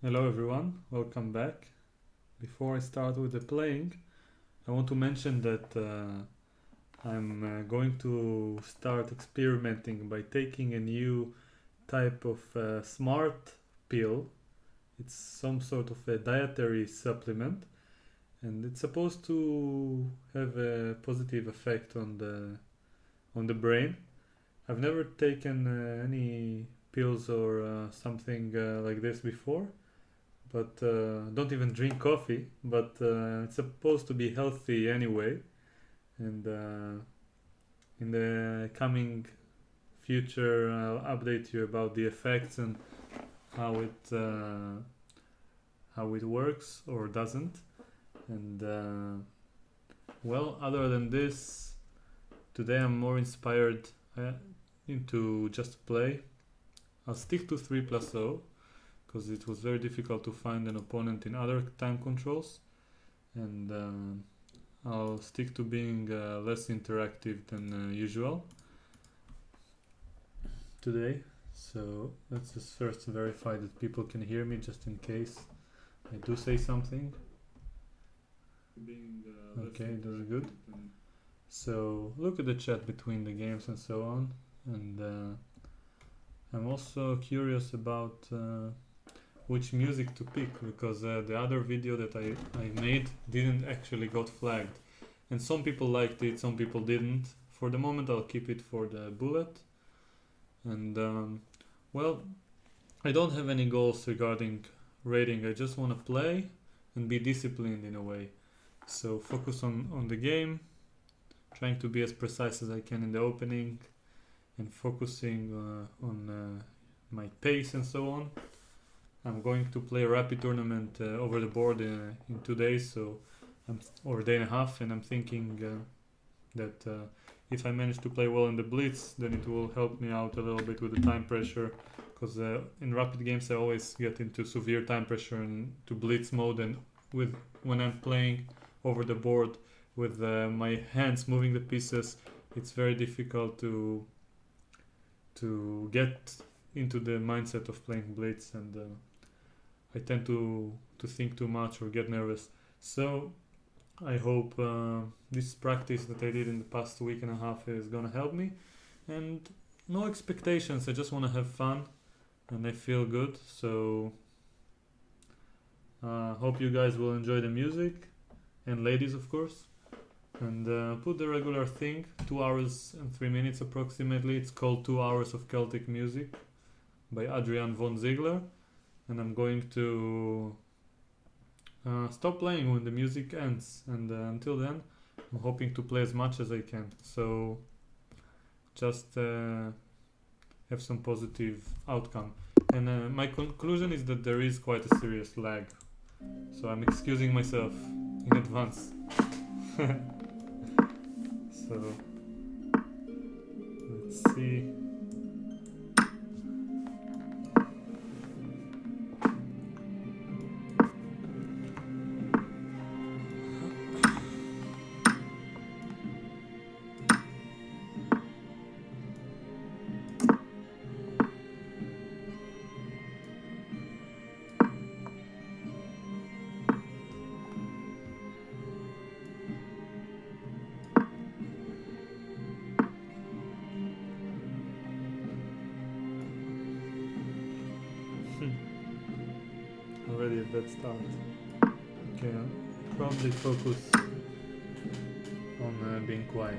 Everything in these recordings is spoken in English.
Hello everyone, welcome back. Before I start with the playing, I want to mention that I'm going to start experimenting by taking a new type of smart pill. It's some sort of a dietary supplement, and it's supposed to have a positive effect on the brain. I've never taken any pills or something like this before, but don't even drink coffee. But it's supposed to be healthy anyway, and in the coming future, I'll update you about the effects and how it uh, how it works or doesn't. And well, other than this, today I'm more inspired uh, into just play. I'll stick to 3 plus 0 because it was very difficult to find an opponent in other time controls, and I'll stick to being less interactive than usual today. So let's just first verify that people can hear me just in case I do say something. Okay, that's good. So look at the chat between the games and so on, and I'm also curious about which music to pick because the other video that I made didn't actually got flagged, and some people liked it, some people didn't. For the moment I'll keep it for the bullet, and well, I don't have any goals regarding rating. I just want to play and be disciplined in a way, so focus on the game, trying to be as precise as I can in the opening, and focusing on my pace and so on. I'm going to play a rapid tournament over the board in 2 days, or a day and a half, and I'm thinking that if I manage to play well in the Blitz, then it will help me out a little bit with the time pressure. Because in rapid games, I always get into severe time pressure and to Blitz mode, and when I'm playing over the board with my hands moving the pieces, it's very difficult to get into the mindset of playing Blitz, and I tend to think too much or get nervous. So I hope this practice that I did in the past week and a half is gonna help me. And no expectations. I just want to have fun, and I feel good. So hope you guys will enjoy the music, and ladies, of course. And put the regular thing, 2 hours and 3 minutes approximately. It's called 2 Hours of Celtic Music by Adrian von Ziegler. And I'm going to stop playing when the music ends, and until then I'm hoping to play as much as I can, so just have some positive outcome. And my conclusion is that there is quite a serious lag, so I'm excusing myself in advance. So let's see. Already a bad start. Okay, I'll probably focus on being quiet.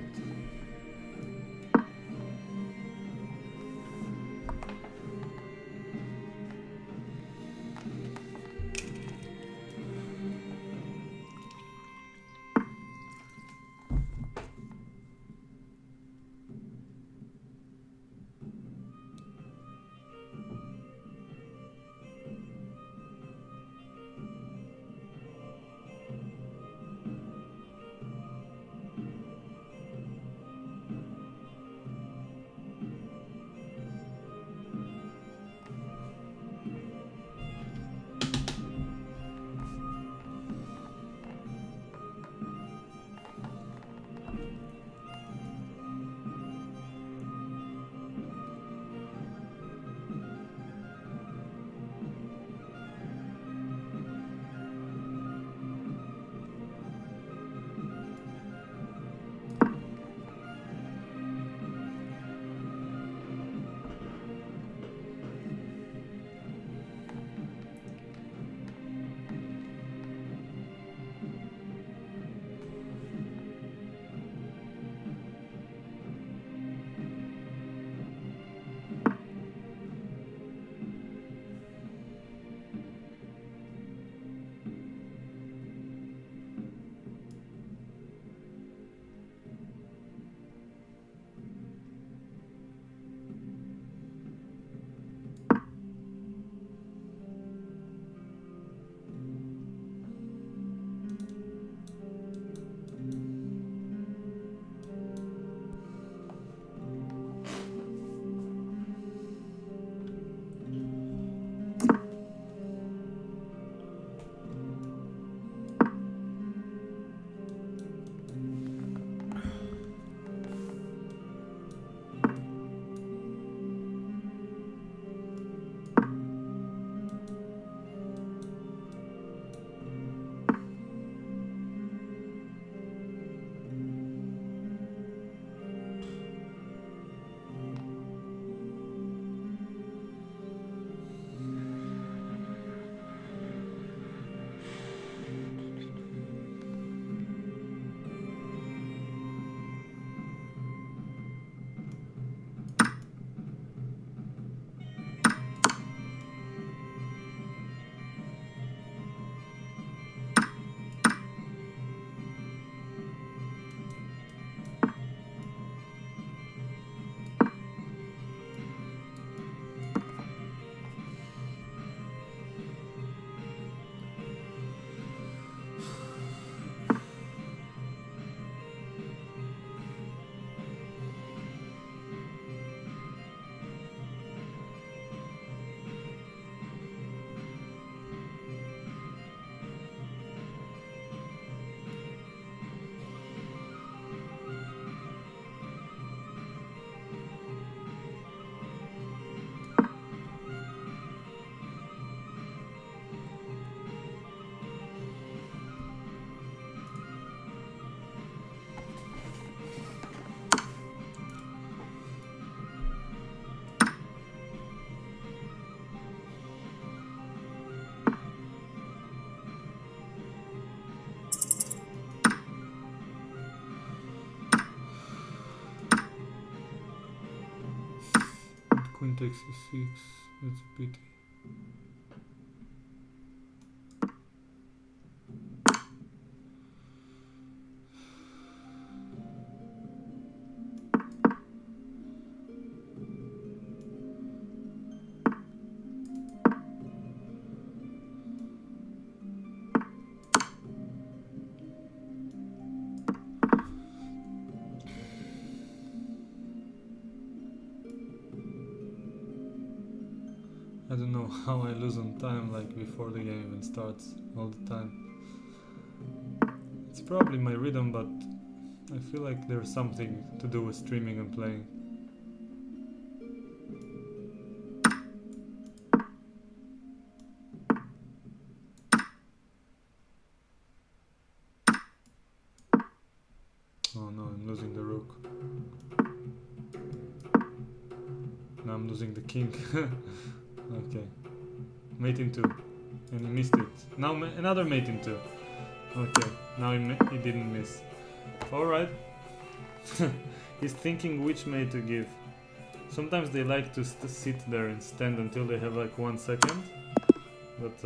takes c6. That's a pity. I don't know how I lose on time, like before the game even starts all the time. It's probably my rhythm, but I feel like there's something to do with streaming and playing. Oh no, I'm losing the rook. Now I'm losing the king. Okay. Mate in 2. And he missed it. Now another mate in 2. Okay. Now he didn't miss. Alright. He's thinking which mate to give. Sometimes they like to sit there and stand until they have like 1 second. But,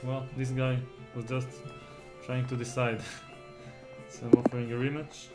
well, this guy was just trying to decide. So I'm offering a rematch.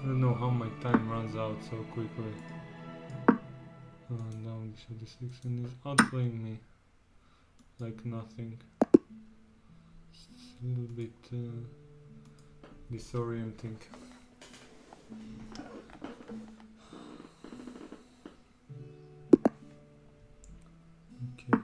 don't know how my time runs out so quickly. Now bishop d6 and he's outplaying me like nothing. It's a little bit disorienting. Okay.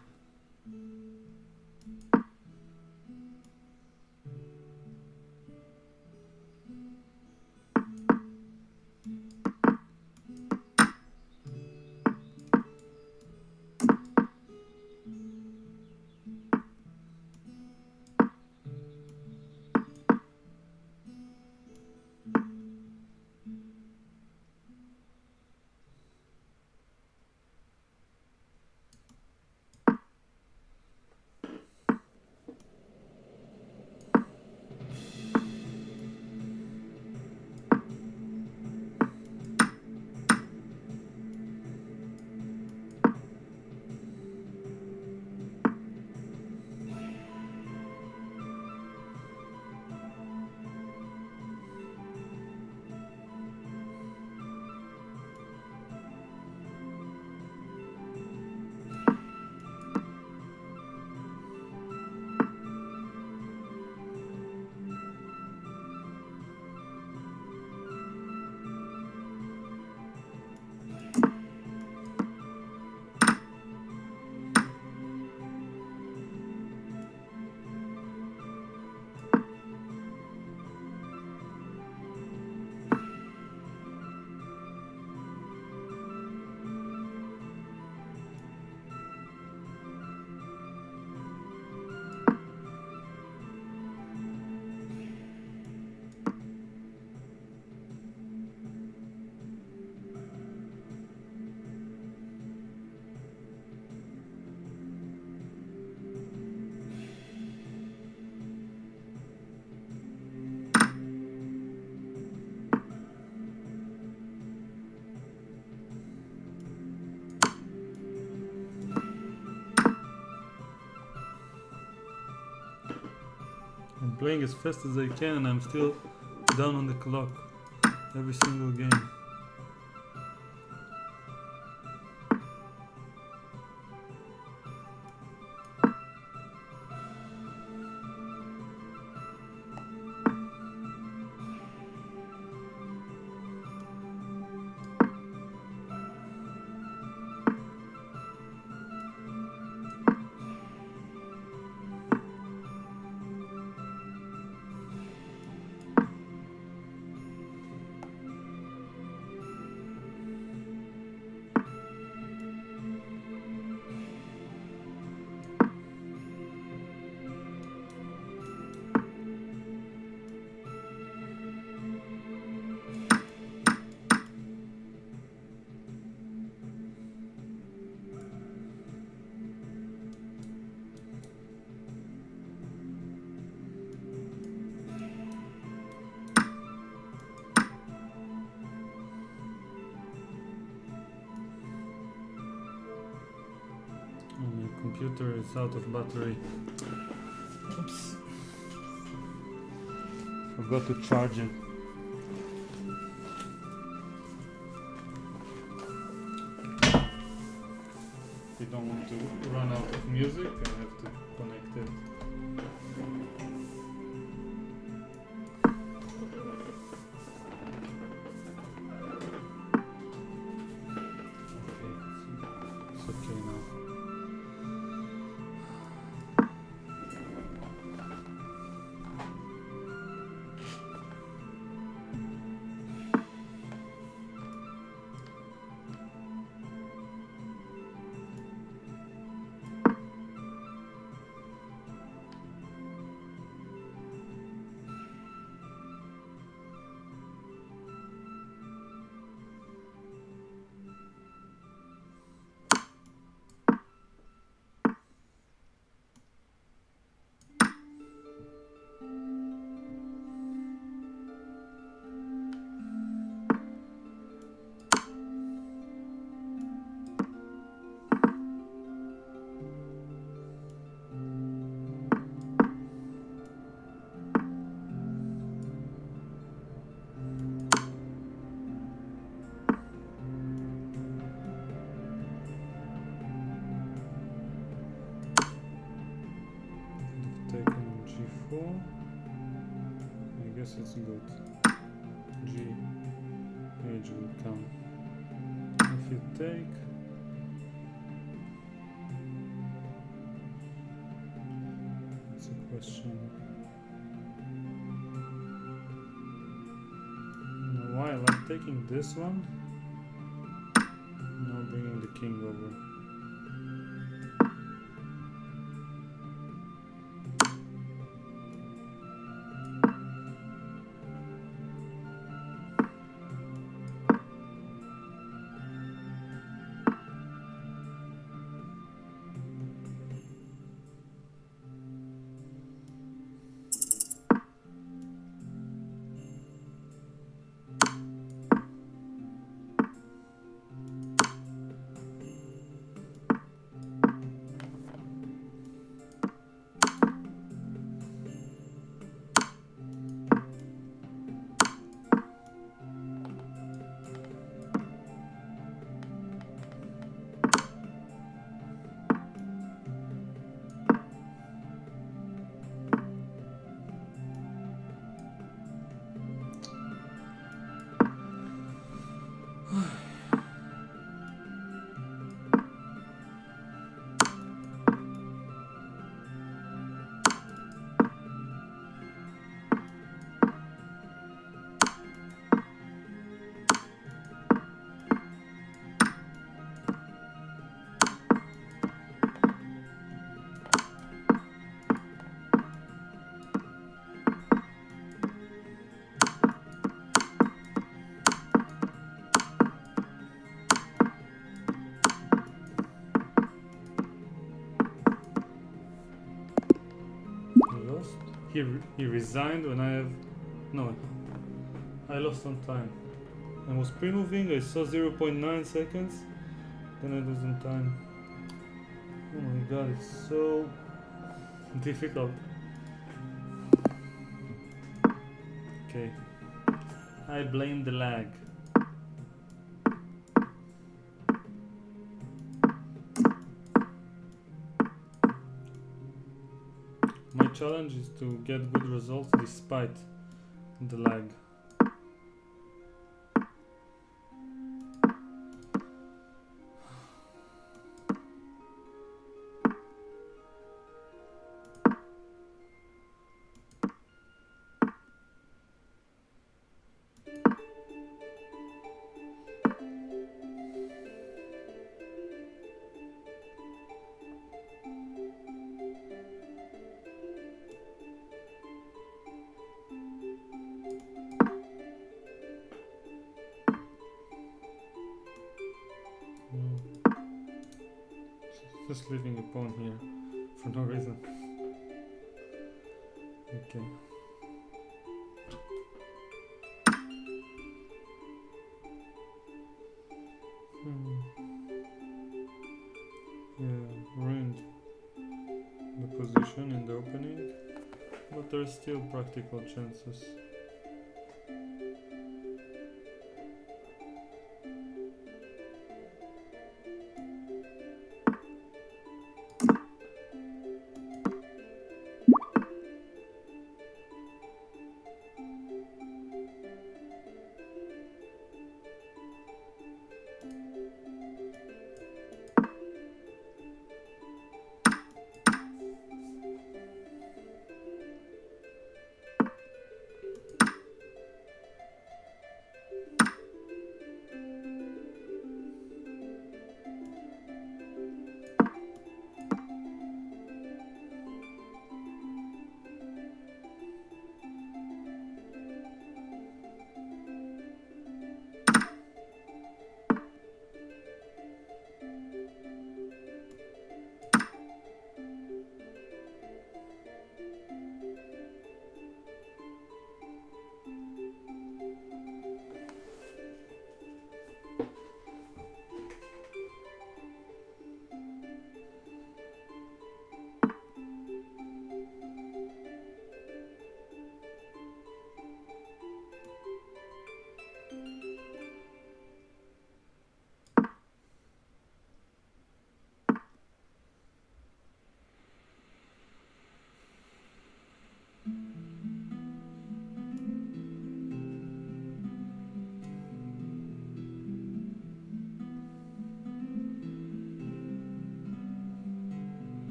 I'm playing as fast as I can and I'm still down on the clock every single game. Computer is out of battery. Oops. Forgot to charge it. If you don't want to run out of music, I have to connect it. It's okay now. cool. I guess it's good. G. H will come. If you take... It's a question. Now, why I like taking this one? Now bringing the king over. He resigned when I have... No, I lost on time. I was pre-moving, I saw 0.9 seconds, then I lose on time. Oh my god, it's so difficult. Okay. I blame the lag. My challenge is to get good results despite the lag. Just leaving a pawn here for no reason. Okay. Yeah, ruined the position in the opening, but there's still practical chances.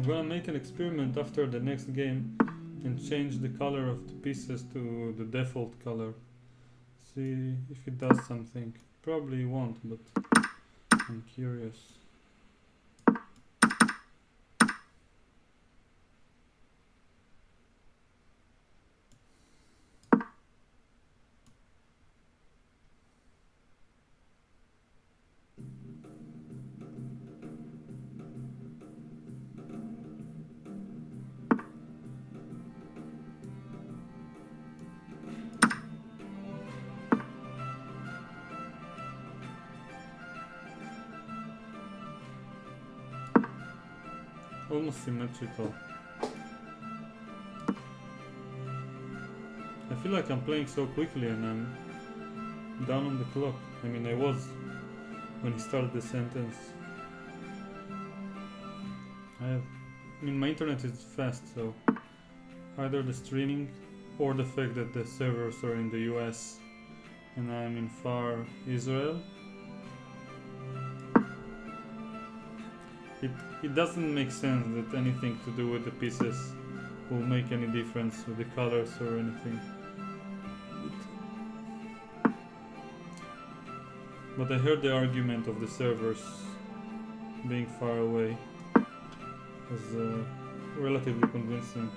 I'm gonna make an experiment after the next game and change the color of the pieces to the default color. See if it does something. Probably won't, but I'm curious. Almost symmetrical. I feel like I'm playing so quickly and I'm down on the clock. I mean, I was when he started the sentence. I mean, my internet is fast, so either the streaming or the fact that the servers are in the US and I'm in far Israel. It doesn't make sense that anything to do with the pieces will make any difference with the colors or anything. But I heard the argument of the servers being far away was relatively convincing.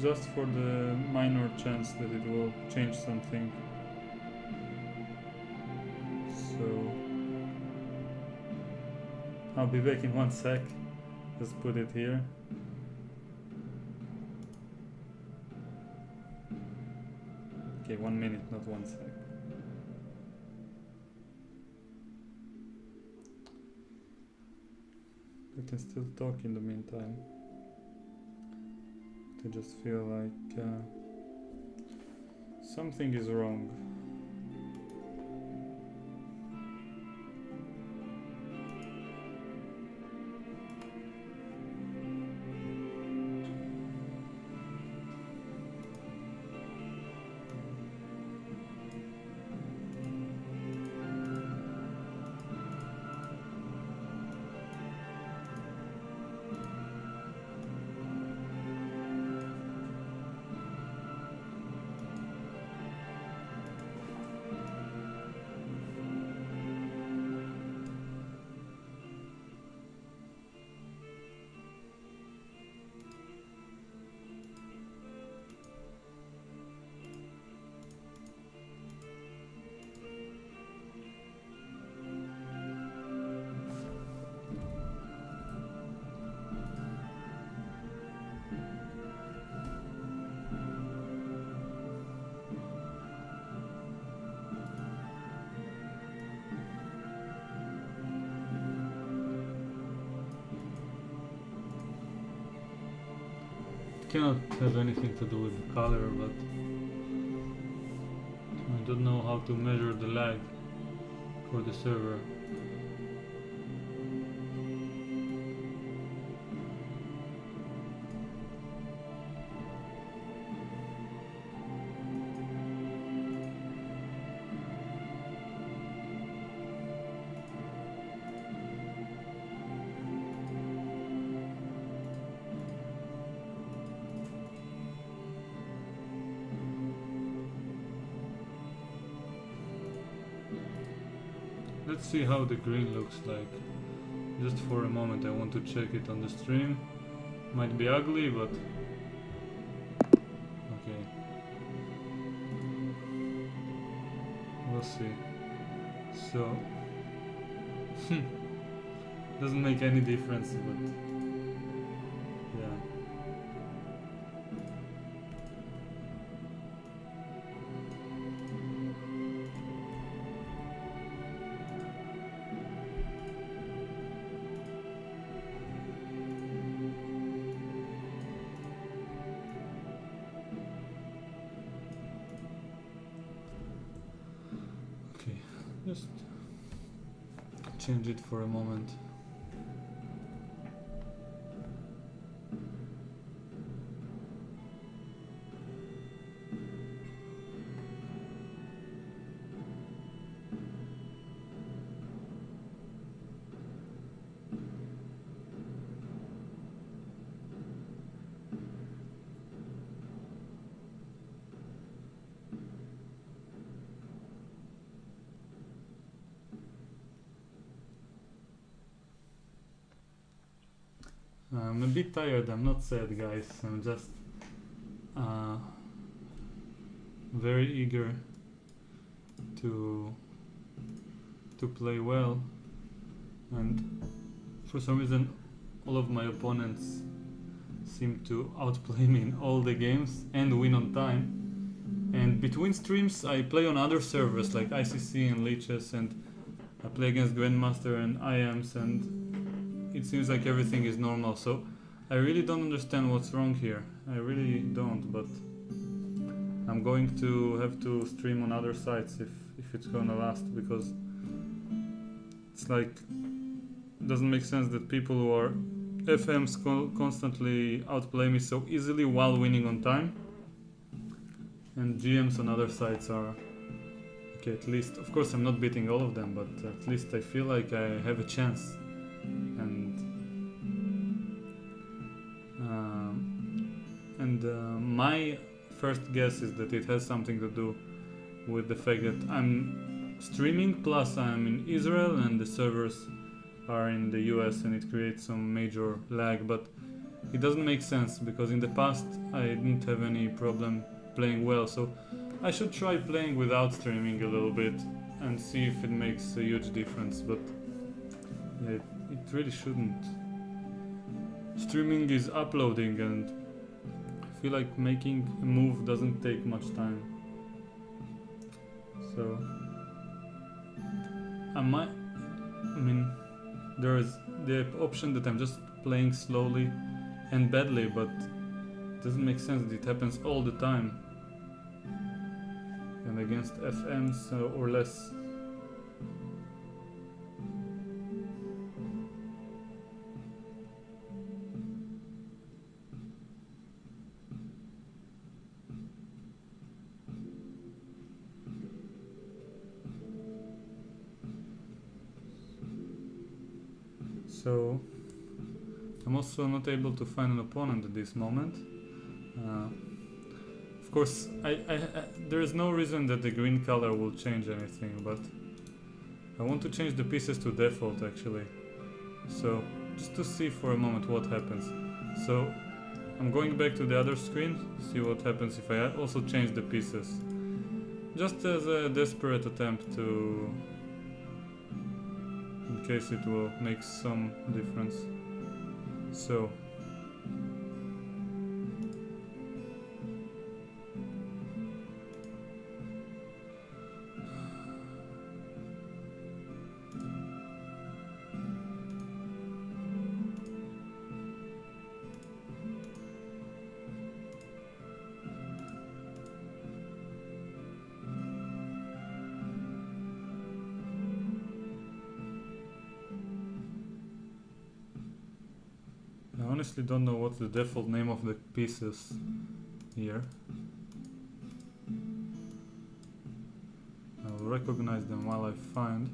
Just for the minor chance that it will change something. So I'll be back in 1 sec. Just put it here. Okay, 1 minute, not 1 sec. We can still talk in the meantime. I just feel like something is wrong. cannot have anything to do with the color, but I don't know how to measure the lag for the server. Let's see how the green looks like. Just for a moment I want to check it on the stream. Might be ugly, but okay. We'll see. So doesn't make any difference, but yeah. Just change it for a moment. I'm a bit tired, I'm not sad, guys. I'm just very eager to play well, and for some reason all of my opponents seem to outplay me in all the games and win on time. And between streams I play on other servers like ICC and Leeches, and I play against Grandmaster and IAMs, and it seems like everything is normal, so I really don't understand what's wrong here. I really don't, but I'm going to have to stream on other sites if it's gonna last, because it's like, it doesn't make sense that people who are FMs constantly outplay me so easily while winning on time, and GMs on other sites are okay. At least, of course I'm not beating all of them, but at least I feel like I have a chance. And my first guess is that it has something to do with the fact that I'm streaming, plus I'm in Israel and the servers are in the US, and it creates some major lag, but it doesn't make sense because in the past I didn't have any problem playing well, so I should try playing without streaming a little bit and see if it makes a huge difference, but yeah, it really shouldn't. Streaming is uploading, and I feel like making a move doesn't take much time. So I mean, there is the option that I'm just playing slowly and badly, but it doesn't make sense that it happens all the time. And against FMs or less. So I'm also not able to find an opponent at this moment. Of course, there is no reason that the green color will change anything, but I want to change the pieces to default actually. So just to see for a moment what happens. So I'm going back to the other screen, see what happens if I also change the pieces. Just as a desperate attempt to, in case it will make some difference. So honestly don't know what's the default name of the pieces here. I'll recognize them while I find.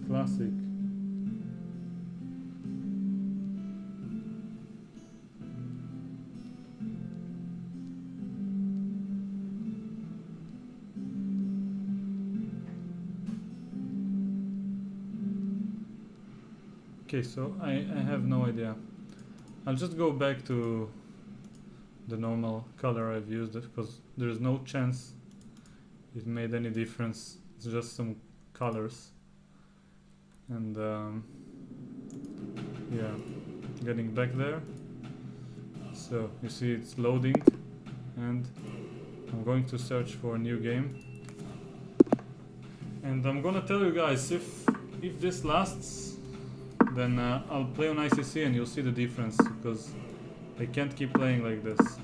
Classic. Okay, so I have no idea. I'll just go back to the normal color I've used because there's no chance it made any difference. It's just some colors. And yeah, getting back there. So you see it's loading and I'm going to search for a new game. And I'm gonna tell you guys, if this lasts, then I'll play on ICC and you'll see the difference, because I can't keep playing like this.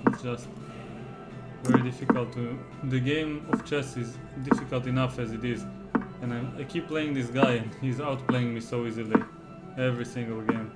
It's just very difficult to... The game of chess is difficult enough as it is, and I keep playing this guy and he's outplaying me so easily every single game.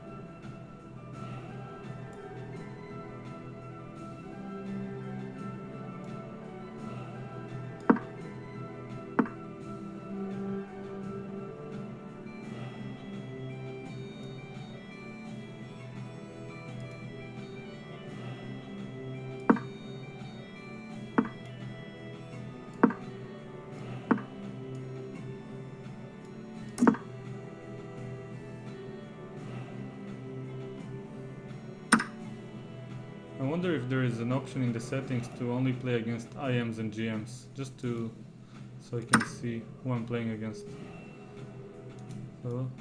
I wonder if there is an option in the settings to only play against IMs and GMs, just so I can see who I'm playing against. So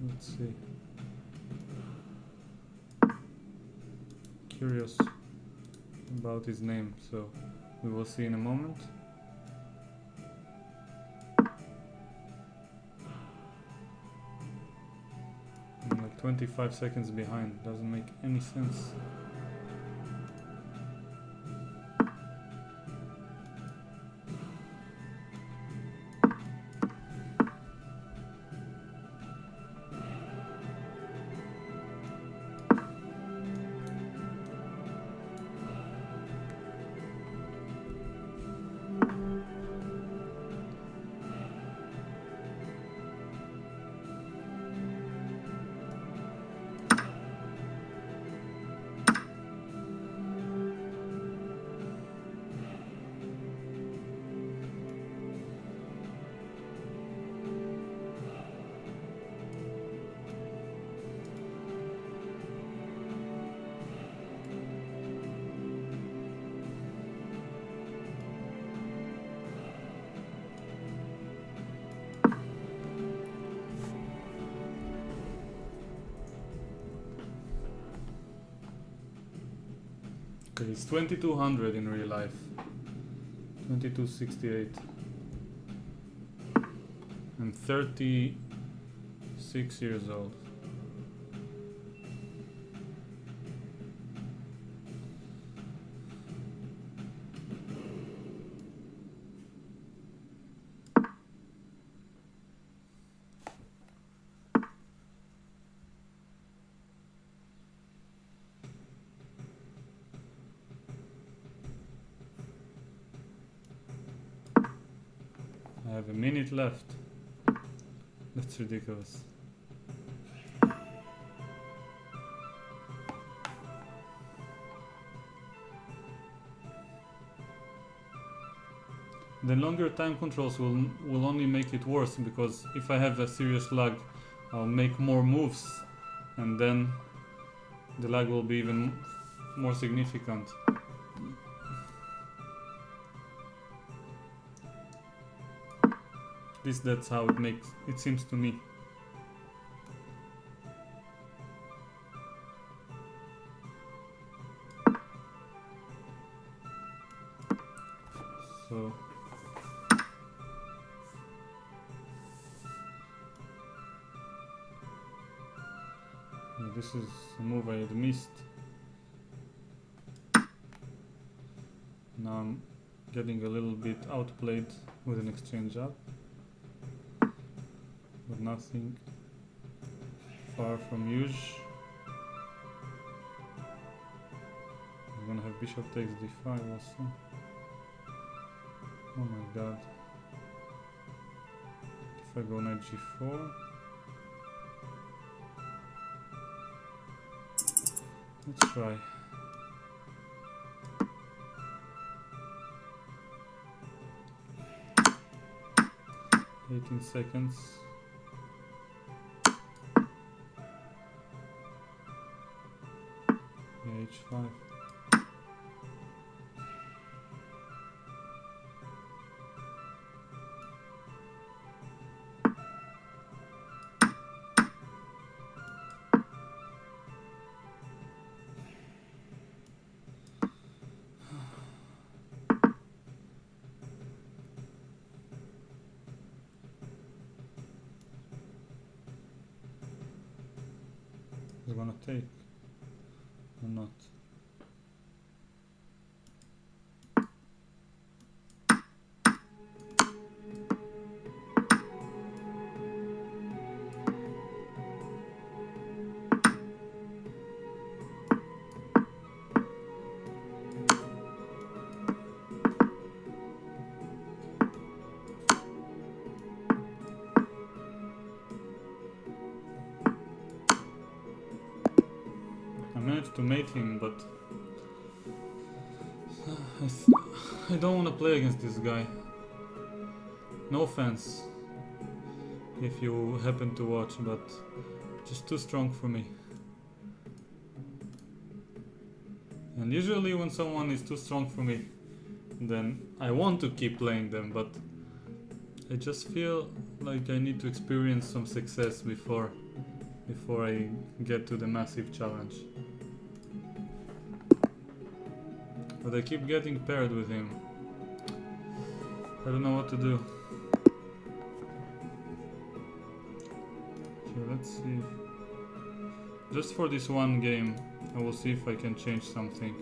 let's see. Curious about his name, so we will see in a moment. I'm like 25 seconds behind, doesn't make any sense. Okay, it's 2200 in real life. 2268. I'm 36 years old. I have a minute left. That's ridiculous. The longer time controls will only make it worse, because if I have a serious lag I'll make more moves, and then the lag will be even more significant. That's how it seems to me. So yeah, this is a move I had missed. Now I'm getting a little bit outplayed with an exchange up, but nothing far from huge. I'm gonna have bishop takes d5 also. Oh my god. If I go knight g4. Let's try. 18 seconds. Yeah, h5. Is gonna take or not? I managed to mate him, but I don't want to play against this guy. No offense if you happen to watch, but just too strong for me. And usually when someone is too strong for me, then I want to keep playing them, but I just feel like I need to experience some success before I get to the massive challenge. But I keep getting paired with him. I don't know what to do. Okay, let's see. Just for this one game, I will see if I can change something.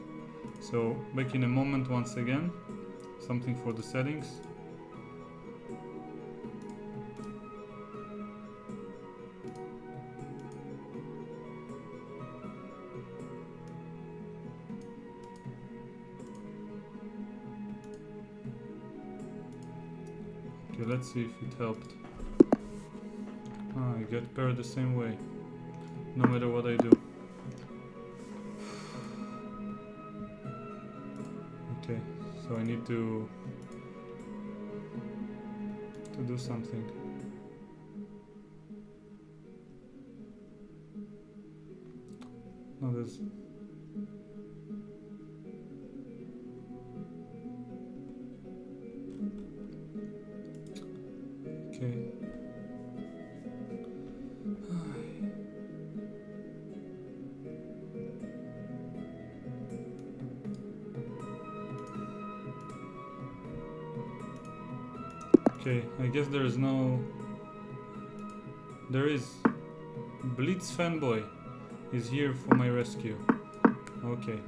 So, back in a moment once again. Something for the settings. Okay, let's see if it helped. I get paired the same way, no matter what I do. Okay, so I need to do something. No, there's... Okay. Okay, I guess there is no... There is... Blitz fanboy is here for my rescue. Okay.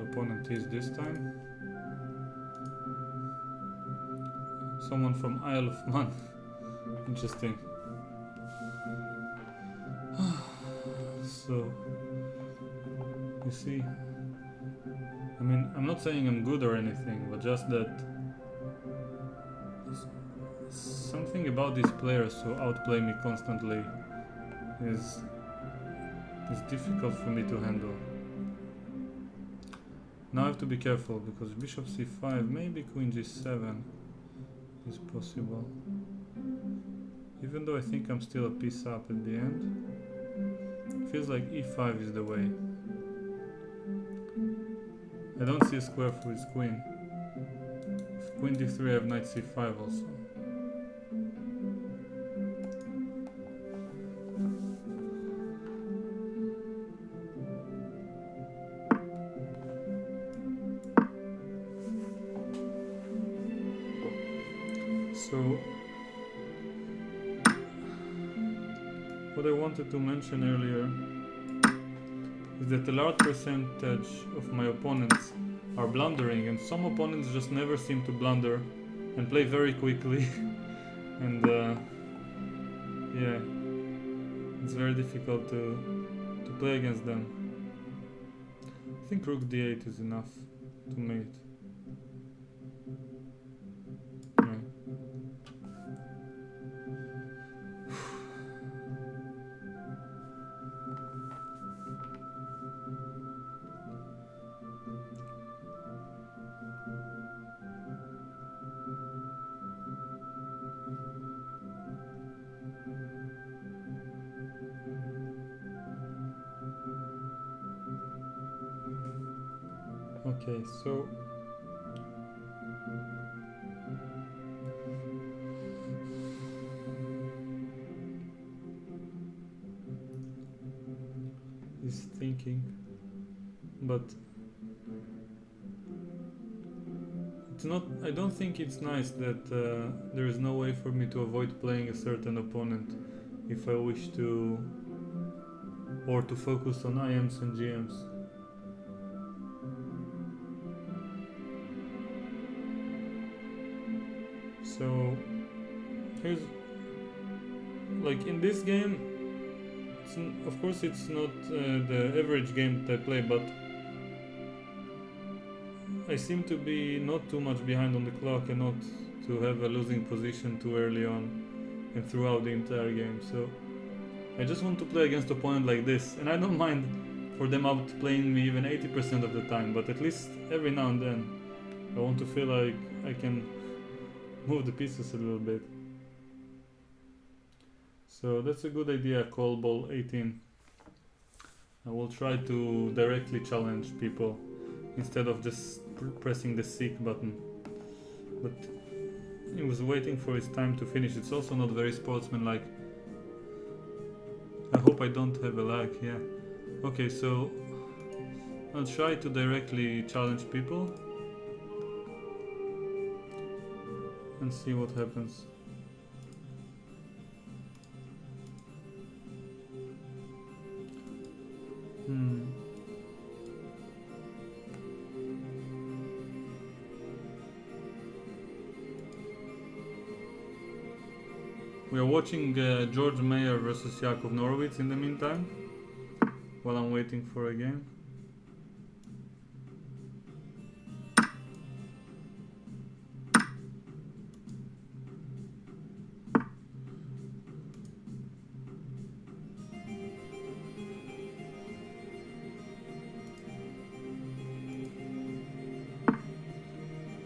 opponent is this time. Someone from Isle of Man. Interesting. So, you see, I mean, I'm not saying I'm good or anything, but just that something about these players who outplay me constantly is difficult for me to handle. Now I have to be careful because bishop c5, maybe queen g7 is possible. Even though I think I'm still a piece up at the end. Feels like e5 is the way. I don't see a square for his queen. If queen d3 I have knight c5 also. So, what I wanted to mention earlier is that a large percentage of my opponents are blundering, and some opponents just never seem to blunder and play very quickly. And yeah, it's very difficult to play against them. I think rook d8 is enough to mate. Okay, so he's thinking, but it's not. I don't think it's nice that there is no way for me to avoid playing a certain opponent if I wish to, or to focus on IMs and GMs. So here's, like, in this game, of course it's not the average game that I play, but I seem to be not too much behind on the clock and not to have a losing position too early on and throughout the entire game. So I just want to play against an opponent like this, and I don't mind for them outplaying me even 80% of the time, but at least every now and then I want to feel like I can move the pieces a little bit. So that's a good idea, call ball 18. I will try to directly challenge people instead of just pressing the seek button. But he was waiting for his time to finish. It's also not very sportsmanlike. I hope I don't have a lag, yeah. Okay, so I'll try to directly challenge people and see what happens. We are watching George Mayer versus Yaakov Norwitz in the meantime, while I'm waiting for a game.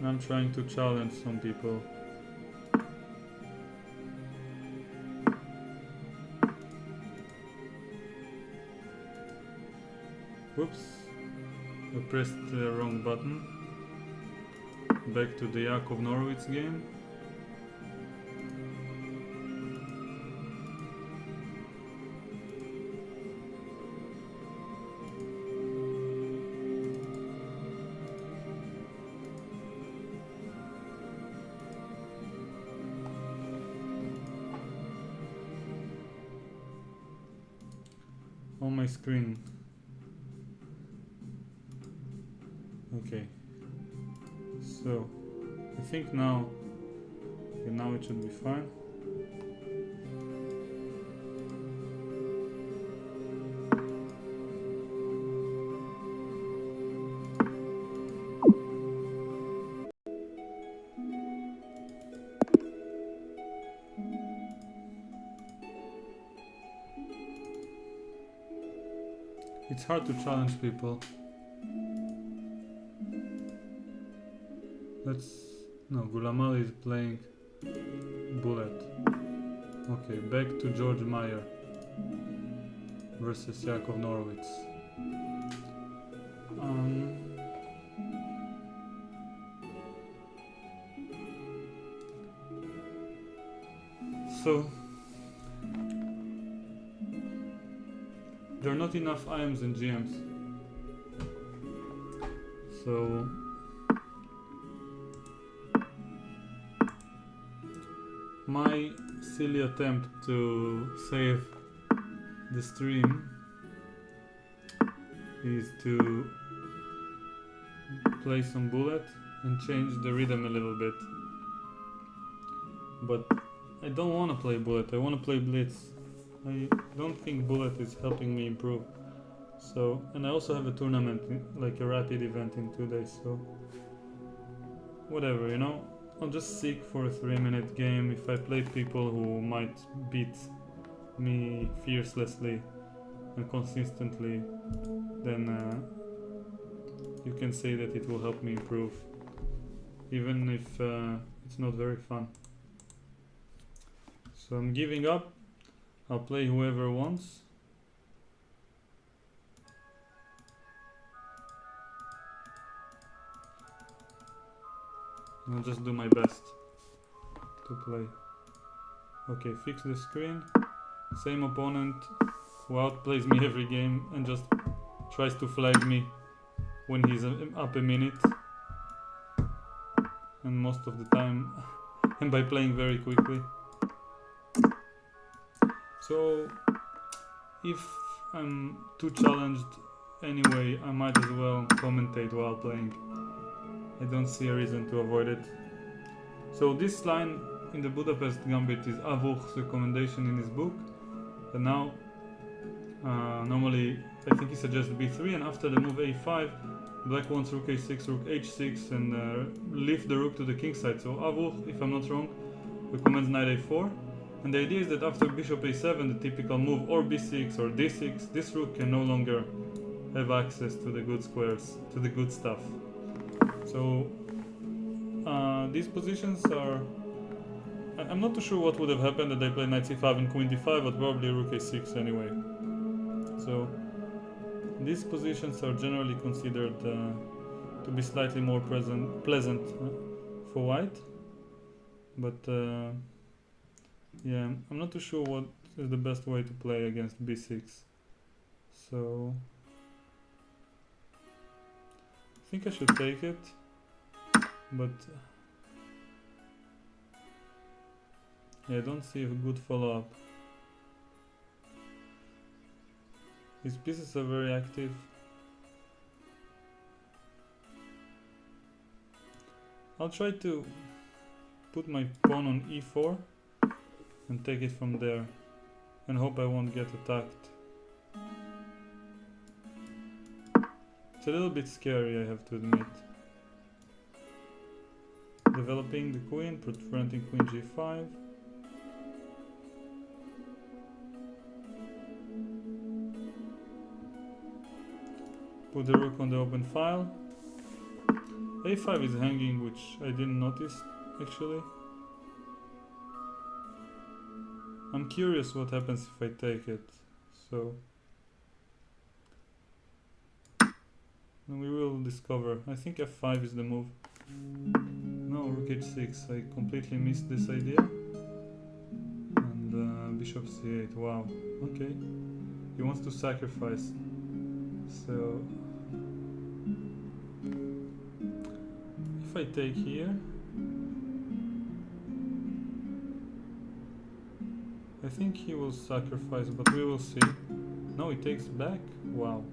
I'm trying to challenge some people. Whoops, I pressed the wrong button. Back to the Yaakov Norwitz game. On my screen. Okay. So, I think now it should be fine. It's hard to challenge people. Gulamali is playing Bullet. Okay, back to George Meyer versus Yaakov Norwitz. So there are not enough IMs and GMs. So my silly attempt to save the stream is to play some Bullet and change the rhythm a little bit. But I don't want to play Bullet, I want to play Blitz. I don't think Bullet is helping me improve. So, and I also have a tournament, like a rapid event in 2 days, so whatever, you know. I'll just seek for a 3-minute game. If I play people who might beat me fiercely and consistently, then you can say that it will help me improve, even if it's not very fun. So I'm giving up. I'll play whoever wants. I'll just do my best to play. Okay, fix the screen. Same opponent who outplays me every game and just tries to flag me when he's up a minute. And most of the time, and by playing very quickly. So, if I'm too challenged anyway, I might as well commentate while playing. I don't see a reason to avoid it. So this line in the Budapest Gambit is Avuch's recommendation in his book. And now, normally, I think he suggests b3, and after the move a5, black wants rook a6, rook h6, and lift the rook to the king side. So Avuch, if I'm not wrong, recommends knight a4. And the idea is that after bishop a7, the typical move, or b6 or d6, this rook can no longer have access to the good squares, to the good stuff. So these positions are... I'm not too sure what would have happened that they played knight c5 and queen d5, but probably rook a6 anyway. So these positions are generally considered to be slightly more pleasant for white. But yeah, I'm not too sure what is the best way to play against b6. So I think I should take it, but yeah, I don't see a good follow-up. These pieces are very active. I'll try to put my pawn on e4 and take it from there and hope I won't get attacked. It's a little bit scary, I have to admit. Developing the queen, preventing queen g5. Put the rook on the open file. a5 is hanging, which I didn't notice actually. I'm curious what happens if I take it, so we will discover. I think f5 is the move. No, rook h6, I completely missed this idea. And bishop c8, wow, okay. He wants to sacrifice. So if I take here, I think he will sacrifice, but we will see. No, he takes back? Wow.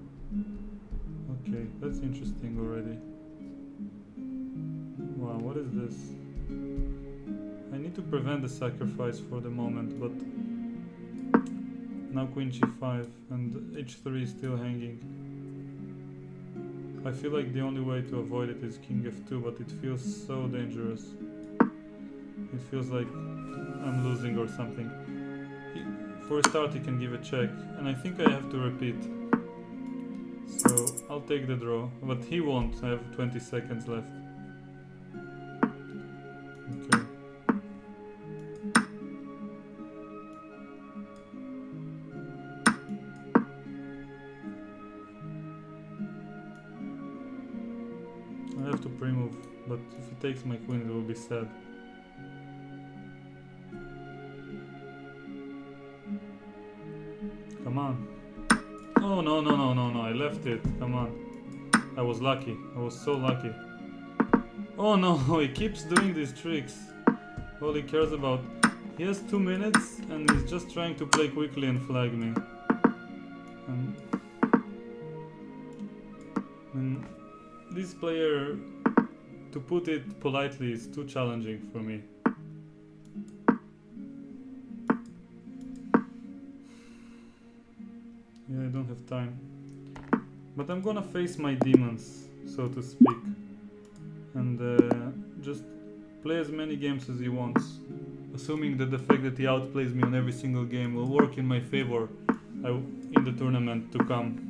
Okay, that's interesting already. What is this? I need to prevent the sacrifice for the moment, but now queen g5 and h3 is still hanging. I feel like the only way to avoid it is king f2, but it feels so dangerous. It feels like I'm losing or something. For a start he can give a check, and I think I have to repeat. So I'll take the draw, but he won't. I have 20 seconds left. Okay. I have to pre-move, but if he takes my queen it will be sad. Come on. Oh no, I left it. Come on. I was lucky. I was so lucky. Oh no, he keeps doing these tricks. All he cares about. He has 2 minutes and he's just trying to play quickly and flag me. And this player, to put it politely, is too challenging for me. Yeah, I don't have time. But I'm gonna face my demons, so to speak. And just play as many games as he wants. Assuming that the fact that he outplays me on every single game will work in my favor in the tournament to come.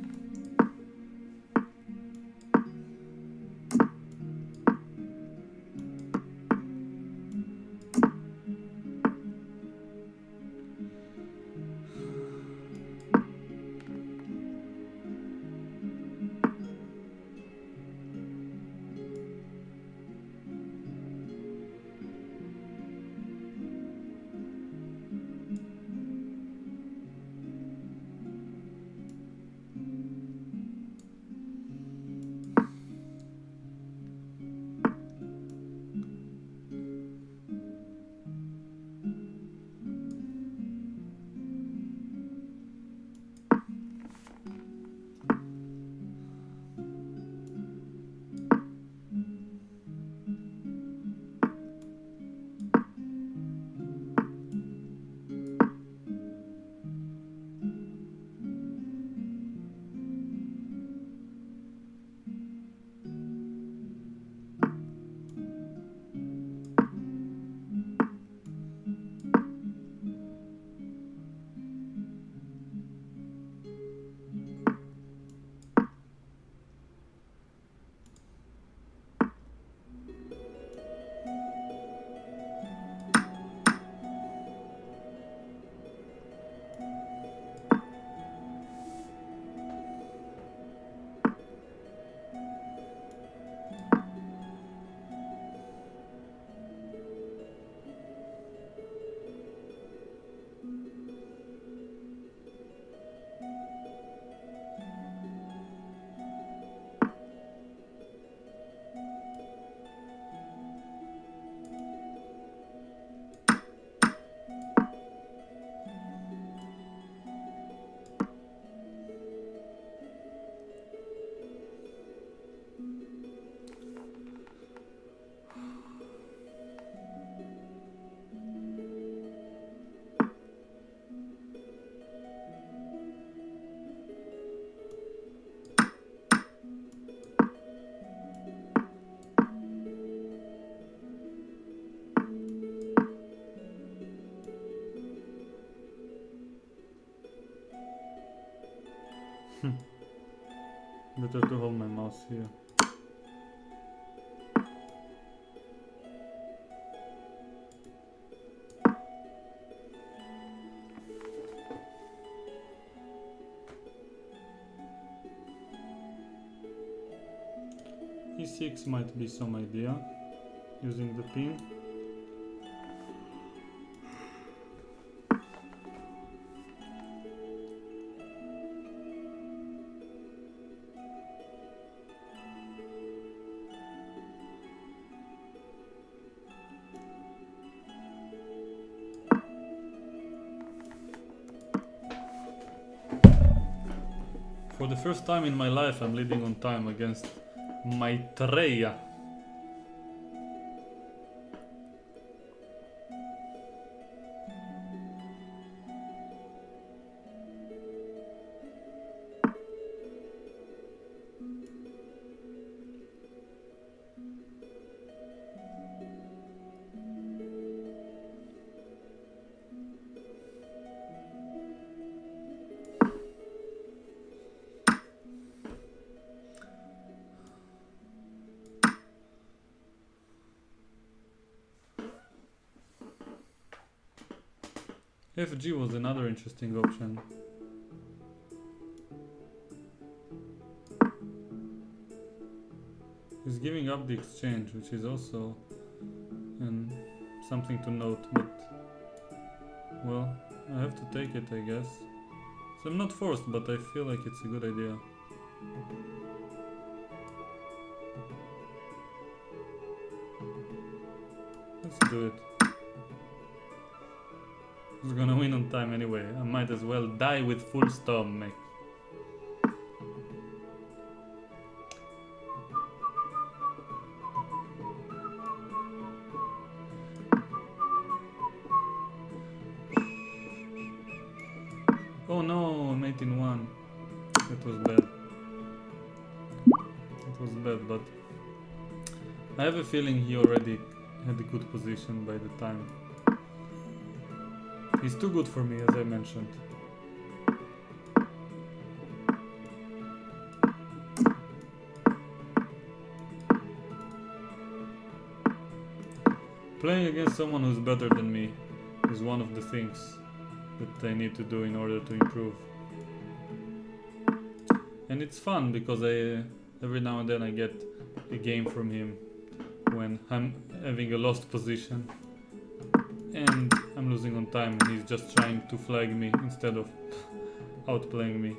Better to hold my mouse here. E6 might be some idea, using the pin. For the first time in my life I'm leading on time against Maitreya. FG was another interesting option. He's giving up the exchange, which is also something to note, but well, I have to take it, I guess. So I'm not forced, but I feel like it's a good idea. Let's do it. He's gonna win on time anyway. I might as well die with full stomach. Oh no, I'm 18-1. That was bad. That was bad, but I have a feeling he already had a good position by the time. He's too good for me, as I mentioned. Playing against someone who's better than me is one of the things that I need to do in order to improve. And it's fun because every now and then I get a game from him when I'm having a lost position and I'm losing on time and he's just trying to flag me instead of outplaying me.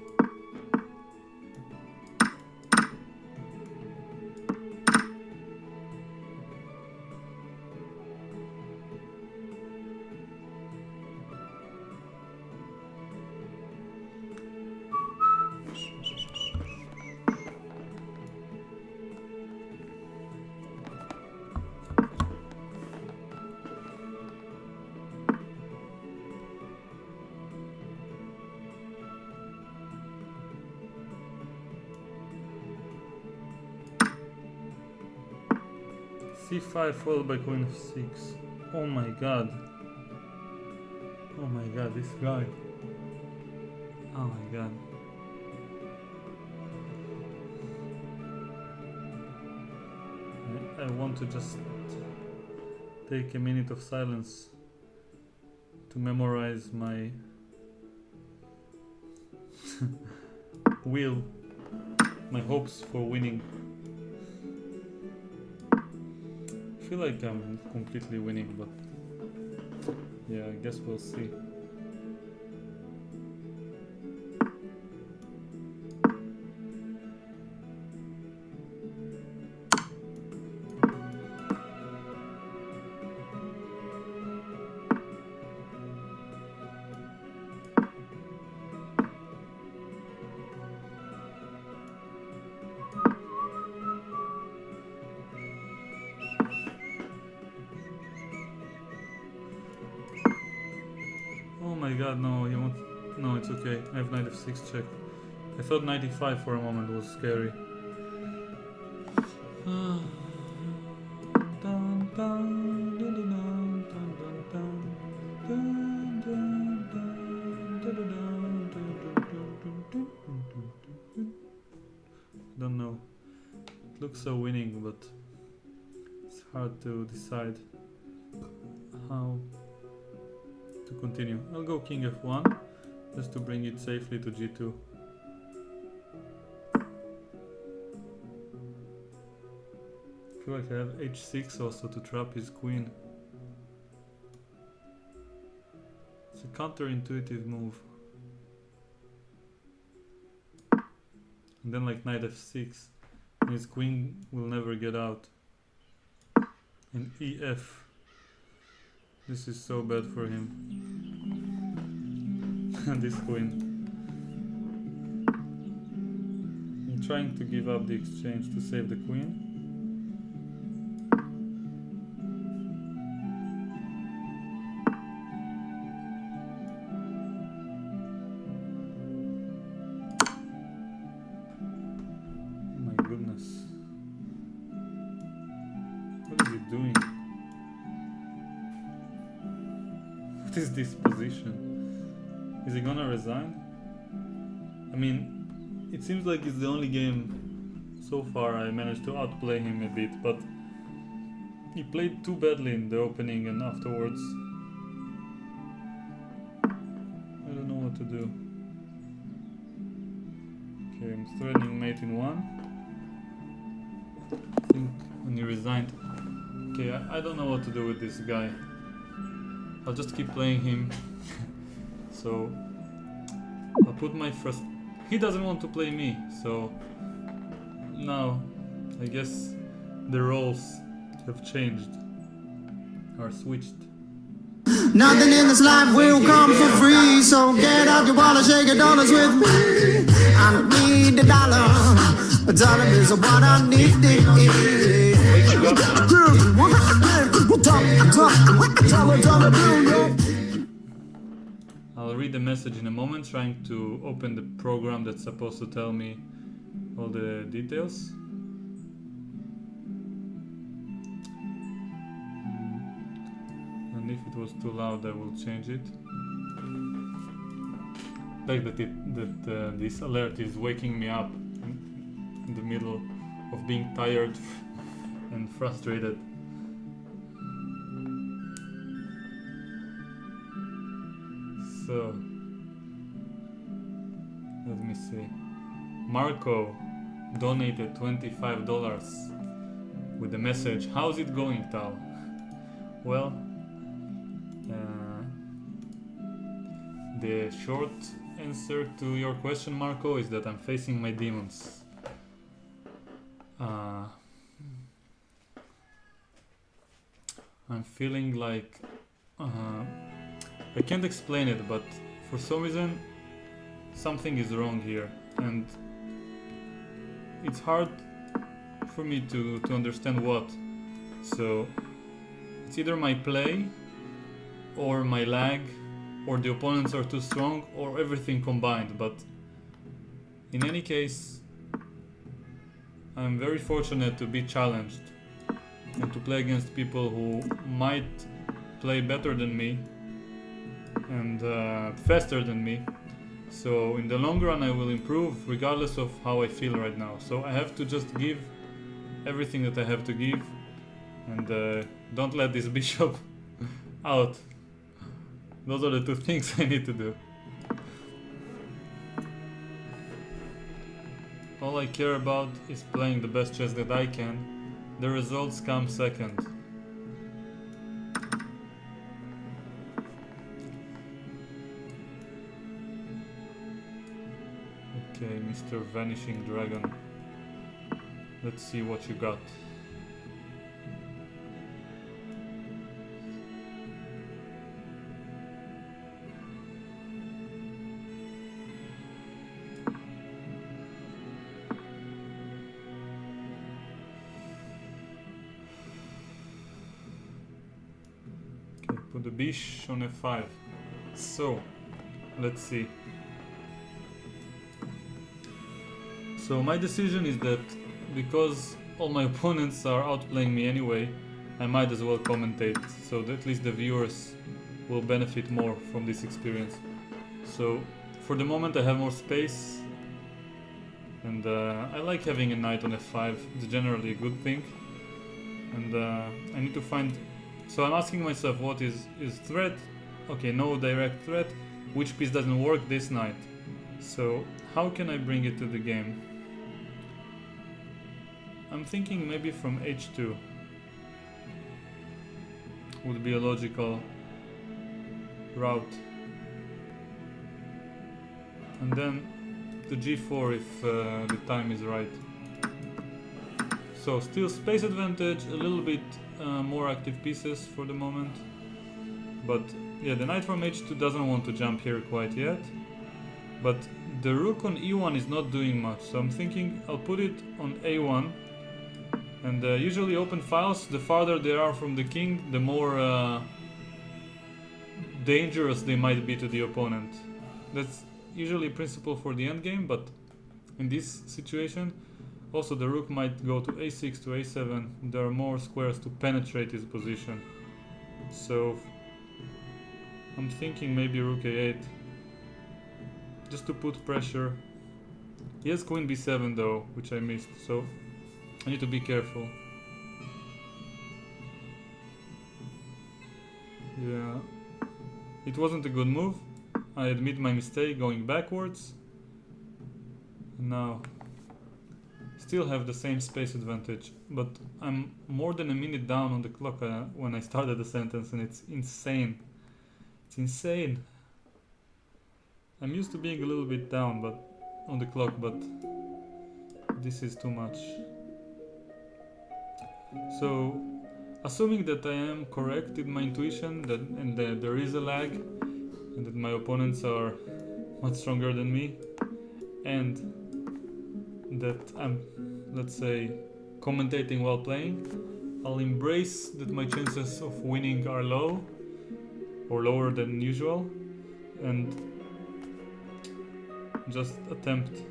C5 followed by queen of 6. Oh my god. Oh my god, this guy. Oh my god. I want to just take a minute of silence to memorize my will, my hopes for winning. I feel like I'm completely winning, but yeah, I guess we'll see. Oh my god, no, he won't. No, it's okay. I have knight f6 check. I thought knight e5 for a moment was scary. Don't know. It looks so winning, but it's hard to decide how to continue. I'll go king f1 just to bring it safely to g2. I feel like I have h6 also to trap his queen. It's a counterintuitive move. And then like knight f6, and his queen will never get out. And ef. This is so bad for him. This queen. I'm trying to give up the exchange to save the queen. Oh my goodness. What is he doing? What is this position? Is he gonna resign? I mean, it seems like it's the only game so far I managed to outplay him a bit, but he played too badly in the opening and afterwards. what to do. Okay, I'm threatening mate in 1. I think when he resigned. Okay, I don't know what to do with this guy. I'll just keep playing him. So I'll put my first. He doesn't want to play me, so now I guess the roles have changed, are switched. Nothing in this life will come for free, so get out your wallet, shake your dollars with me. I need a dollar. A dollar is what I need. I'll read the message in a moment, trying to open the program that's supposed to tell me all the details. And if it was too loud, I will change it. Like that this alert is waking me up in the middle of being tired and frustrated. So, let me see. Marco donated $25 with the message, "How's it going, Tal?" Well, the short answer to your question, Marco, is that I'm facing my demons. I'm feeling like I can't explain it, but for some reason something is wrong here, and it's hard for me to understand what. So it's either my play or my lag or the opponents are too strong or everything combined, but in any case I'm very fortunate to be challenged and to play against people who might play better than me and faster than me. So in the long run I will improve regardless of how I feel right now. So I have to just give everything that I have to give and don't let this bishop out. Those are the two things I need to do. All I care about is playing the best chess that I can. The results come second. Okay, Mr. Vanishing Dragon. Let's see what you got. Put the bish on f5. So, let's see. So my decision is that because all my opponents are outplaying me anyway, I might as well commentate, so that at least the viewers will benefit more from this experience. So for the moment I have more space, and I like having a knight on f5. It's generally a good thing, and I need to find. So I'm asking myself, what is threat? Okay, no direct threat. Which piece doesn't work? This knight. So how can I bring it to the game? I'm thinking maybe from h2 would be a logical route. And then to g4 if the time is right. So still space advantage, a little bit more active pieces for the moment. But yeah, the knight from h2 doesn't want to jump here quite yet. But the rook on e1 is not doing much, so I'm thinking I'll put it on a1. And usually open files, the farther they are from the king, the more dangerous they might be to the opponent. That's usually a principle for the endgame, but in this situation, also the rook might go to a6 to a7. There are more squares to penetrate his position. So I'm thinking maybe rook a8, just to put pressure. He has queen b7 though, which I missed, so I need to be careful. Yeah, it wasn't a good move, I admit my mistake, going backwards. Now, still have the same space advantage, but I'm more than a minute down on the clock when I started the sentence, and it's insane. It's insane. I'm used to being a little bit down, but on the clock, but this is too much. So, assuming that I am correct in my intuition, that there is a lag, and that my opponents are much stronger than me, and that I'm, let's say, commentating while playing, I'll embrace that my chances of winning are low, or lower than usual, and just attempt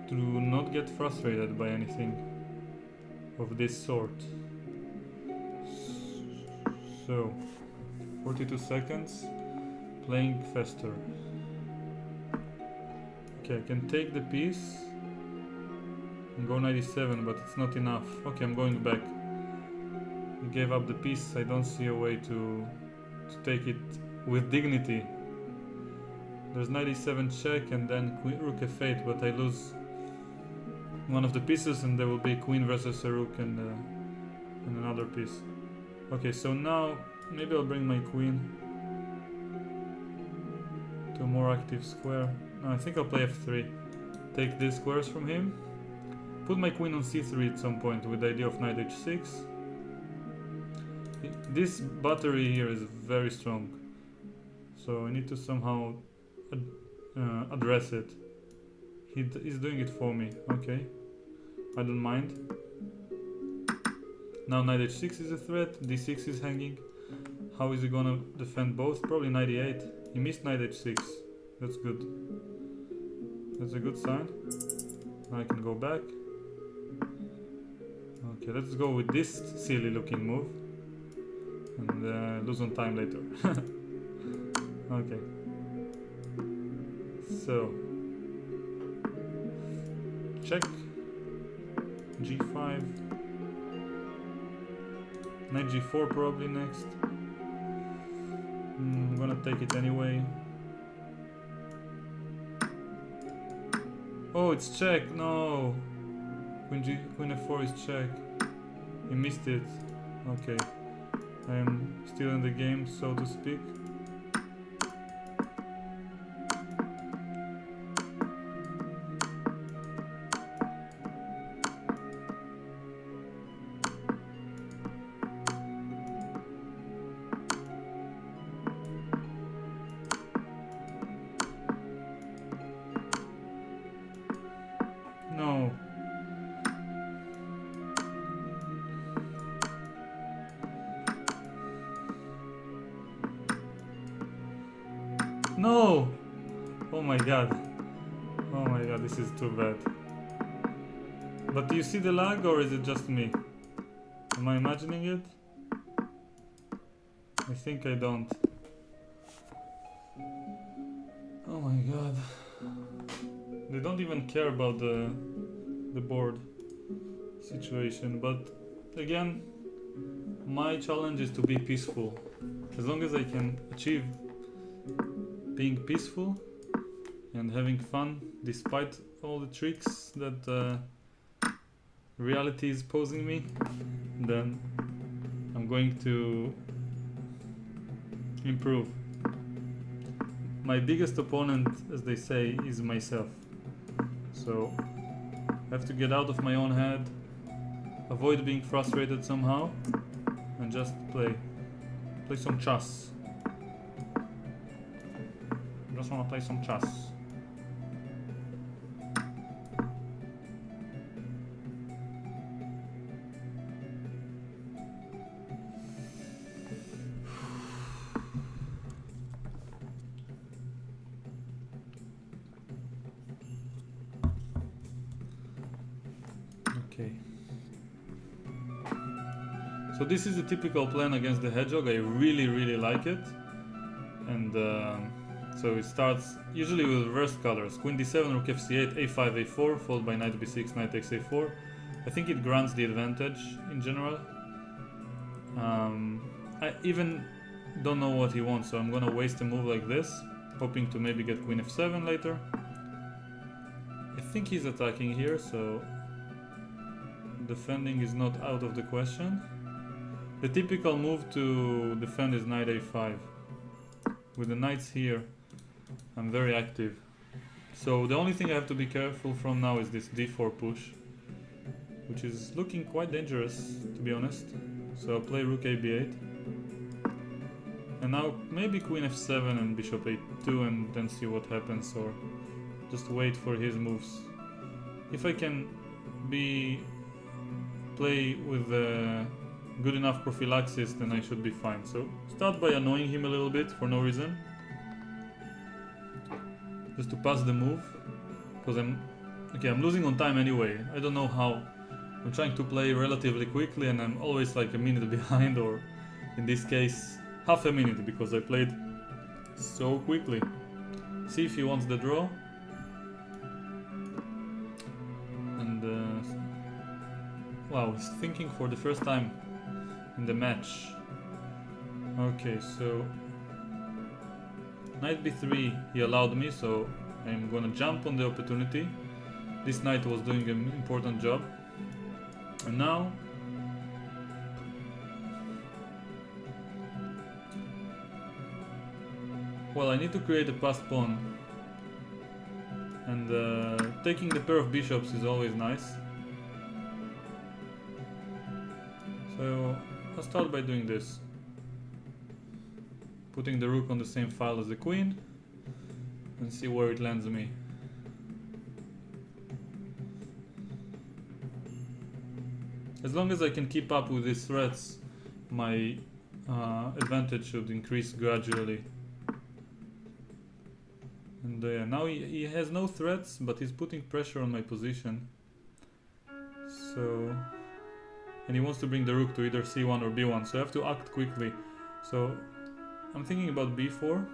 to not get frustrated by anything of this sort. So, 42 seconds, playing faster. Okay, I can take the piece and go 97, but it's not enough. Okay, I'm going back. I gave up the piece. I don't see a way to take it with dignity. There's 97 check and then queen, rook f8, but I lose one of the pieces, and there will be queen versus a rook and another piece. Okay, so now maybe I'll bring my queen to a more active square. No, I think I'll play f3. Take these squares from him. Put my queen on c3 at some point with the idea of knight h6. This battery here is very strong, so I need to somehow address it. He's doing it for me. Okay, I don't mind. Now knight h6 is a threat, d6 is hanging. How is he gonna defend both? Probably knight e8. He missed knight h6. That's good. That's a good sign. Now I can go back. Okay, let's go with this silly looking move and lose on time later. Okay. So, check. g5. Knight g4 probably next. I'm gonna take it anyway. Oh, it's check. No. Queen f4 is check. He missed it. Okay. I am still in the game, so to speak. No. No! Oh my god. Oh my god, this is too bad. But do you see the lag, or is it just me? Am I imagining it? I think I don't. Oh my god. They don't even care about the board situation, but again, my challenge is to be peaceful. As long as I can achieve being peaceful and having fun despite all the tricks that reality is posing me, then I'm going to improve. My biggest opponent, as they say, is myself. So I have to get out of my own head, avoid being frustrated somehow, and just play some chess. Just wanna play some chess. Okay. So this is a typical plan against the hedgehog. I really like it. And so it starts usually with reversed colors. Queen d7, rook fc8, a5, a4, followed by knight b6, knight takes a4. I think it grants the advantage in general. I even don't know what he wants, so I'm gonna waste a move like this. hoping to maybe get queen f7 later. I think he's attacking here, so defending is not out of the question. The typical move to defend is knight a5. With the knights here, I'm very active. So the only thing I have to be careful from now is this d4 push, which is looking quite dangerous, to be honest. So I'll play rook a b8. And now maybe queen f7 and bishop a2 and then see what happens, or just wait for his moves. If I can play with good enough prophylaxis, then I should be fine. So start by annoying him a little bit for no reason, just to pass the move, because I'm losing on time anyway. I don't know how. I'm trying to play relatively quickly and I'm always like a minute behind, or in this case half a minute, because I played so quickly. See if he wants the draw. And wow, he's thinking for the first time in the match. Okay, so knight b3 he allowed me, so I'm gonna jump on the opportunity. This knight was doing an important job. And now well, I need to create a passed pawn, and taking the pair of bishops is always nice. So I'll start by doing this, putting the rook on the same file as the queen, and see where it lands me. As long as I can keep up with these threats, my advantage should increase gradually. And now he has no threats, but he's putting pressure on my position. So, and he wants to bring the rook to either c1 or b1, so I have to act quickly. So I'm thinking about b4.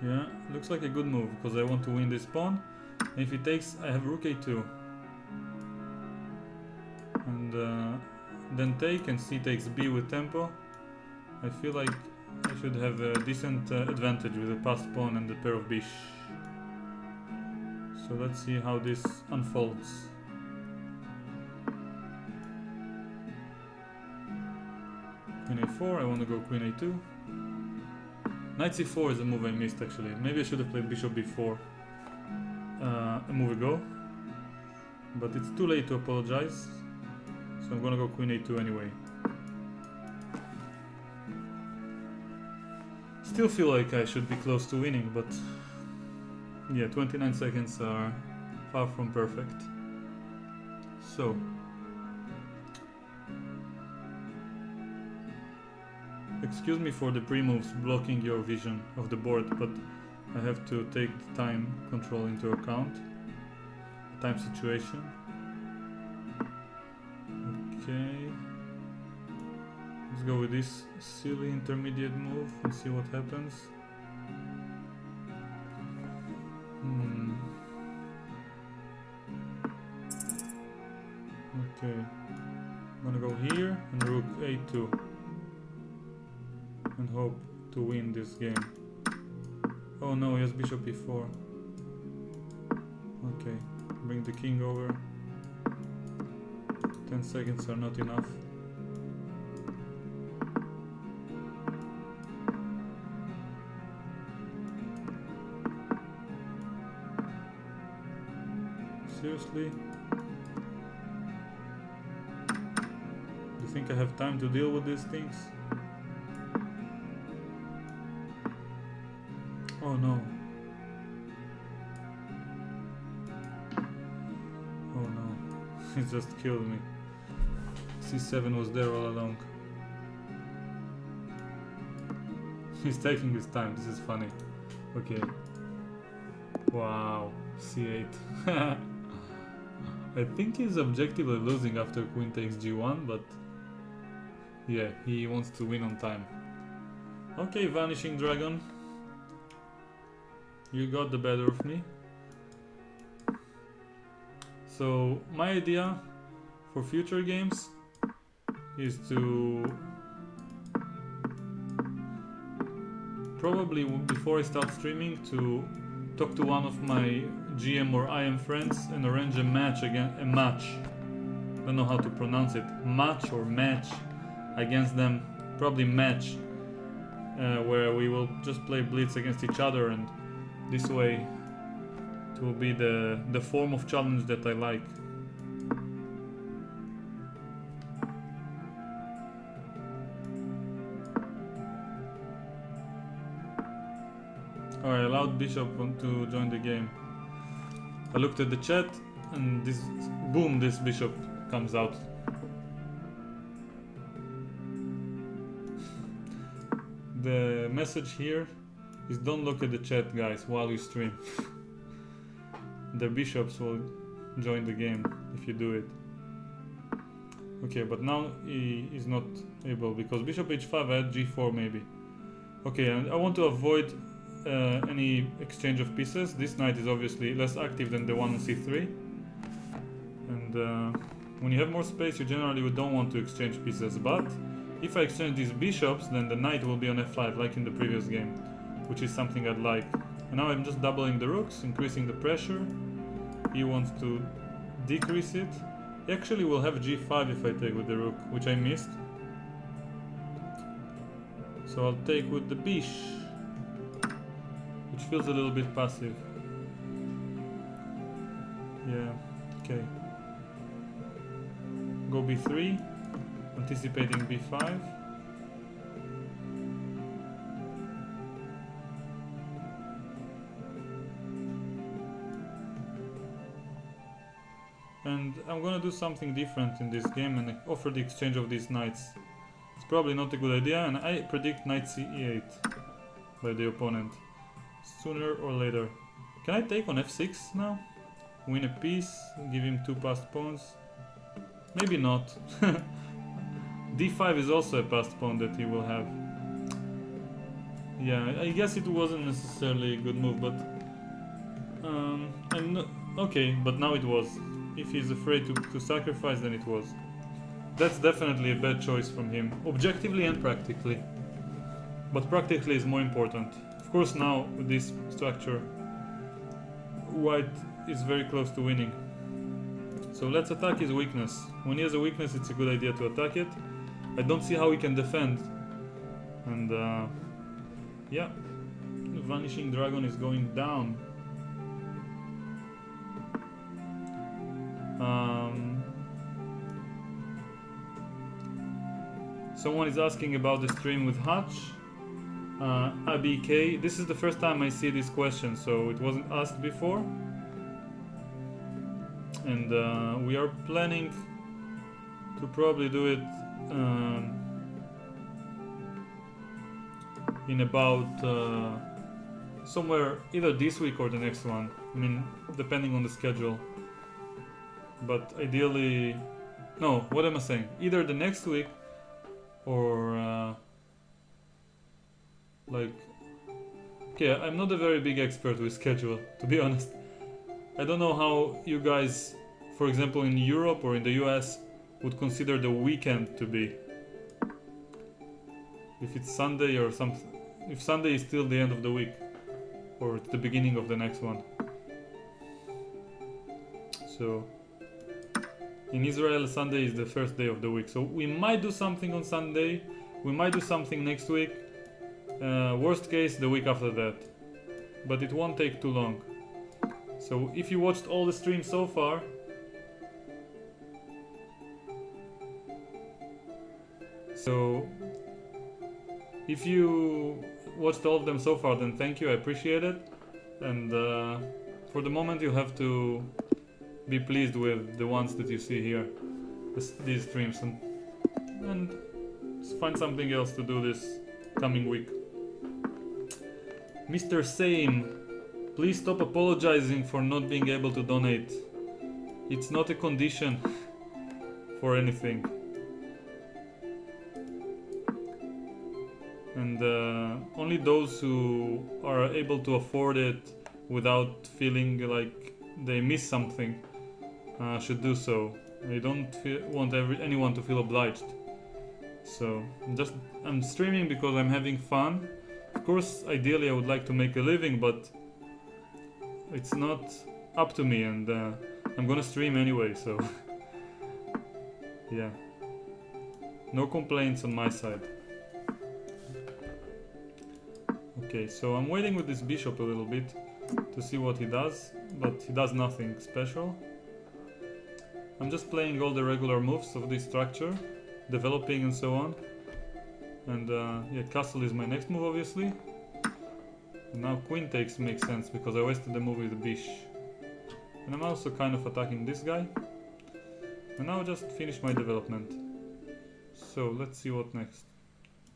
Yeah, looks like a good move, because I want to win this pawn. And if he takes, I have rook a2. And then take, and c takes b with tempo. I feel like I should have a decent advantage with the passed pawn and the pair of bish. So let's see how this unfolds. Queen a4, I want to go queen a2. Knight c4 is a move I missed actually. Maybe I should have played bishop b4 a move ago. But it's too late to apologize. So I'm gonna go queen a2 anyway. Still feel like I should be close to winning, but yeah, 29 seconds are far from perfect. So excuse me for the pre-moves blocking your vision of the board, but I have to take the time control into account, the time situation. Okay, let's go with this silly intermediate move and see what happens. Okay, I'm gonna go here and rook a2 and hope to win this game. Oh no, he has bishop e4. Okay, bring the king over. 10 seconds are not enough. Seriously? Do you think I have time to deal with these things? Oh no. Oh no. He just killed me. c7 was there all along. He's taking his time, this is funny. Okay. Wow. c8. I think he's objectively losing after queen takes g1, but yeah, he wants to win on time. Okay, Vanishing Dragon. You got the better of me. So my idea for future games is to probably before I start streaming to talk to one of my GM or IM friends and arrange a match I don't know how to pronounce it, match or match against them, probably match, where we will just play Blitz against each other, and this way it will be the form of challenge that I like. Alright, allowed Bishop to join the game. I looked at the chat and this Bishop comes out. The message here is don't look at the chat, guys, while you stream. The bishops will join the game if you do it. Okay, but now he is not able because bishop h5, I had g4 maybe. Okay, and I want to avoid any exchange of pieces. This knight is obviously less active than the one on c3. And when you have more space, you generally don't want to exchange pieces. But if I exchange these bishops, then the knight will be on f5, like in the previous game, which is something I'd like. And now I'm just doubling the rooks, increasing the pressure. He wants to decrease it. He actually will have g5 if I take with the rook, which I missed. So I'll take with the bish, which feels a little bit passive. Yeah, okay. Go b3, anticipating b5. And I'm gonna do something different in this game and offer the exchange of these knights. It's probably not a good idea, and I predict knight c8 by the opponent, sooner or later. Can I take on f6 now? Win a piece, give him 2 passed pawns? Maybe not. d5 is also a passed pawn that he will have. Yeah, I guess it wasn't necessarily a good move, but I'm not, okay, but now it was. If he's afraid to sacrifice, then it was. That's definitely a bad choice from him, objectively and practically. But practically is more important. Of course, now with this structure, white is very close to winning. So let's attack his weakness. When he has a weakness, it's a good idea to attack it. I don't see how he can defend. And yeah, the Vanishing Dragon is going down. Someone is asking about the stream with Hutch. ABK. This is the first time I see this question, so it wasn't asked before. And we are planning to probably do it in about somewhere either this week or the next one. I mean, depending on the schedule. But ideally, no, what am I saying? Either the next week or like, okay, I'm not a very big expert with schedule, to be honest. I don't know how you guys, for example, in Europe or in the US, would consider the weekend to be. If it's Sunday or something, if Sunday is still the end of the week, or it's the beginning of the next one. So, in Israel, Sunday is the first day of the week. So we might do something on Sunday, we might do something next week, worst case the week after that. But it won't take too long. So if you watched all the streams so far, if you watched all of them so far, then thank you, I appreciate it. And for the moment you have to be pleased with the ones that you see here, these streams, and find something else to do this coming week. Mr. Same, please stop apologizing for not being able to donate. It's not a condition for anything. And only those who are able to afford it without feeling like they miss something should do so. I don't want anyone to feel obliged. So I'm streaming because I'm having fun. Of Of course, ideally I would like to make a living, but it's not up to me, and I'm gonna stream anyway, so yeah. No complaints on my side. Okay, so I'm waiting with this bishop a little bit to see what he does, but he does nothing special. I'm just playing all the regular moves of this structure, developing and so on. And yeah, castle is my next move, obviously. And now queen takes makes sense because I wasted the move with the bish. And I'm also kind of attacking this guy. And now just finish my development. So let's see what next.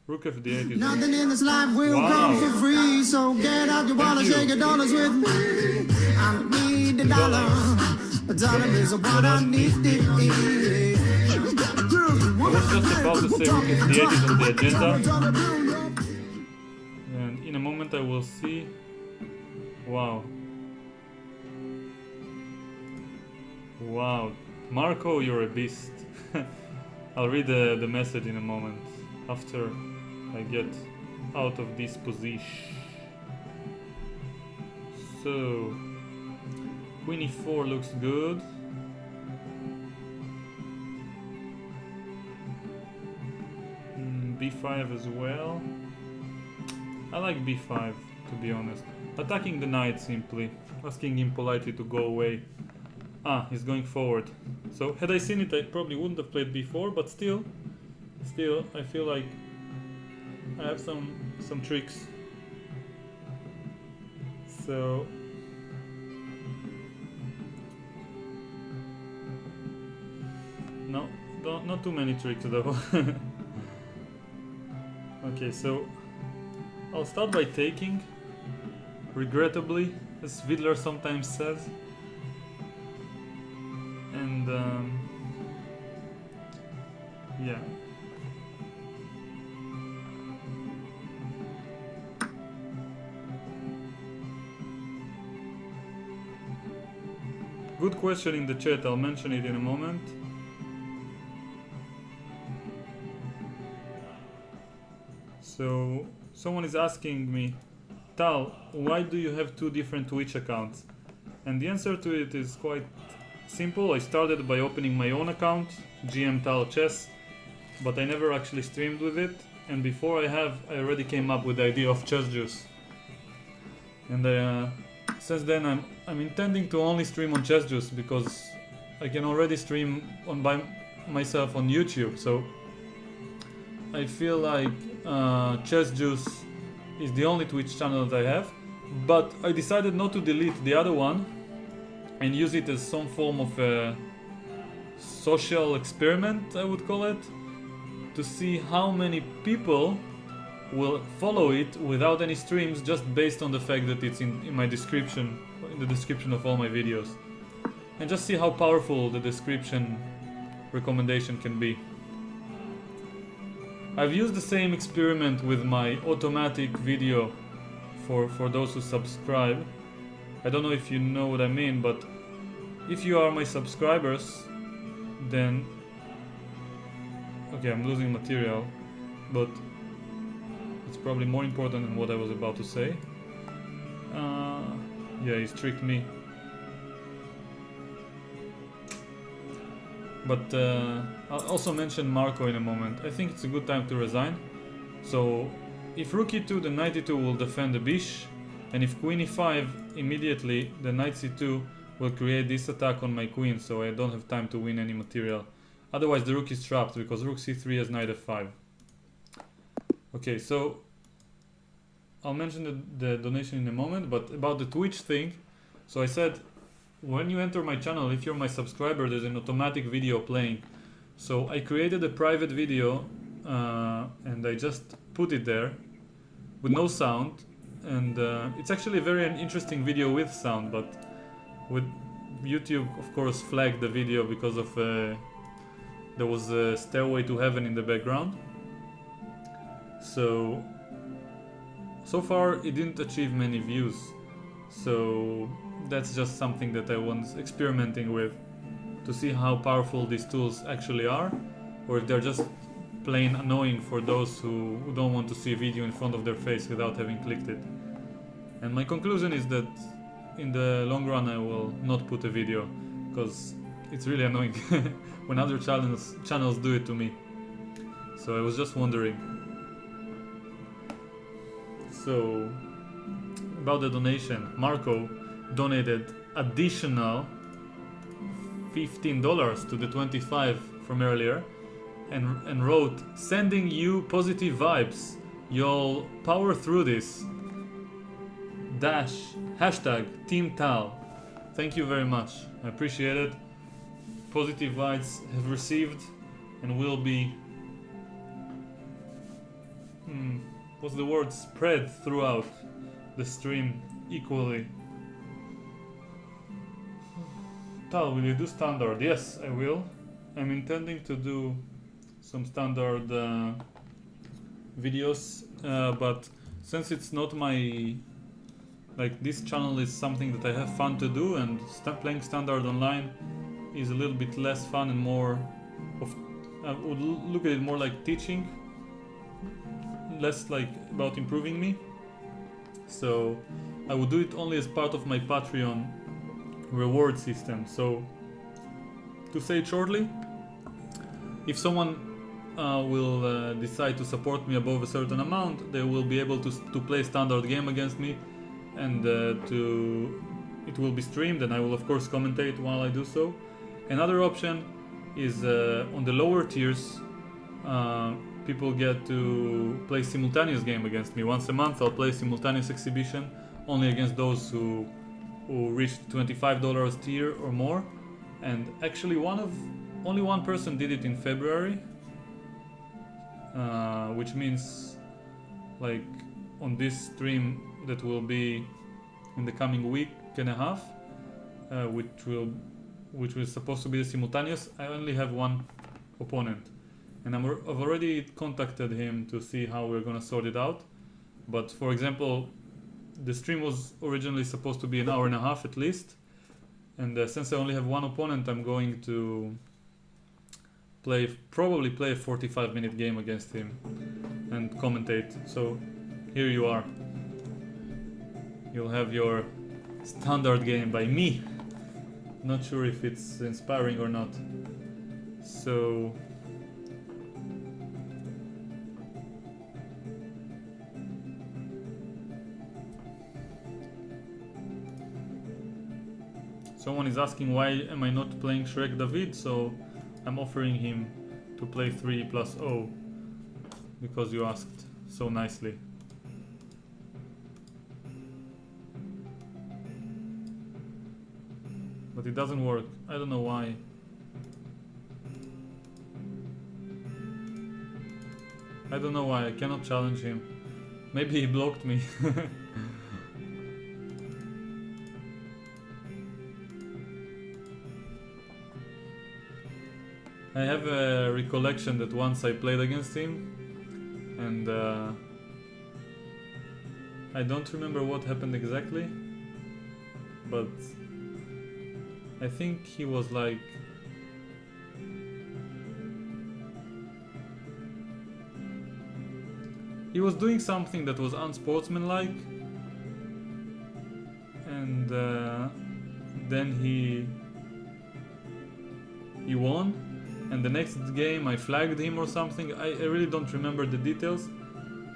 Rook f8 is Nothing in this life will come for free, so get out your wallet, shake your dollars with me. I need a dollar. A dollar is what I need. I was just about to say rook f8 is on the agenda. And in a moment I will see. Wow. Wow. Marco, you're a beast. I'll read the message in a moment after I get out of this position. So queen e4 looks good. B5 as well. I like b5, to be honest. Attacking the knight simply, asking him politely to go away. Ah, he's going forward. So had I seen it, I probably wouldn't have played b4, but still, I feel like I have some tricks. So no, not too many tricks though. Okay, so I'll start by taking, regrettably, as Vidler sometimes says. And yeah. Good question in the chat, I'll mention it in a moment. So someone is asking me, Tal, why do you have two different Twitch accounts? And the answer to it is quite simple. I started by opening my own account, GM Tal Chess, but I never actually streamed with it. And before I already came up with the idea of Chess Juice. And since then I'm intending to only stream on Chess Juice because I can already stream by myself on YouTube. So I feel like Chess Juice is the only Twitch channel that I have, but I decided not to delete the other one and use it as some form of a social experiment, I would call it, to see how many people will follow it without any streams, just based on the fact that it's in my description, in the description of all my videos, and just see how powerful the description recommendation can be. I've used the same experiment with my automatic video for those who subscribe. I don't know if you know what I mean, but if you are my subscribers, then... Okay, I'm losing material, but it's probably more important than what I was about to say. Yeah, he's tricked me. But I'll also mention Marco in a moment. I think it's a good time to resign. So if rook e2, then knight e2 will defend the bish, and if queen e5, immediately the knight c2 will create this attack on my queen, so I don't have time to win any material. Otherwise the rook is trapped because rook c3 has knight f5. Okay, so I'll mention the donation in a moment, but about the Twitch thing, so I said when you enter my channel, if you're my subscriber, there's an automatic video playing. So I created a private video and I just put it there with no sound, and it's actually a very interesting video with sound, but with YouTube of course flagged the video because of there was a Stairway to Heaven in the background. So far it didn't achieve many views, so that's just something that I was experimenting with to see how powerful these tools actually are, or if they're just plain annoying for those who don't want to see a video in front of their face without having clicked it. And my conclusion is that in the long run I will not put a video, because it's really annoying when other channels do it to me. So I was just wondering. So about the donation, Marco donated additional $15 to the 25 from earlier, and wrote, "Sending you positive vibes. You'll power through this. Hashtag Team Tal." Thank you very much. I appreciate it. Positive vibes have received and will be what's the word? Spread throughout the stream equally. Tal, will you do standard? Yes, I will. I'm intending to do some standard videos, but since it's not my... Like, this channel is something that I have fun to do, and playing standard online is a little bit less fun and more of... I would look at it more like teaching, less like about improving me. So I would do it only as part of my Patreon reward system. So to say it shortly, if someone will decide to support me above a certain amount, they will be able to play standard game against me, and it will be streamed, and I will of course commentate while I do so. Another option is on the lower tiers, people get to play simultaneous game against me. Once a month I'll play simultaneous exhibition only against those who reached $25 tier or more. And actually only one person did it in February, which means, like, on this stream that will be in the coming week and a half, which was supposed to be simultaneous, I only have one opponent, and I've already contacted him to see how we're gonna sort it out. But for example, the stream was originally supposed to be an hour and a half at least, and since I only have one opponent, I'm going to probably play a 45-minute game against him and commentate. So here you are. You'll have your standard game by me. Not sure if it's inspiring or not. So someone is asking why am I not playing Shrek David, so I'm offering him to play 3+0 because you asked so nicely. But it doesn't work. I don't know why. I don't know why. I cannot challenge him. Maybe he blocked me. I have a recollection that once I played against him, and I don't remember what happened exactly, but I think he was like... he was doing something that was unsportsmanlike, and then he won, and the next game I flagged him or something. I really don't remember the details.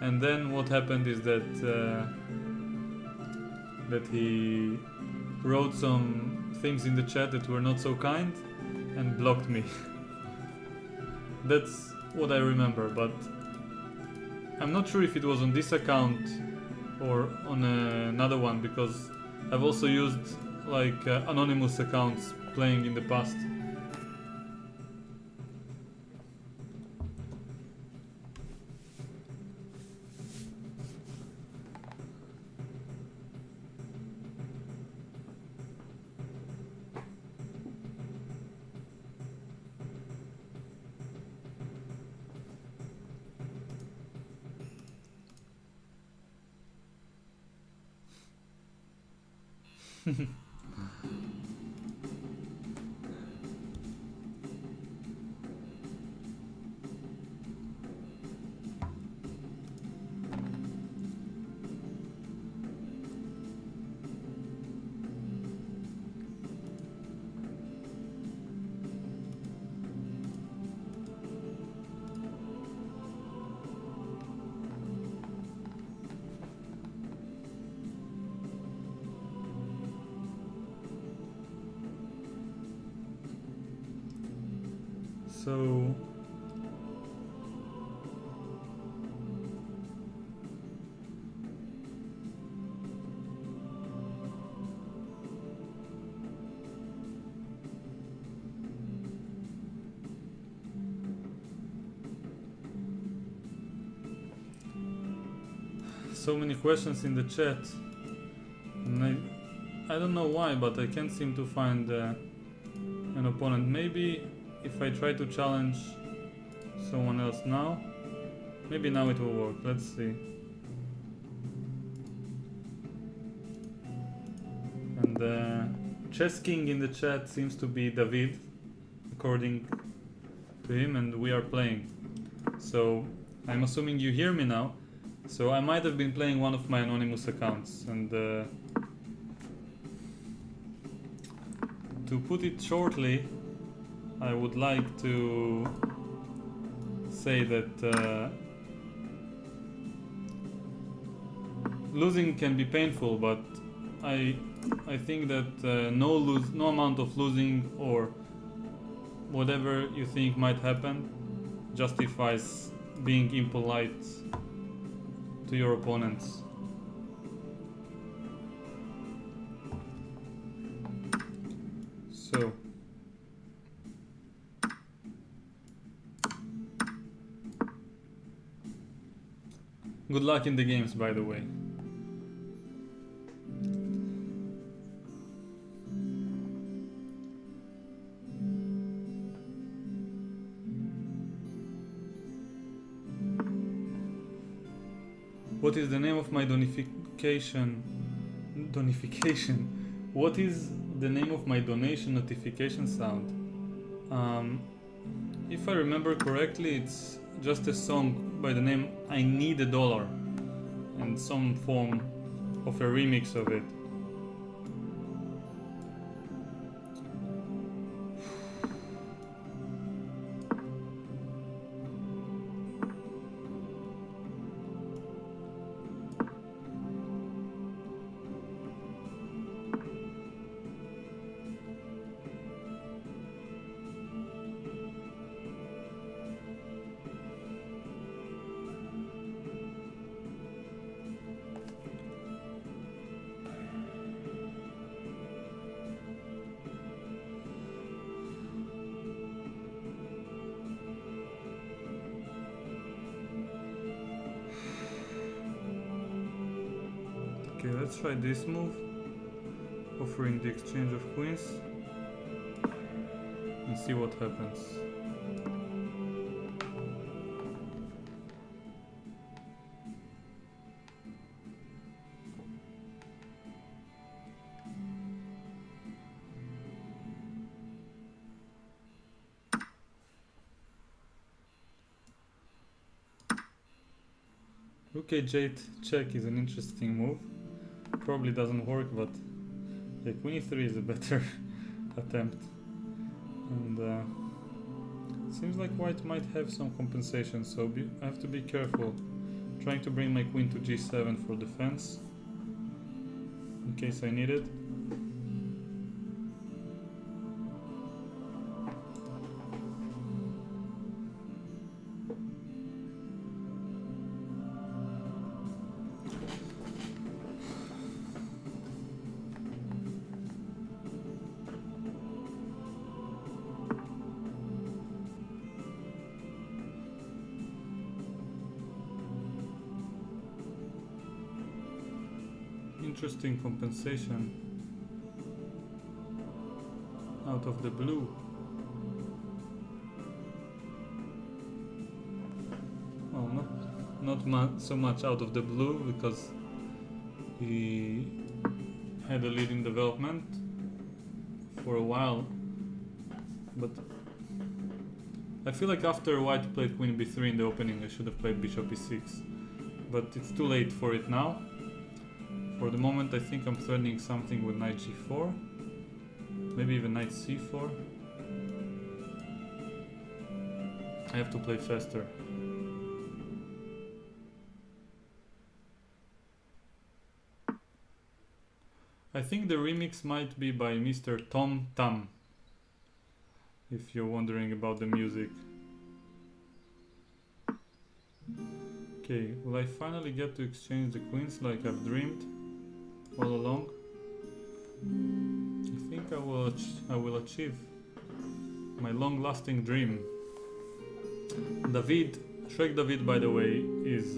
And then what happened is that that he wrote some things in the chat that were not so kind and blocked me. That's what I remember, but I'm not sure if it was on this account or on another one, because I've also used like anonymous accounts playing in the past. So many questions in the chat, and I don't know why, but I can't seem to find an opponent. Maybe if I try to challenge someone else now, maybe now it will work. Let's see. And Chess King in the chat seems to be David, according to him, and we are playing. So I'm assuming you hear me now. So I might have been playing one of my anonymous accounts, and to put it shortly, I would like to say that losing can be painful, but I think that no amount of losing or whatever you think might happen justifies being impolite to your opponents. So good luck in the games, by the way. What is the name of my donification? What is the name of my donation notification sound? If I remember correctly, it's just a song by the name I Need $1 and some form of a remix of it. Okay, let's try this move, offering the exchange of queens, and see what happens. Okay, Jade check is an interesting move. Probably doesn't work, but yeah, queen e3 is a better attempt. And seems like white might have some compensation, so I have to be careful. Trying to bring my queen to g7 for defense, in case I need it. Interesting compensation out of the blue. Well, not so much out of the blue, because he had a lead in development for a while, but I feel like after white played queen b3 in the opening, I should have played bishop e6, but it's too late for it now. For the moment, I think I'm threatening something with knight g4, maybe even knight c4. I have to play faster. I think the remix might be by Mr. Tom Tam, if you're wondering about the music. Okay, will I finally get to exchange the queens like I've dreamed all along? I think I will achieve my long-lasting dream. Shrek David, by the way, is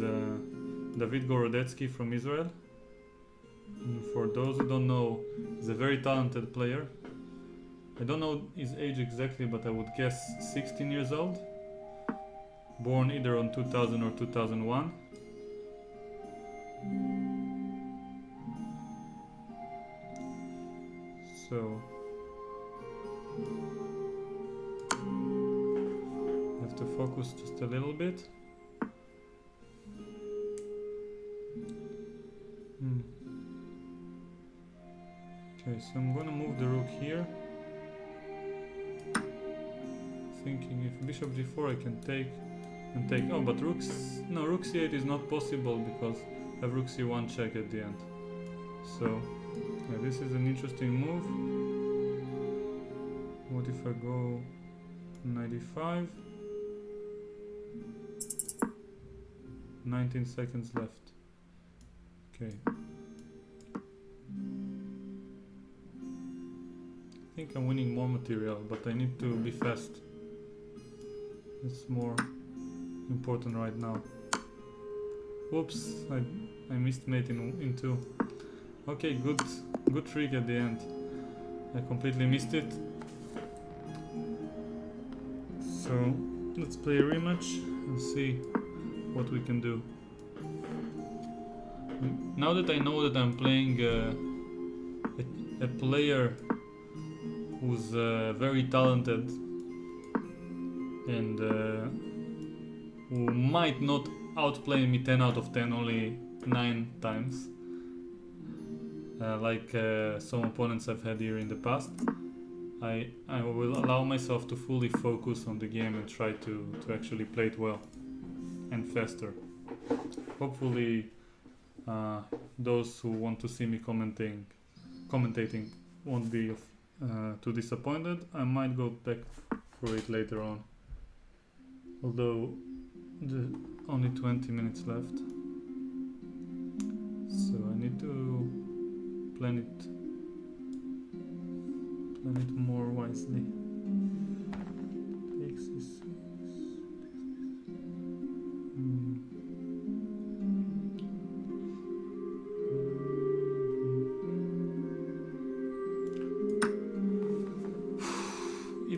David Gorodetsky from Israel. And for those who don't know, he's a very talented player. I don't know his age exactly, but I would guess 16 years old. Born either on 2000 or 2001. So I have to focus just a little bit. Okay, so I'm gonna move the rook here. Thinking if bishop g4 I can take and take. Oh, but rook c8 is not possible because I have rook c1 check at the end. So yeah, this is an interesting move. What if I go 95? 19 seconds left. Okay. I think I'm winning more material, but I need to be fast. It's more important right now. Oops, I missed mate in 2. Okay, good trick at the end. I completely missed it. So let's play a rematch and see what we can do. Now that I know that I'm playing a player who's very talented and who might not outplay me 10 out of 10 only 9 times, like some opponents I've had here in the past, I will allow myself to fully focus on the game and try to actually play it well and faster. Hopefully those who want to see me commentating won't be too disappointed. I might go back for it later on, although only 20 minutes left, so I need to plan it more wisely. Takes this.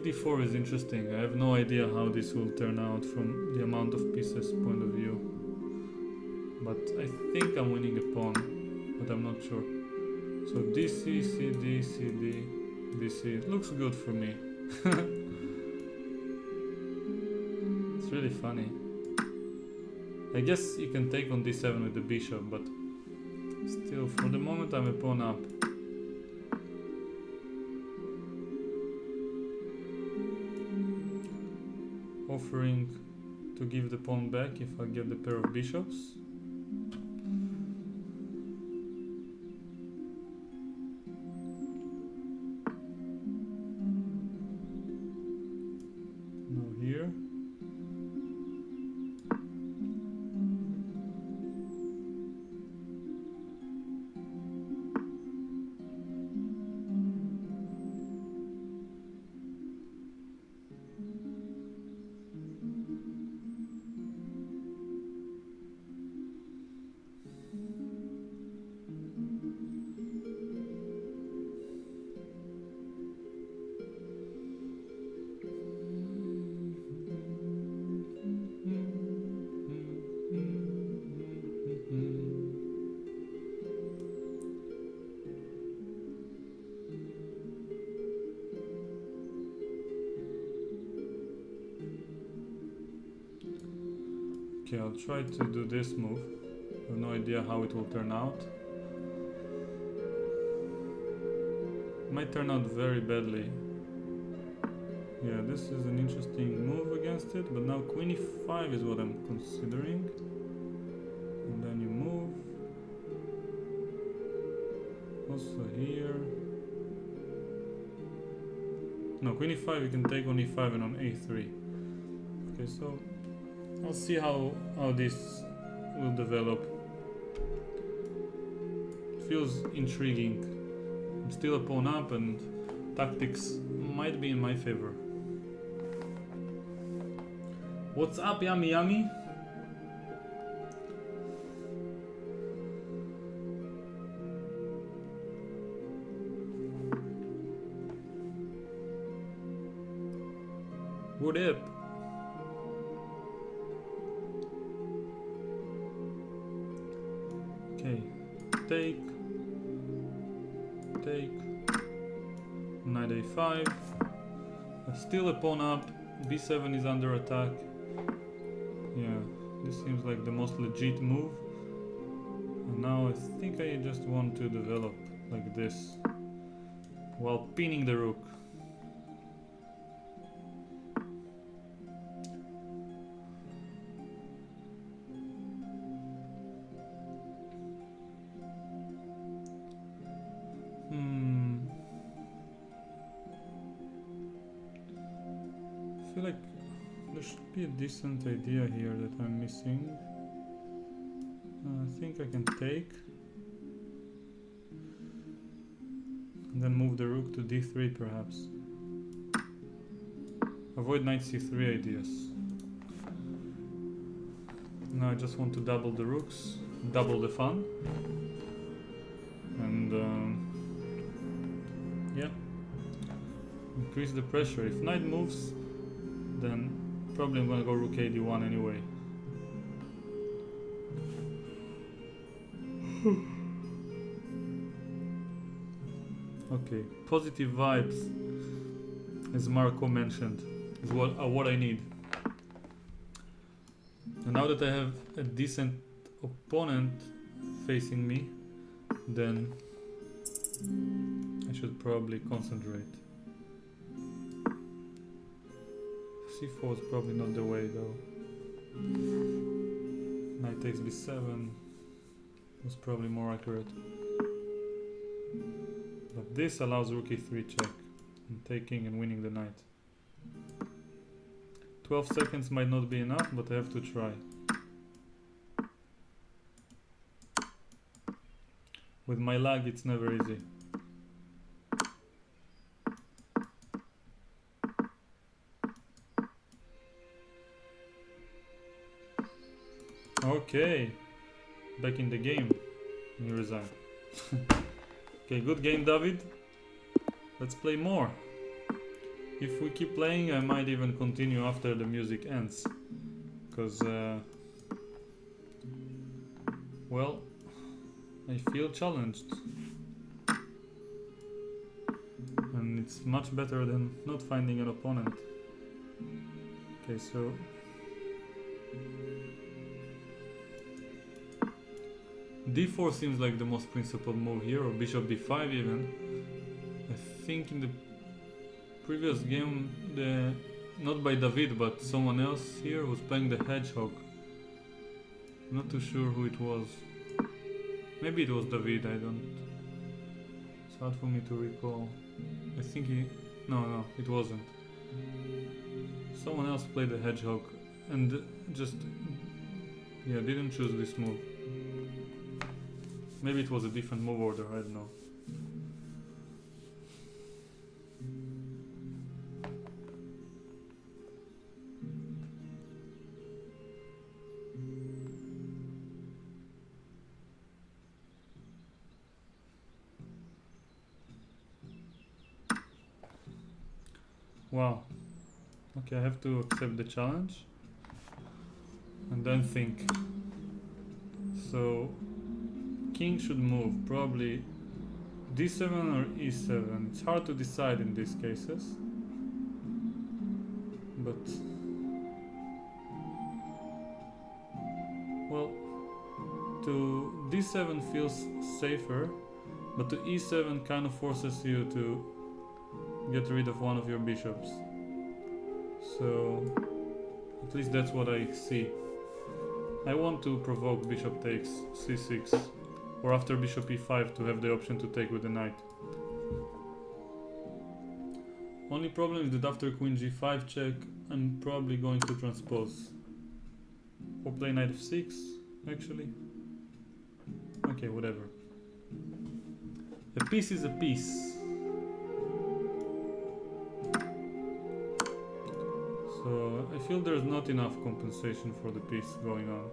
E4 is interesting. I have no idea how this will turn out from the amount of pieces point of view, but I think I'm winning a pawn, but I'm not sure. So DC, CD, CD, DC. It looks good for me. It's really funny. I guess you can take on D7 with the bishop, but still, for the moment I'm a pawn up. Offering to give the pawn back if I get the pair of bishops. Now here. Okay, I'll try to do this move. I have no idea how it will turn out. It might turn out very badly. Yeah, this is an interesting move against it, but now queen e5 is what I'm considering. And then you move. Also here. No, queen e5, you can take on e5 and on a3. Okay, so I'll see how this will develop. Feels intriguing. I'm still a pawn up and tactics might be in my favor. What's up, yummy yummy? What up? Okay, take, knight a5, still a pawn up, b7 is under attack. Yeah, this seems like the most legit move. And now I think I just want to develop like this while pinning the rook. I feel like there should be a decent idea here that I'm missing. I think I can take and then move the rook to d3 perhaps. Avoid knight c3 ideas. Now I just want to double the rooks, double the fun, and yeah, increase the pressure. If knight moves, then probably I'm gonna go rook a d1 anyway. Okay, positive vibes, as Marco mentioned, is what I need. And now that I have a decent opponent facing me, then I should probably concentrate. c4 is probably not the way though. Knight takes b7 was probably more accurate. But this allows rook e3 check, and taking and winning the knight. 12 seconds might not be enough, but I have to try. With my lag, it's never easy. Okay, back in the game. You resign. Okay, good game, David. Let's play more. If we keep playing, I might even continue after the music ends. Because, well, I feel challenged. And it's much better than not finding an opponent. Okay, so d4 seems like the most principled move here, or bishop b5 even. I think in the previous game, not by David, but someone else here was playing the hedgehog. I'm not too sure who it was. Maybe it was David, it's hard for me to recall. I think no, it wasn't. Someone else played the hedgehog and just, yeah, didn't choose this move. Maybe it was a different move order, I don't know. Wow. Okay, I have to accept the challenge and then think. So king should move, probably d7 or e7. It's hard to decide in these cases, but well, to d7 feels safer, but to e7 kind of forces you to get rid of one of your bishops. So at least that's what I see. I want to provoke bishop takes c6, or after bishop e5 to have the option to take with the knight. Only problem is that after queen g5 check, I'm probably going to transpose. Or play knight f6, actually. Okay, whatever. A piece is a piece. So I feel there's not enough compensation for the piece going on.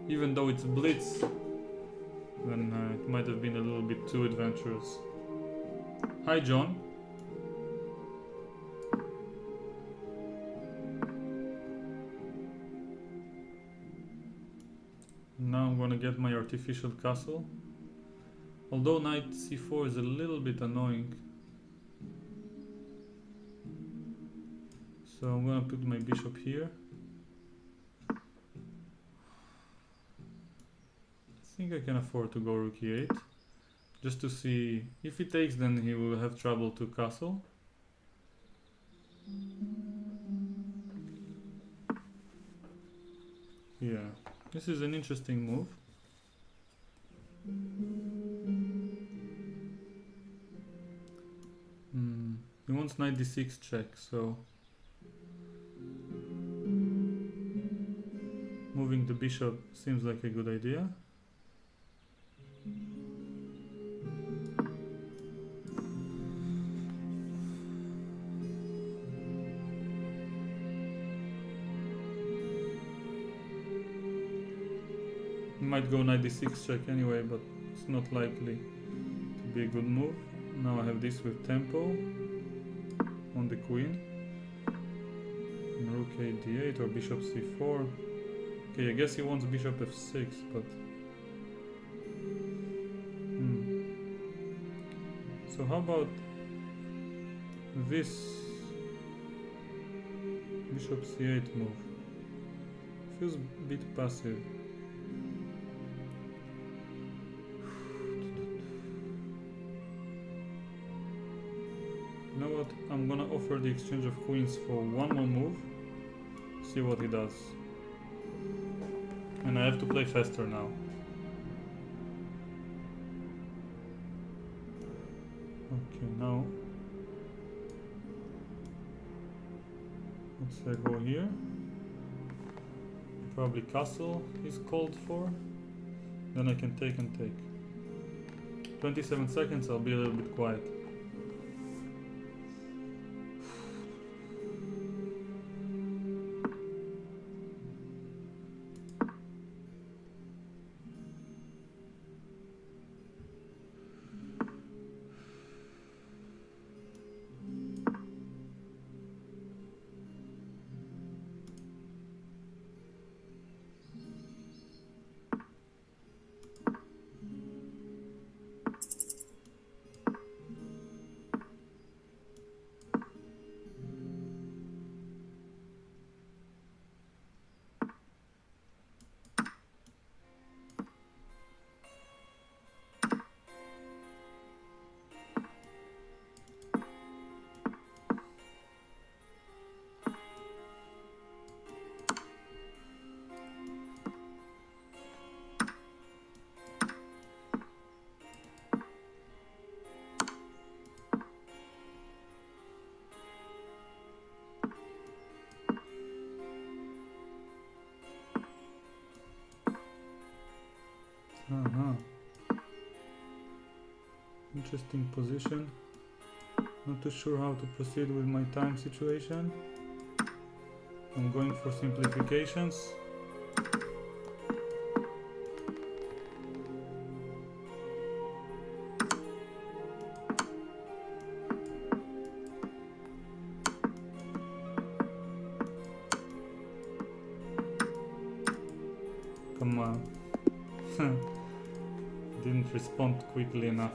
Even though it's Blitz, then it might have been a little bit too adventurous. Hi John. Now I'm gonna get my artificial castle. Although knight c4 is a little bit annoying. So I'm gonna put my bishop here. I think I can afford to go rook e8. Just to see, if he takes then he will have trouble to castle. Yeah, this is an interesting move. He wants knight d6 check, so moving the bishop seems like a good idea. Might go knight d6 check anyway, but it's not likely to be a good move. Now I have this with tempo on the queen. And rook a d8 or bishop c4. Okay, I guess he wants bishop f6, but so how about this bishop c8 move? Feels a bit passive. You know what? I'm gonna offer the exchange of queens for one more move. See what he does. And I have to play faster now. Okay, now let's say go here. Probably castle is called for. Then I can take and take. 27 seconds, I'll be a little bit quiet. Interesting position. Not too sure how to proceed with my time situation. I'm going for simplifications. Come on. Didn't respond quickly enough.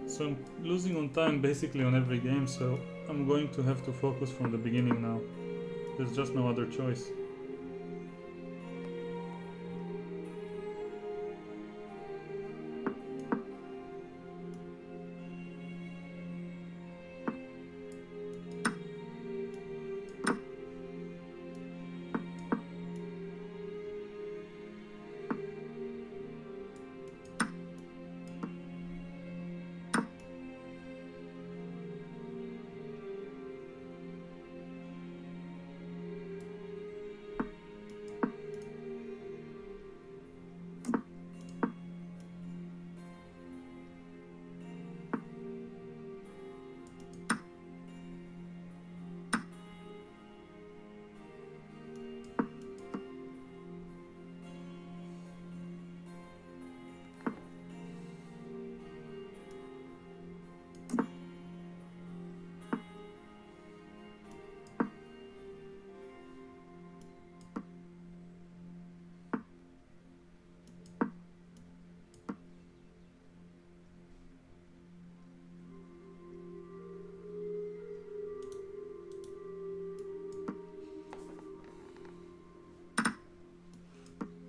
So I'm losing on time basically on every game, so I'm going to have to focus from the beginning now. There's just no other choice.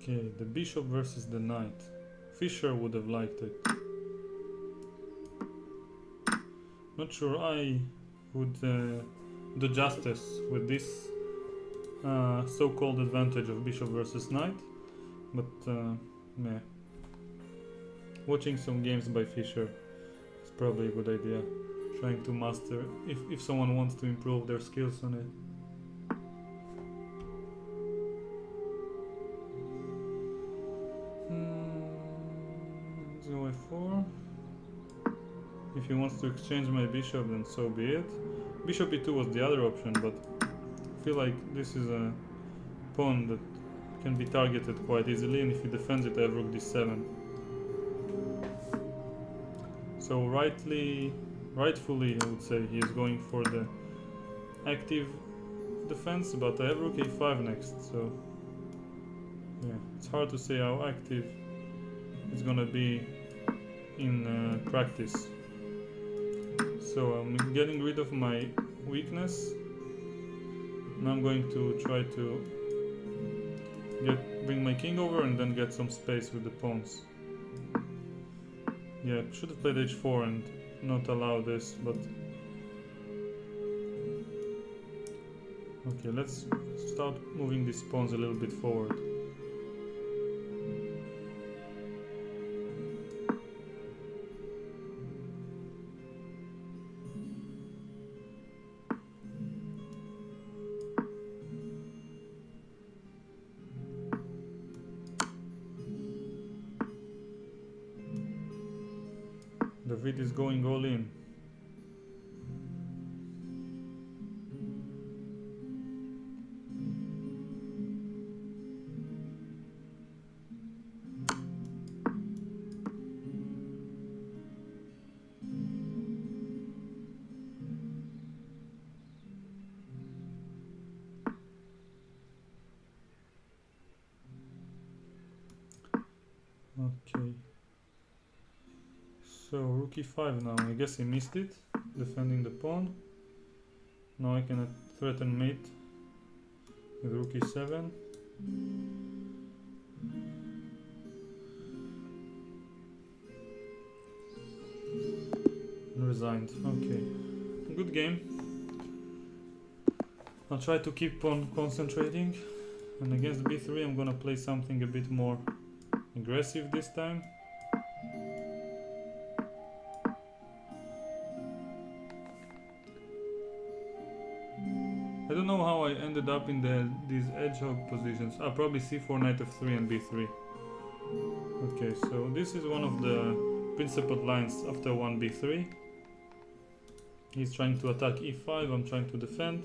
Okay, the bishop versus the knight. Fischer would have liked it. Not sure I would do justice with this so-called advantage of bishop versus knight, but yeah. Watching some games by Fischer is probably a good idea. Trying to master, if someone wants to improve their skills on it. Let's go f4. If he wants to exchange my bishop, then so be it. Bishop e2 was the other option, but I feel like this is a pawn that can be targeted quite easily, and if he defends it, I have rook d7. So rightfully, I would say he is going for the active defense, but I have rook a5 next, so yeah, it's hard to say how active it's gonna be in practice. So I'm getting rid of my weakness, and I'm going to try to bring my king over and then get some space with the pawns. Yeah, should have played h4 and not allow this, but okay, let's start moving these pawns a little bit forward. David is going all in. Okay. So rook e5 now. I guess he missed it, defending the pawn. Now I can threaten mate with rook e7. Resigned. Okay. Good game. I'll try to keep on concentrating. And against b3 I'm gonna play something a bit more aggressive this time. I don't know how I ended up in these hedgehog positions. Probably c4, knight f3 and b3. Okay, so this is one of the principal lines after 1 b3. He's trying to attack e5, I'm trying to defend.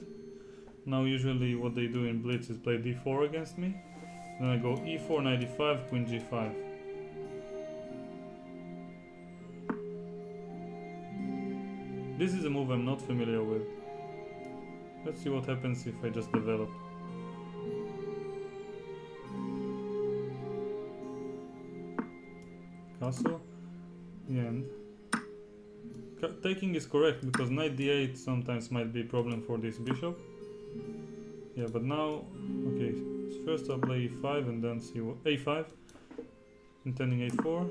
Now usually what they do in Blitz is play d4 against me. Then I go e4, knight e5, queen g5. This is a move I'm not familiar with. Let's see what happens if I just develop. Castle. Yeah, and taking is correct because knight d8 sometimes might be a problem for this bishop. Yeah, but now, okay, first I'll play e5 and then see what, a5, intending a4,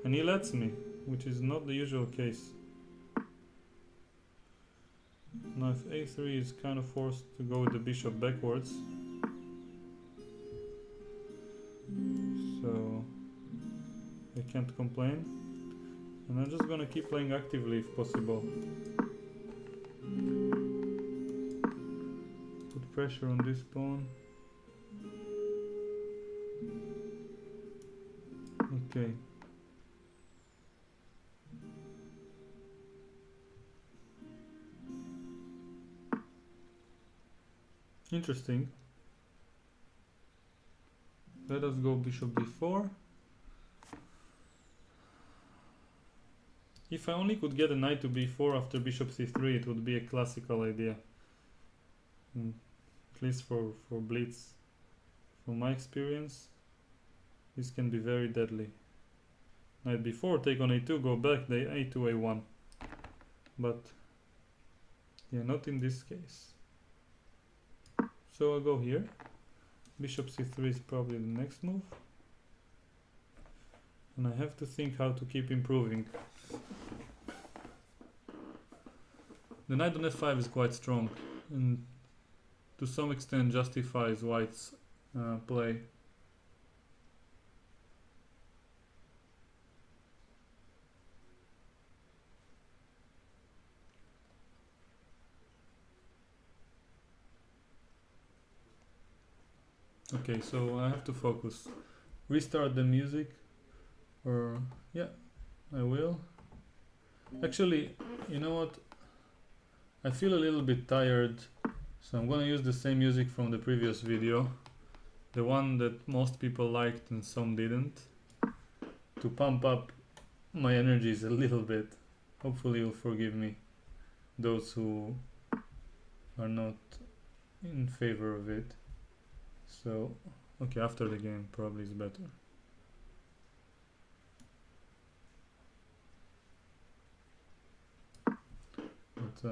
and he lets me, which is not the usual case. Now if a3 is kind of forced to go with the bishop backwards, so I can't complain, and I'm just gonna keep playing actively if possible. Put pressure on this pawn. Okay. Interesting. Let us go bishop d4. If I only could get a knight to b4 after bishop c3, it would be a classical idea. At least for Blitz. From my experience, this can be very deadly. Knight b4, take on a2, go back, they a2, a1. But, yeah, not in this case. So I'll go here. Bishop c3 is probably the next move. And I have to think how to keep improving. The knight on f5 is quite strong and to some extent justifies White's play. Okay, so I have to focus. Restart the music, or yeah, I will. Actually, you know what? I feel a little bit tired, so I'm gonna use the same music from the previous video, the one that most people liked and some didn't, to pump up my energies a little bit. Hopefully you'll forgive me, those who are not in favor of it. So, okay, after the game probably is better. But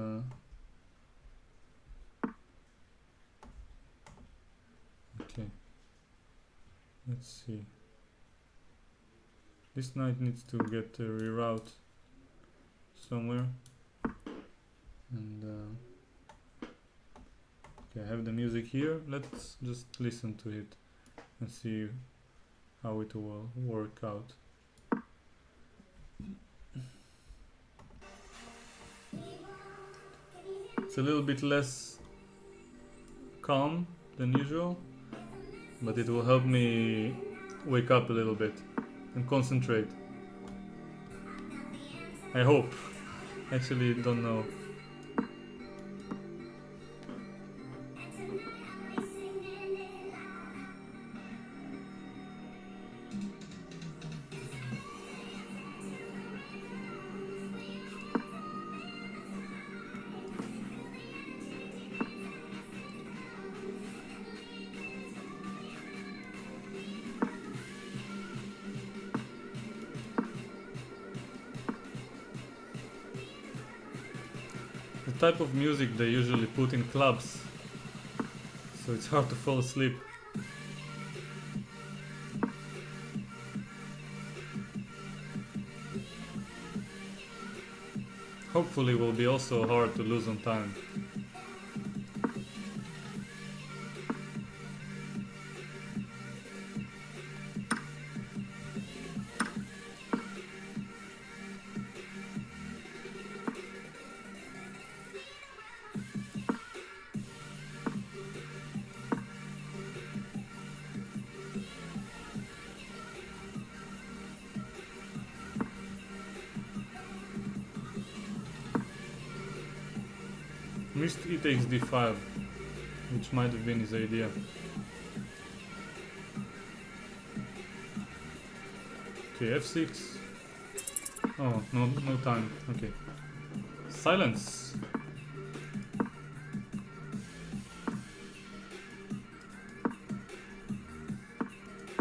okay, let's see. This knight needs to get a reroute somewhere, and okay, I have the music here. Let's just listen to it and see how it will work out. It's a little bit less calm than usual, but it will help me wake up a little bit and concentrate. I hope. Actually, don't know. Type of music they usually put in clubs, so it's hard to fall asleep. Hopefully will be also hard to lose on time. Missed e takes d5, which might have been his idea. Okay, f6. Oh, no time. Okay. Silence.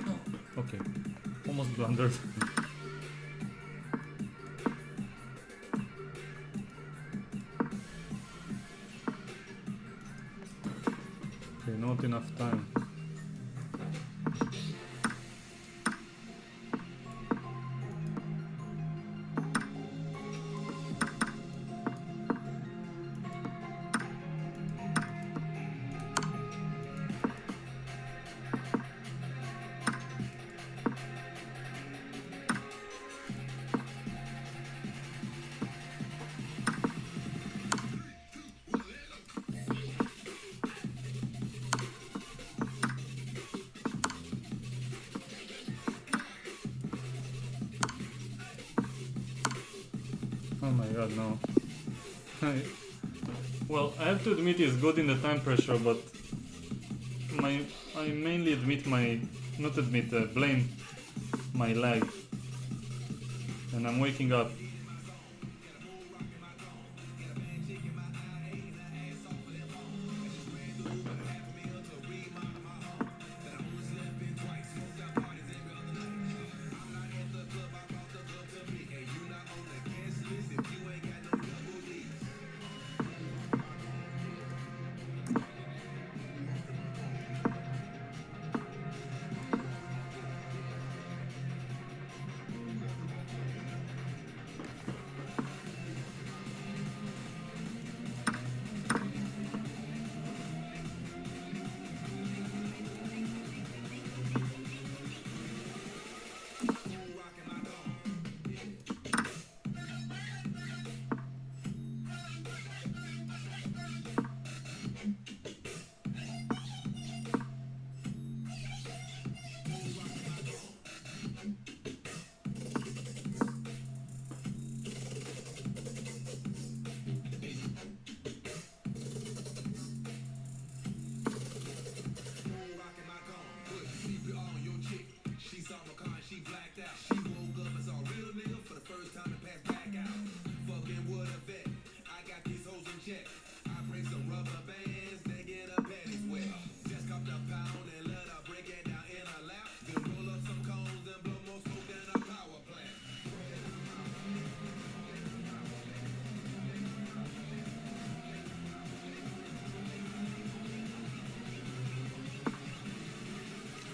Oh, okay. Almost blundered. Not enough time. Oh my god, no. Well, I have to admit he's good in the time pressure, but I mainly blame my lag. And I'm waking up.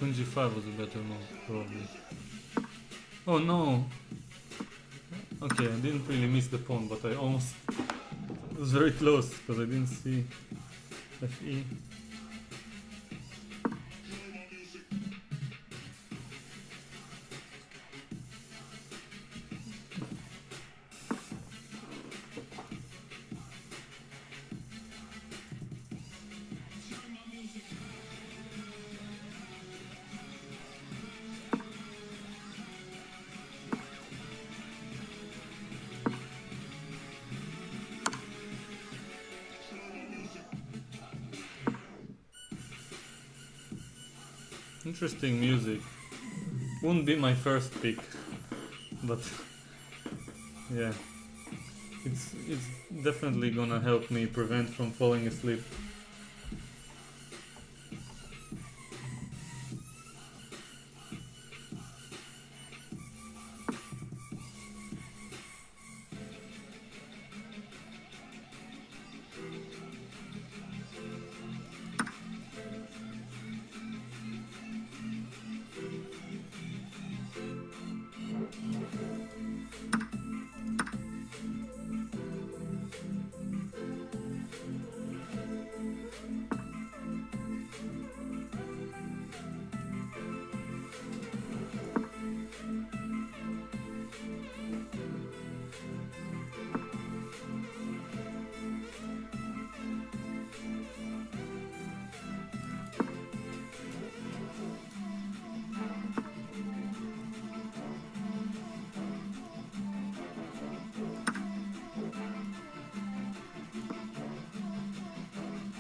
Queen g5 was a better move, probably. Oh no! Okay, I didn't really miss the pawn, but I almost... It was very close, because I didn't see fe. Interesting music. Wouldn't be my first pick, but yeah, it's definitely gonna help me prevent from falling asleep.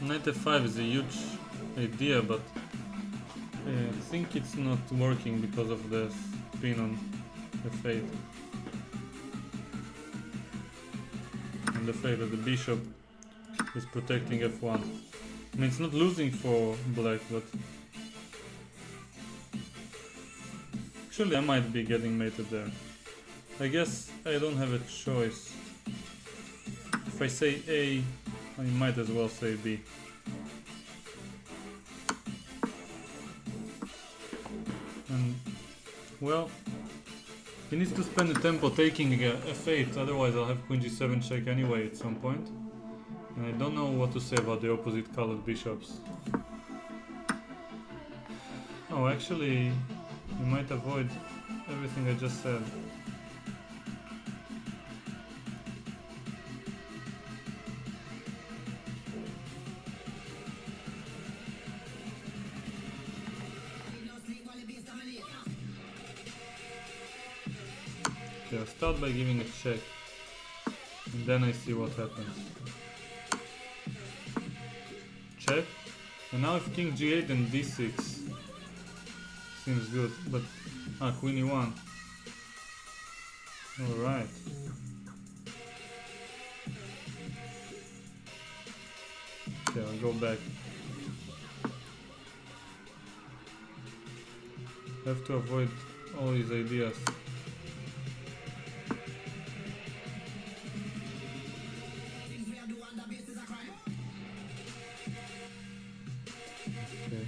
Knight f5 is a huge idea, but I think it's not working because of the spin on f8 and the fact that the bishop is protecting f1. I mean, it's not losing for black, but actually I might be getting mated there. I guess I don't have a choice. If I say A, I might as well say B. And, well, he needs to spend the tempo taking f8, otherwise I'll have queen g7 check anyway at some point. And I don't know what to say about the opposite colored bishops. Oh, actually, you might avoid everything I just said. Okay, I'll start by giving a check, and then I see what happens. Check, and now if king g8 and d6 seems good, but queen e1. Alright. Okay, I'll go back. I have to avoid all these ideas. Okay.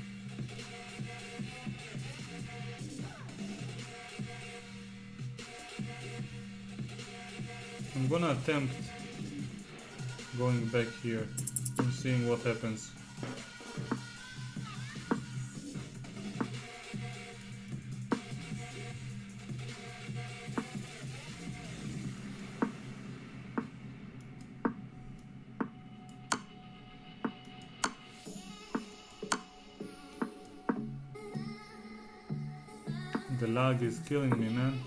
I'm gonna attempt going back here and seeing what happens. The lag is killing me, man.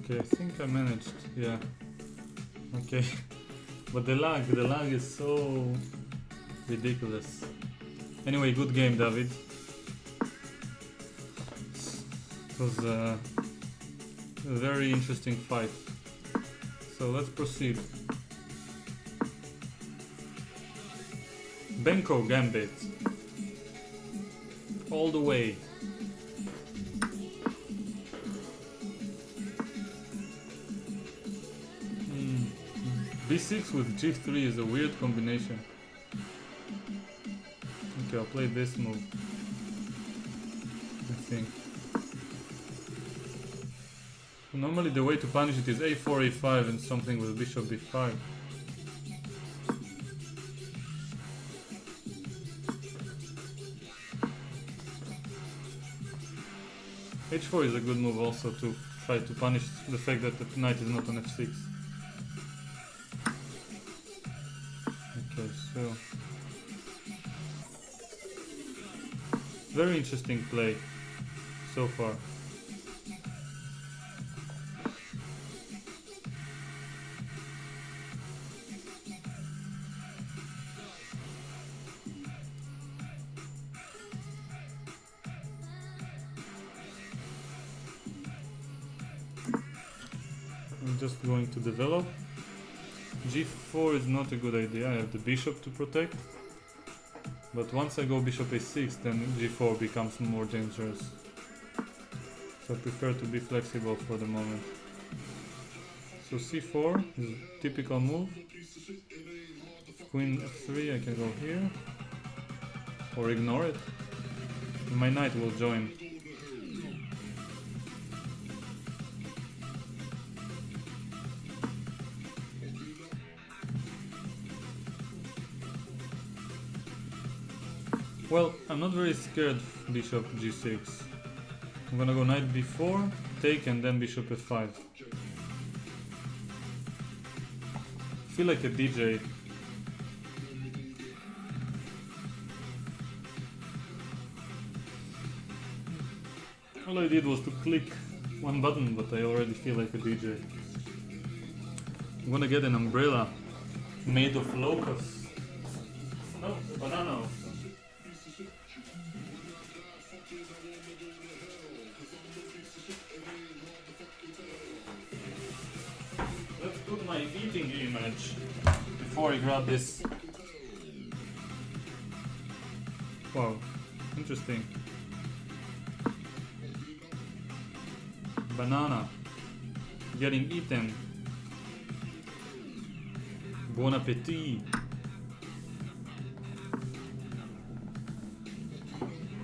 Okay, I think I managed, yeah. Okay. But the lag is so ridiculous. Anyway, good game, David. It was a very interesting fight. So let's proceed. Benko Gambit. All the way. B6 with G3 is a weird combination. Okay, I'll play this move. I think. Normally the way to punish it is A4, A5 and something with Bishop B5. H4 is a good move also to try to punish the fact that the knight is not on F6. Okay, so very interesting play so far. I'm just going to develop. G4 is not a good idea, I have the bishop to protect. But once I go bishop a6, then G4 becomes more dangerous. So I prefer to be flexible for the moment. So C4 is a typical move. Queen F3, I can go here. Or ignore it. And my knight will join. Well, I'm not very scared bishop g6. I'm gonna go knight b4, take, and then bishop f5. Feel like a DJ. All I did was to click one button, but I already feel like a DJ. I'm gonna get an umbrella made of locusts. No, banana. Let's put my eating image before I grab this. Wow, interesting. Banana getting eaten. Bon appetit.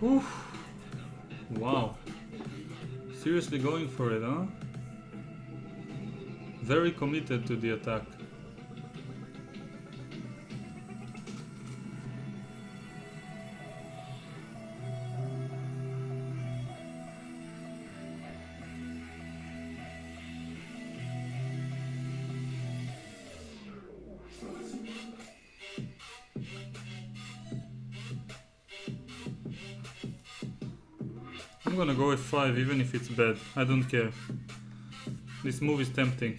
Oof. Wow. Seriously going for it, huh? Very committed to the attack. I'm gonna go f5 even if it's bad, I don't care. This move is tempting.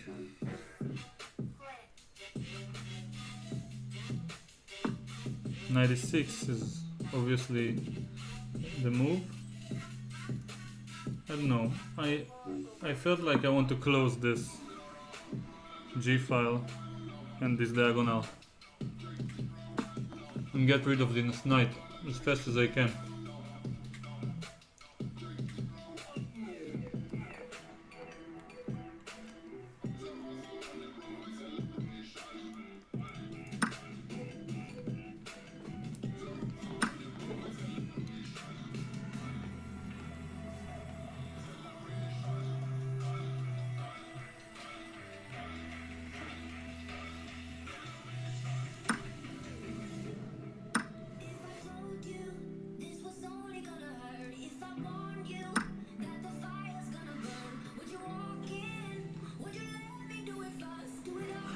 Knight e6 is obviously the move. I don't know, I felt like I want to close this G file and this diagonal and get rid of this knight as fast as I can.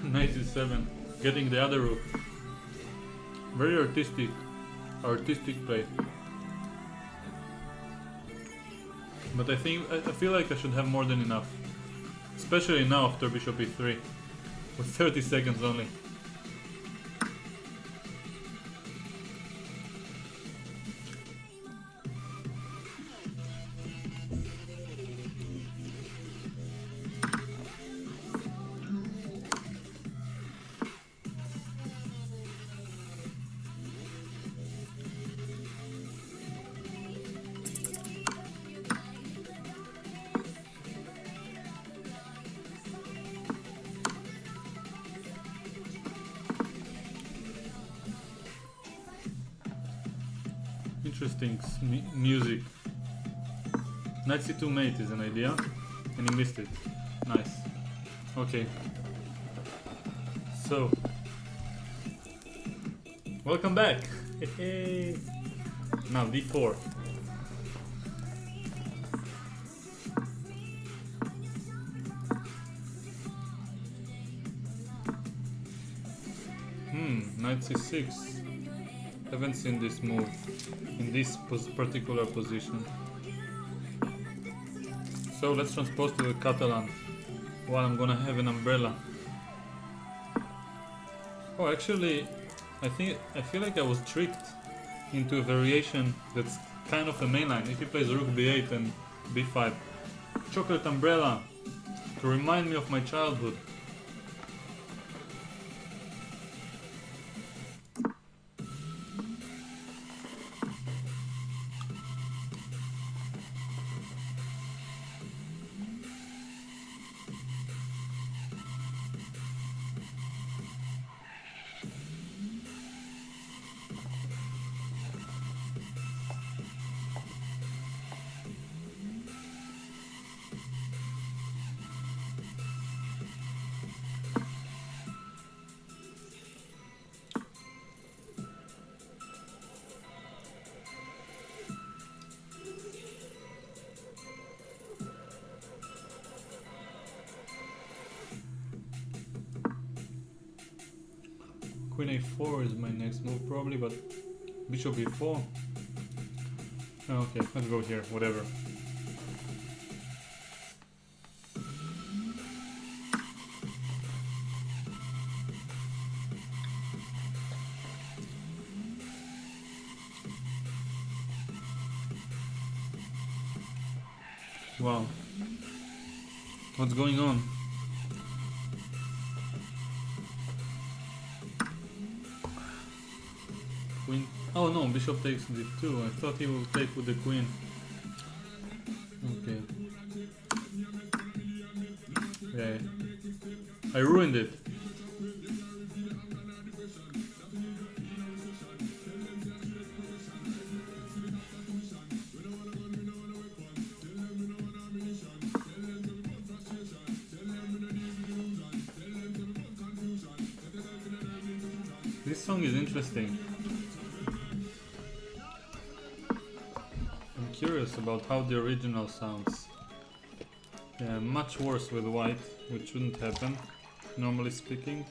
Knight e7, getting the other rook. Very artistic play. But I feel like I should have more than enough. Especially now after bishop e3. With 30 seconds only. interesting music. Knight c2 mate is an idea, and he missed it. Nice. Okay. So, welcome back. Hey. Now d4. Knight c6. Haven't seen this move in this particular position. So let's transpose to the Catalan while I'm gonna have an umbrella. Oh, actually, I feel like I was tricked into a variation that's kind of a mainline. If he plays rook b8 and b5, chocolate umbrella to remind me of my childhood. Queen a4 is my next move probably, but bishop e4. Okay, let's go here, whatever. Wow. What's going on? Queen. Oh no, bishop takes d2. I thought he will take with the queen. Okay. Yeah. I ruined it. This song is interesting. I'm curious about how the original sounds. Yeah, much worse with white, which shouldn't happen, normally speaking.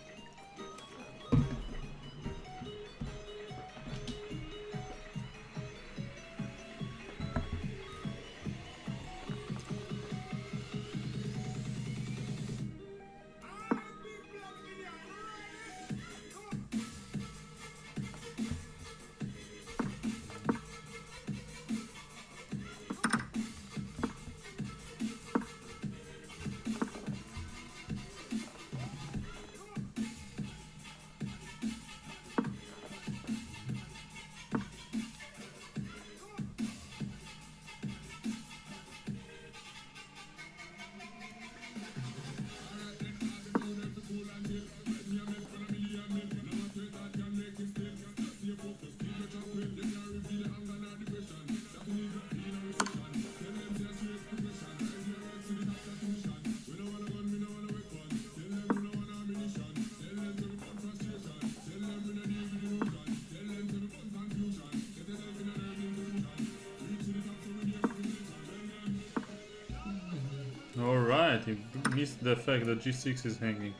Alright, he missed the fact that g6 is hanging.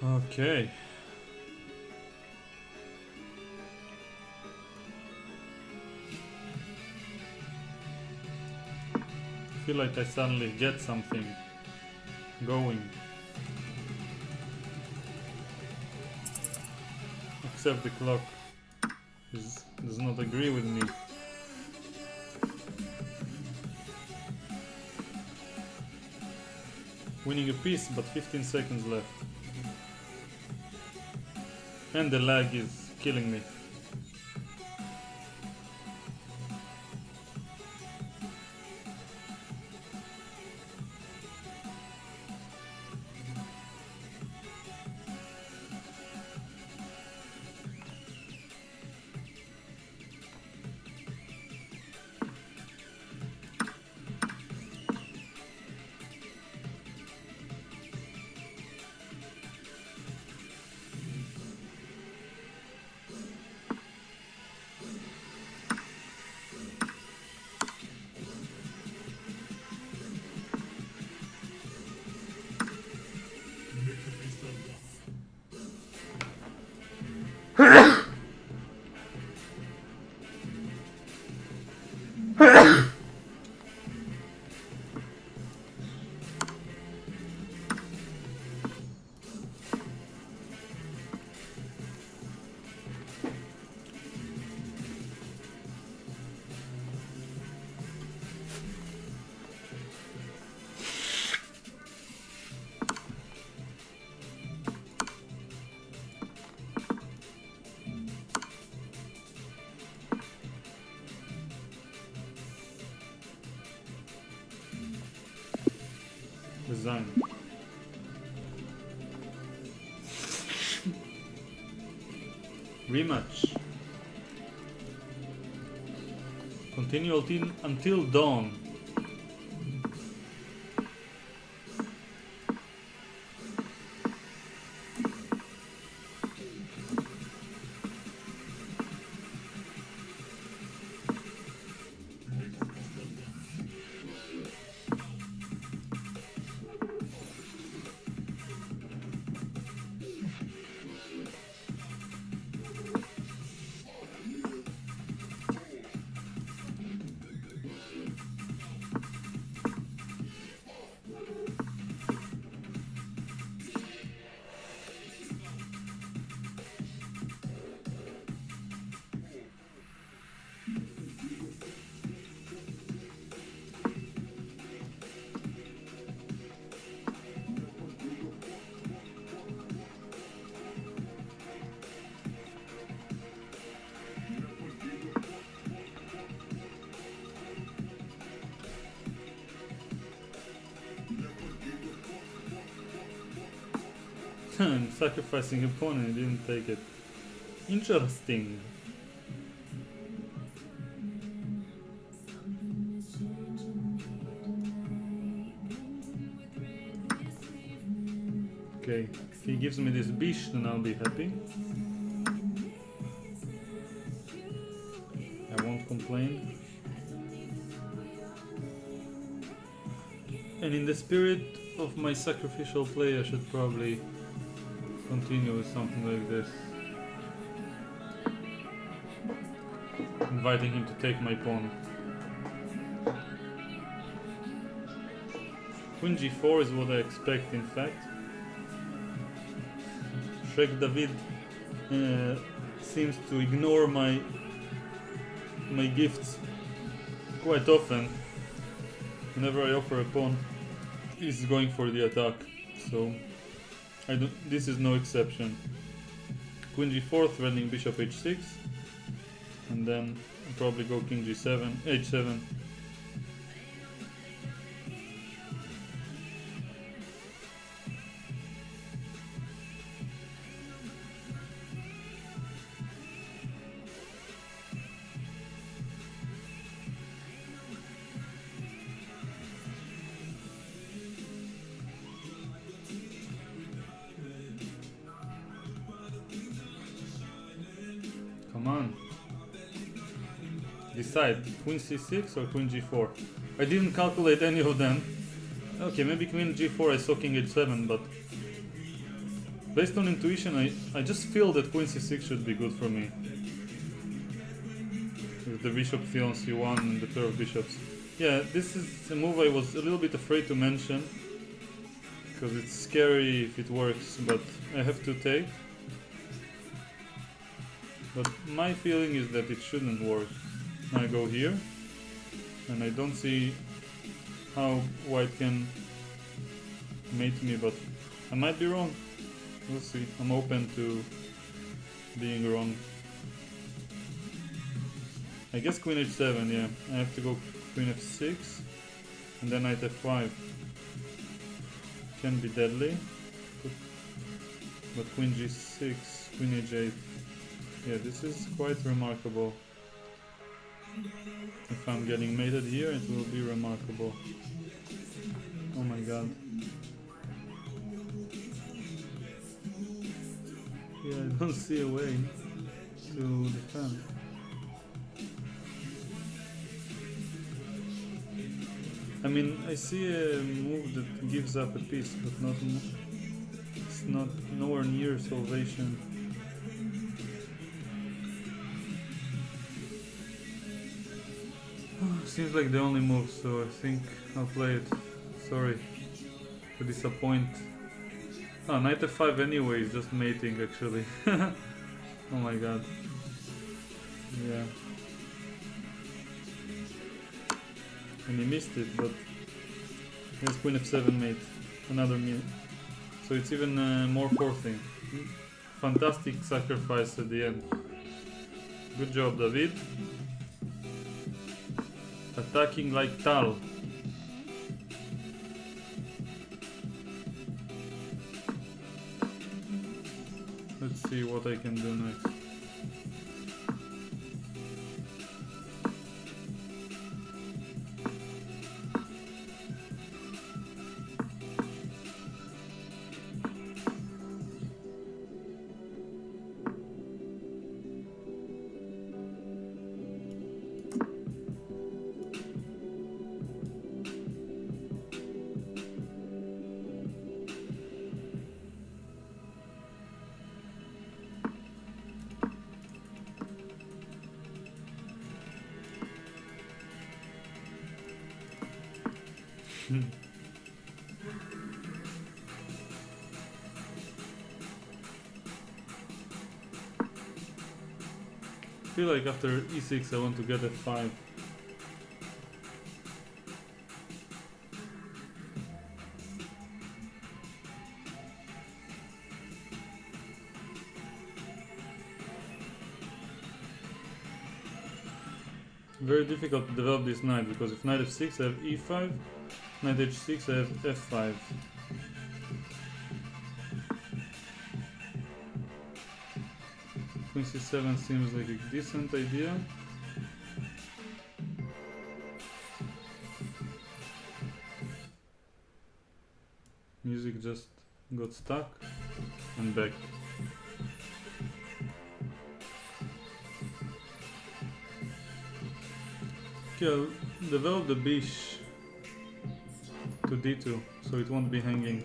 Okay. I feel like I suddenly get something going. Except the clock does not agree with me. Winning a piece, but 15 seconds left. And the lag is killing me. Design. Rematch. Continue until dawn. Sacrificing a pawn and he didn't take it. Interesting. Okay, if he gives me this bish, then I'll be happy. I won't complain. And in the spirit of my sacrificial play, I should probably continue with something like this. Inviting him to take my pawn. Queen g4 is what I expect, in fact. Shrek David seems to ignore my gifts quite often. Whenever I offer a pawn, he's going for the attack. So this is no exception. Queen g4, threatening bishop h6, and then I'll probably go king g7, h7. Come on. Decide, queen c6 or queen g4. I didn't calculate any of them. Okay, maybe queen g4 I saw king h7, but based on intuition I just feel that queen c6 should be good for me. With the bishop field on c1 and the pair of bishops. Yeah, this is a move I was a little bit afraid to mention, because it's scary if it works, but I have to take. But my feeling is that it shouldn't work. I go here, and I don't see how white can mate me, but I might be wrong. We'll see. I'm open to being wrong. I guess queen h7, yeah. I have to go queen f6, and then knight f5. Can be deadly. But queen g6, queen h8. Yeah, this is quite remarkable. If I'm getting mated here, it will be remarkable. Oh my god. Yeah, I don't see a way to defend. I mean, I see a move that gives up a piece, but not it's not nowhere near salvation. Seems like the only move, so I think I'll play it. Sorry to disappoint. Oh, knight f5 anyway is just mating actually. Oh my god. Yeah. And he missed it, but he has queen f7 mate. Another mate. So it's even more forcing. Fantastic sacrifice at the end. Good job, David. Attacking like Tal. Let's see what I can do next. I feel like after e6 I want to get f5. Very difficult to develop this knight because if knight f6 I have e5, knight h6 I have f5. Queen c7 seems like a decent idea. Music just got stuck and back. Okay, I'll develop the bish to d2 so it won't be hanging.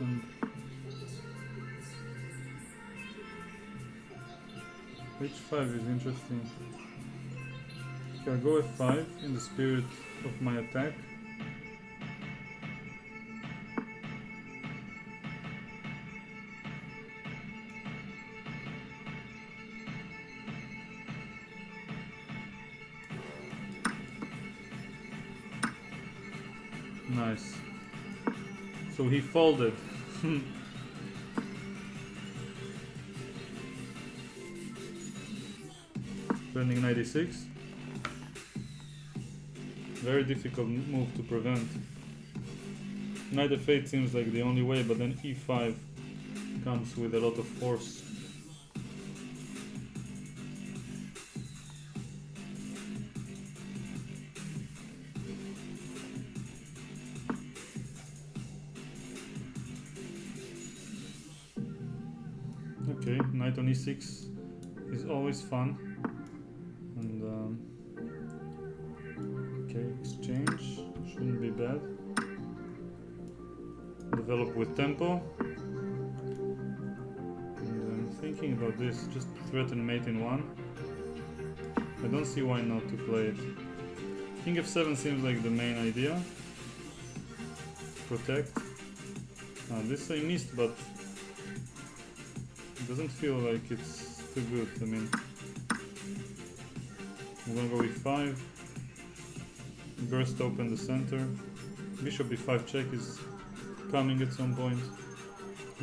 And h5 is interesting. Okay, I'll go f5 in the spirit of my attack. Nice. So he folded. Defending 96. Very difficult move to prevent. Knight f8 seems like the only way, but then e5 comes with a lot of force. Okay, knight on e6 is always fun. And okay, exchange shouldn't be bad. Develop with tempo. And I'm thinking about this, just threaten mate in one. I don't see why not to play it. King f7 seems like the main idea. Protect. This I missed, but it doesn't feel like it's too good. I mean, I'm gonna go e5. Burst open the center. Bishop e5 check is coming at some point.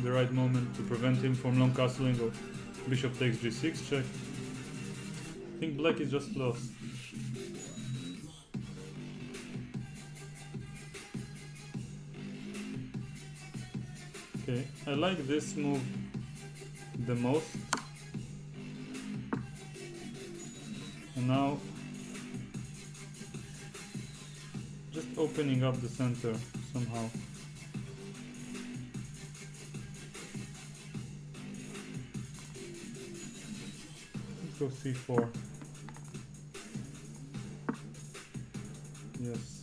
The right moment to prevent him from long castling, or bishop takes g6 check. I think black is just lost. Okay, I like this move the most. And now just opening up the center somehow. Let's go c4. Yes.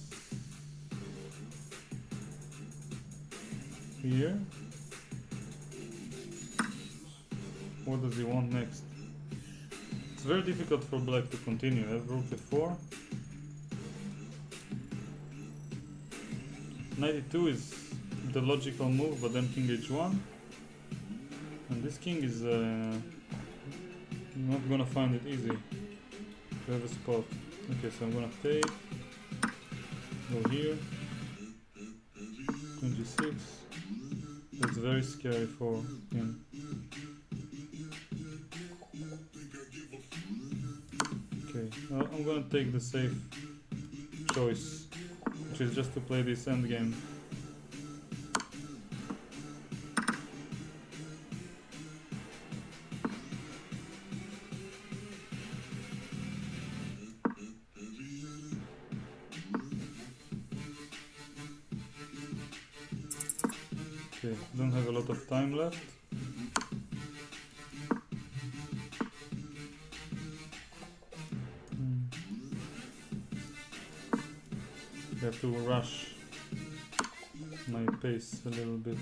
here. What does he want next? It's very difficult for black to continue. I have rook f4. 92 is the logical move, but then king h1. And this king is not gonna find it easy to have a spot. Okay, so I'm gonna take, go here, queen g6. That's very scary for him. Okay, I'm gonna take the safe choice, which is just to play this endgame. Okay, don't have a lot of time left. I have to rush my pace a little bit.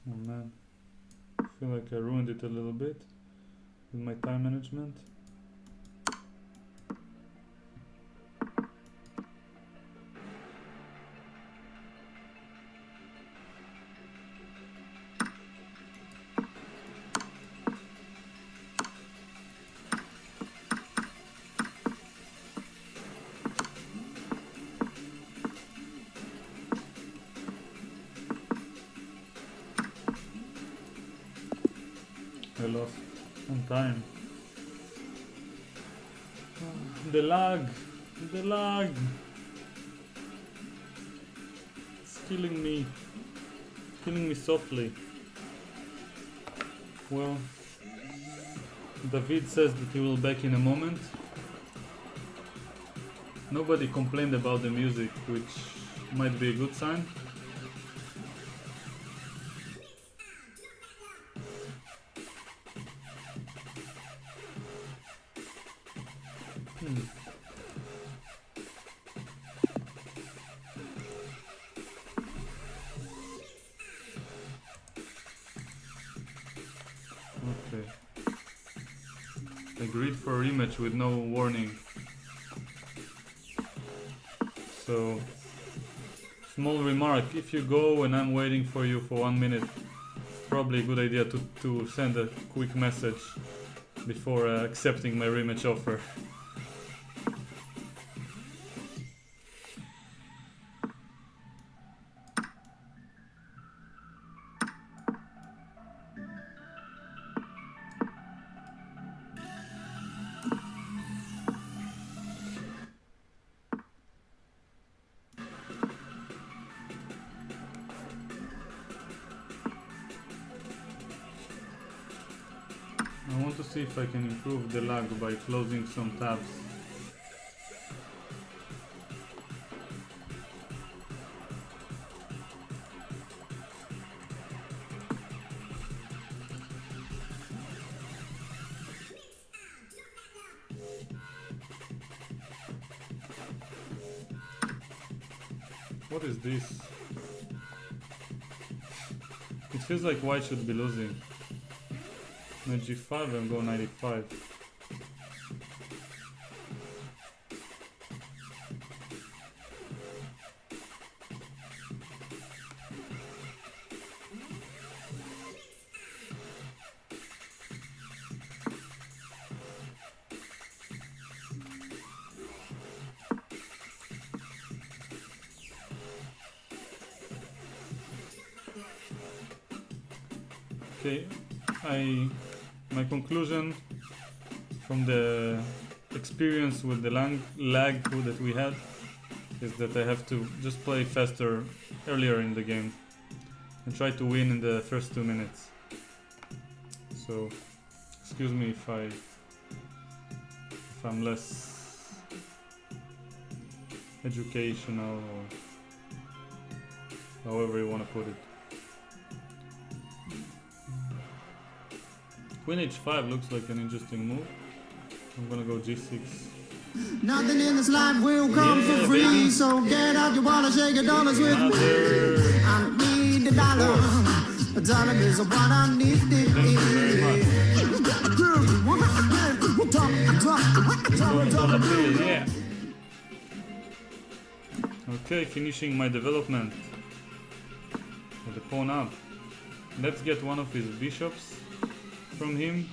Oh man, I feel like I ruined it a little bit with my time management. I lost on time. The lag! The lag! It's killing me. Killing me softly. Well, David says that he will be back in a moment. Nobody complained about the music, which might be a good sign. Okay. Agreed for a rematch with no warning. So, small remark, if you go and I'm waiting for you for 1 minute, it's probably a good idea to send a quick message before accepting my rematch offer. I want to see if I can improve the lag by closing some tabs. What is this? It feels like white should be losing. Knight g5 and go 95. Okay, my conclusion from the experience with the lag that we had is that I have to just play faster earlier in the game and try to win in the first 2 minutes. So excuse me if I'm less educational or however you want to put it. Queen h5 looks like an interesting move. I'm gonna go g6 Nothing in this life will come for free, baby. so get out your wallet, shake your dollars with me. I need a dollar. A dollar is what I need. Thank you very much. Yeah. Okay, finishing my development. With the pawn up. Let's get one of his bishops from him.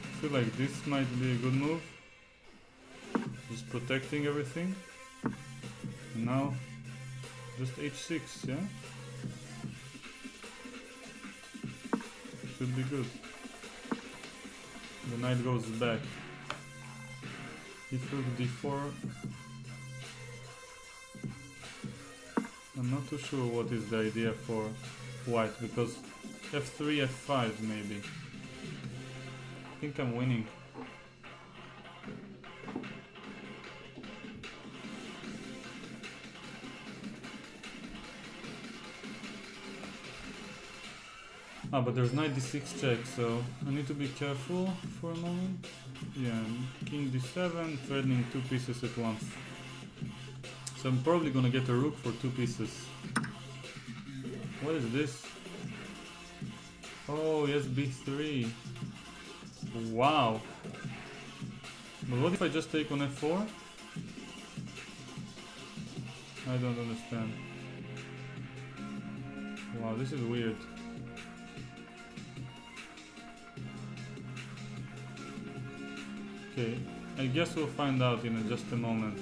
I feel like this might be a good move. Just protecting everything. And now just h6, yeah? Should be good. The knight goes back. He took d4. I'm not too sure what is the idea for white, because f3, f5 maybe. I think I'm winning. Ah, but there's knight d6 check, so I need to be careful for a moment. Yeah, king d7, threatening two pieces at once. So I'm probably gonna get a rook for two pieces. What is this? Oh, yes, b3. Wow. But what if I just take on f4? I don't understand. Wow, this is weird. Okay, I guess we'll find out in just a moment.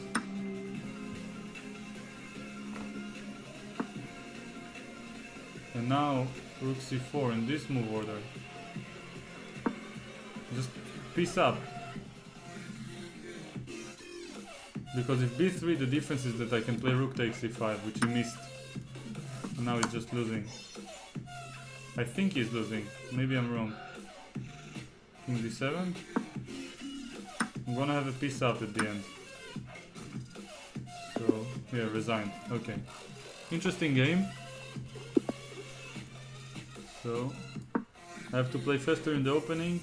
And now rook c4 in this move order. Just piece up. Because if b3, the difference is that I can play rook takes c5, which he missed. And now he's just losing. I think he's losing. Maybe I'm wrong. King d7. I'm gonna have a piece up at the end. So, yeah, resigned. Okay. Interesting game. So, I have to play faster in the opening.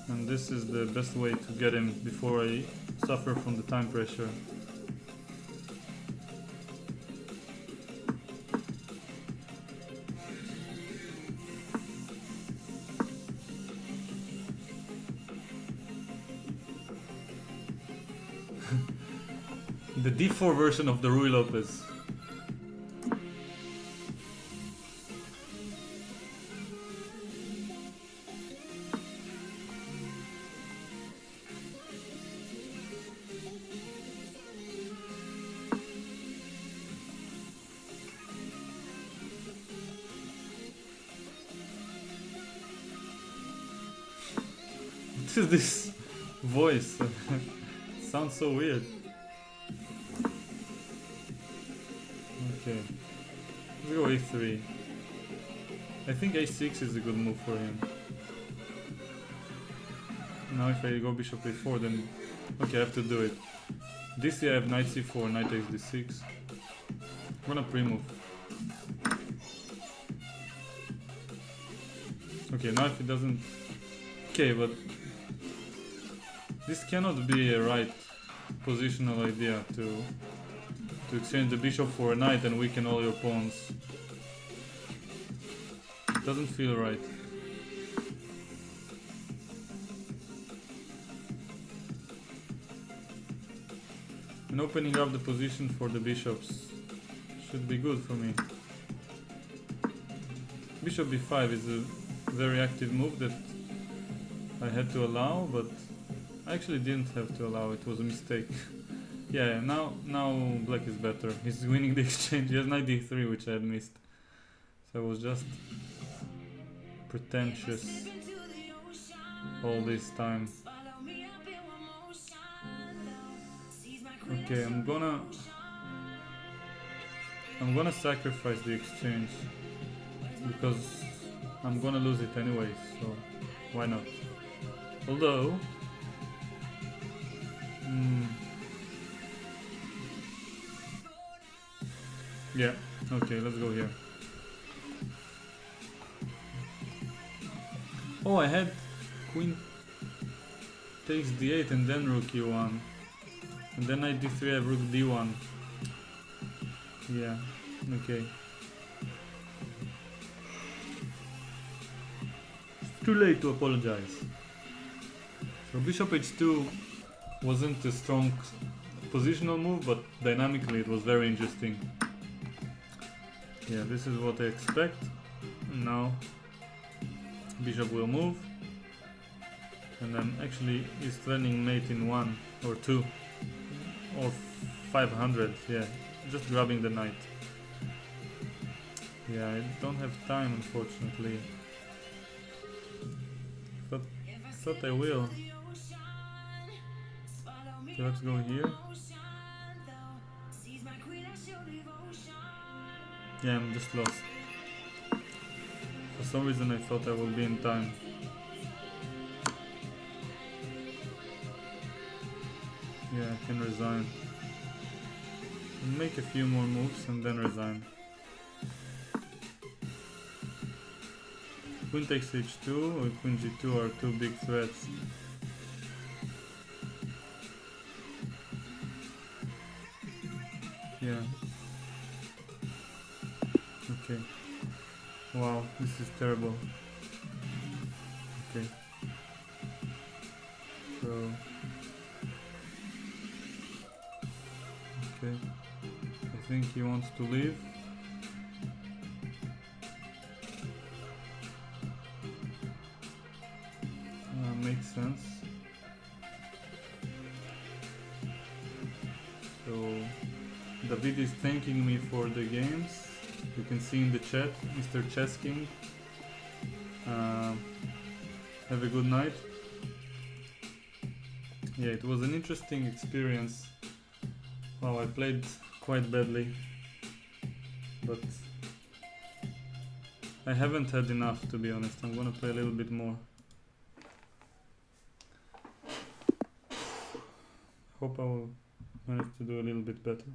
And this is the best way to get him before I suffer from the time pressure. The d4 version of the Rui Lopez. What is this voice? It sounds so weird. Okay, let's go a3. I think a6 is a good move for him. Now if I go bishop a4, then okay, I have to do it. This year I have knight c4, knight takes d6. I'm gonna pre-move. Okay, now if it doesn't... Okay, but this cannot be a right positional idea to exchange the bishop for a knight and weaken all your pawns. It doesn't feel right. And opening up the position for the bishops should be good for me. Bishop b5 is a very active move that I had to allow, but I actually didn't have to allow, it was a mistake. Yeah, now black is better. He's winning the exchange. He has knight d3, which I had missed. So I was just pretentious all this time. Okay, I'm gonna sacrifice the exchange because I'm gonna lose it anyway, so why not? Although yeah, okay, let's go here. Oh, I had queen takes d8 and then rook e1. And then knight d3, I have rook d1. Yeah, okay. It's too late to apologize. So bishop h2 wasn't a strong positional move, but dynamically it was very interesting. Yeah, this is what I expect. And now bishop will move. And then actually he's threatening mate in 1 or 2 or 500, yeah, just grabbing the knight. Yeah, I don't have time unfortunately. Thought I will. Okay, let's go here. Yeah, I'm just lost. For some reason I thought I will be in time. Yeah, I can resign. Make a few more moves and then resign. Queen takes h2 or queen g2 are two big threats. Yeah. Okay. Wow, this is terrible. Okay. So... okay. I think he wants to leave. Makes sense. So David is thanking me for the games. You can see in the chat, Mr. Chess King. Have a good night. Yeah, it was an interesting experience. Wow, I played quite badly, but I haven't had enough, to be honest. I'm gonna play a little bit more. Hope I will manage to do a little bit better.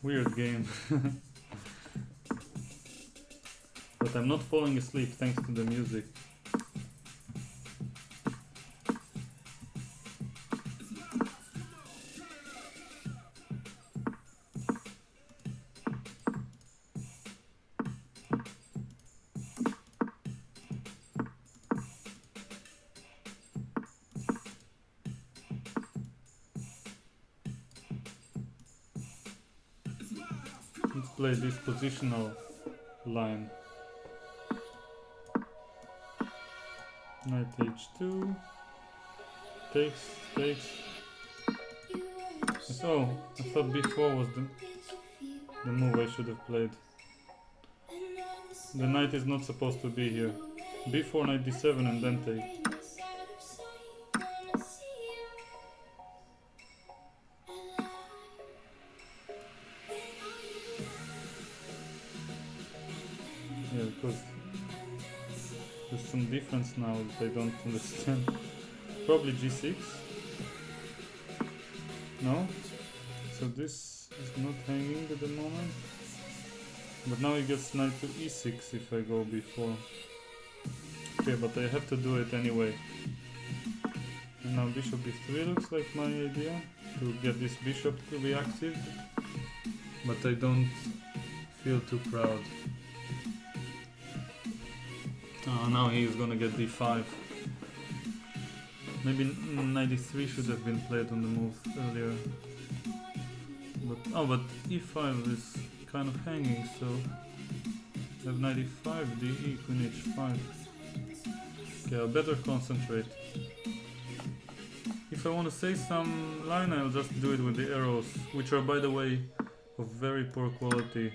Weird game. But I'm not falling asleep thanks to the music. Let's play this positional line. Knight h2. Takes. So, I thought b4 was the move I should have played. The knight is not supposed to be here. b4, knight d7 and then take. Yeah, because there's some difference now that I don't understand. Probably g6. No? So this is not hanging at the moment. But now he gets knight to e6 if I go b4. Okay, but I have to do it anyway. And now bishop b3 looks like my idea, to get this bishop to be active. But I don't feel too proud. Now he is gonna get d5. Maybe knight d3 should have been played on the move earlier. But e5 is kind of hanging, so I have knight e5, de, queen h5. Okay, I'll better concentrate. If I want to say some line, I'll just do it with the arrows, which are, by the way, of very poor quality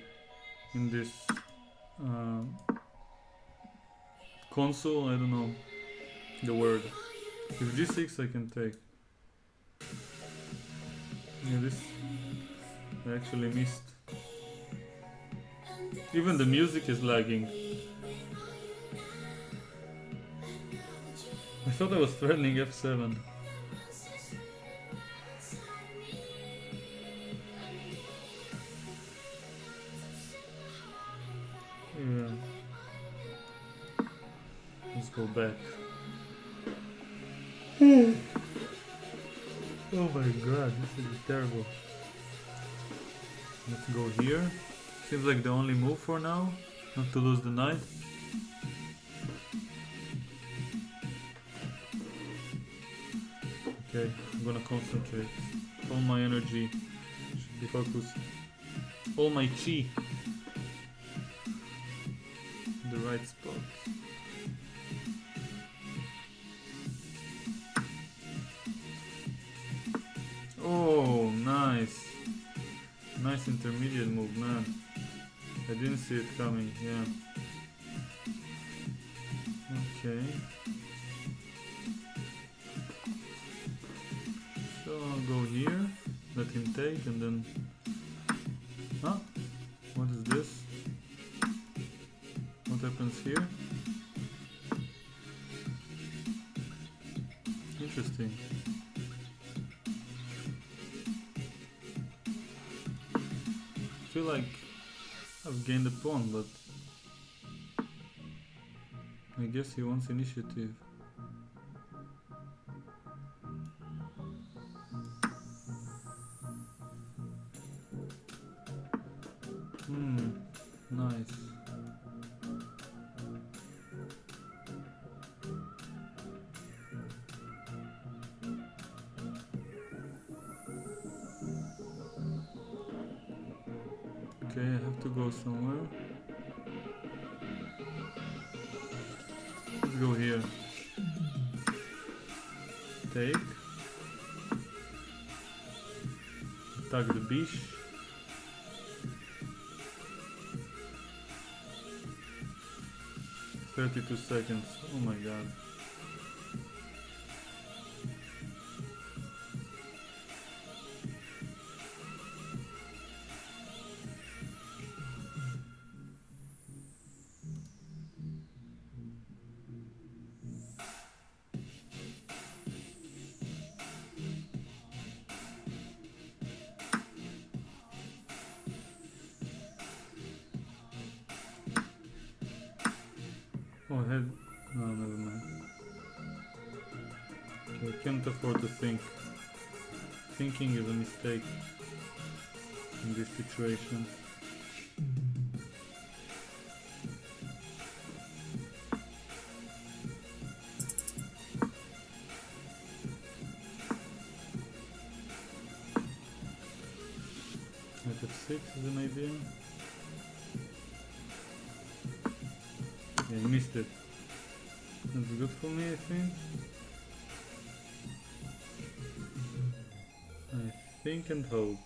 in this console. I don't know the word. If g6 I can take. Yeah, this I actually missed. Even the music is lagging. I thought I was threatening f7. Yeah. Let's go back. Oh my god, this is terrible. Let's go here. Seems like the only move for now, not to lose the knight. Okay, I'm gonna concentrate. All my energy should be focused. All my chi in the right spot. Oh, nice. Nice intermediate move, man. I didn't see it coming, yeah. Okay. So I'll go here, let him take, and then... Huh? What is this? What happens here? Interesting. I feel like I've gained a pawn, but I guess he wants initiative. Nice. Okay, I have to go somewhere. Let's go here. Take. Attack the bish. "32 seconds. Oh my god. Oh, head. No, never mind. Okay, I can't afford to think. Thinking is a mistake in this situation. Knight f6 is an idea. Yeah, I missed it. That's good for me, I think. I think and hope.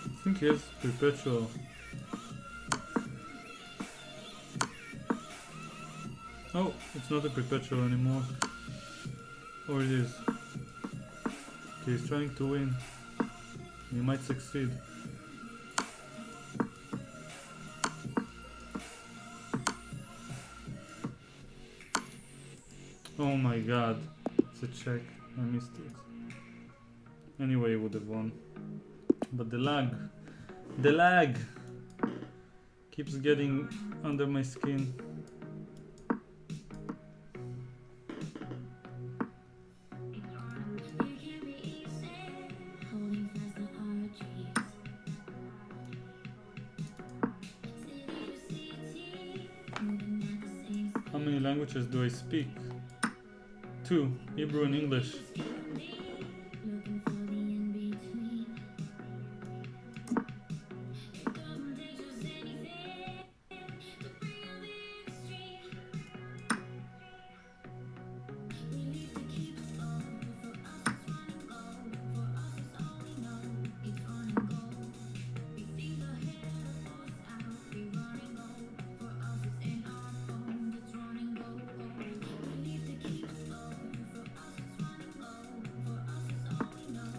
I think he has perpetual. Oh, it's not a perpetual anymore. Or it is. Okay, he's trying to win. He might succeed. Oh my god. It's a check. I missed it. Anyway, he would have won. But the lag keeps getting under my skin. How many languages do I speak? 2, Hebrew and English.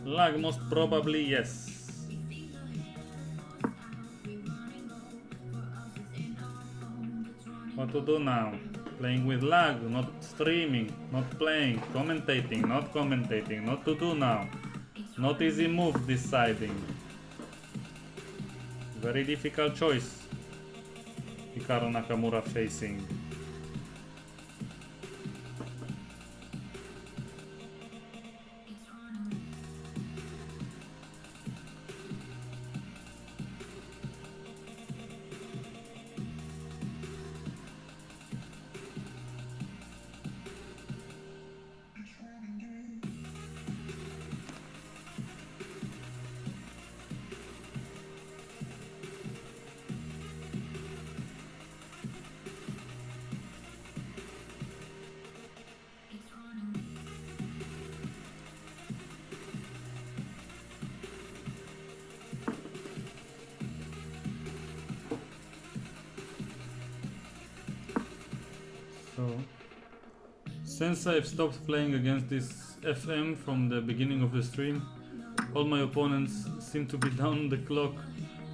Lag, most probably, yes. What to do now? Playing with lag, not streaming, not playing, commentating, not commentating, not to do now. Not easy move deciding. Very difficult choice. Hikaru Nakamura facing. Since I've stopped playing against this FM from the beginning of the stream, all my opponents seem to be down the clock,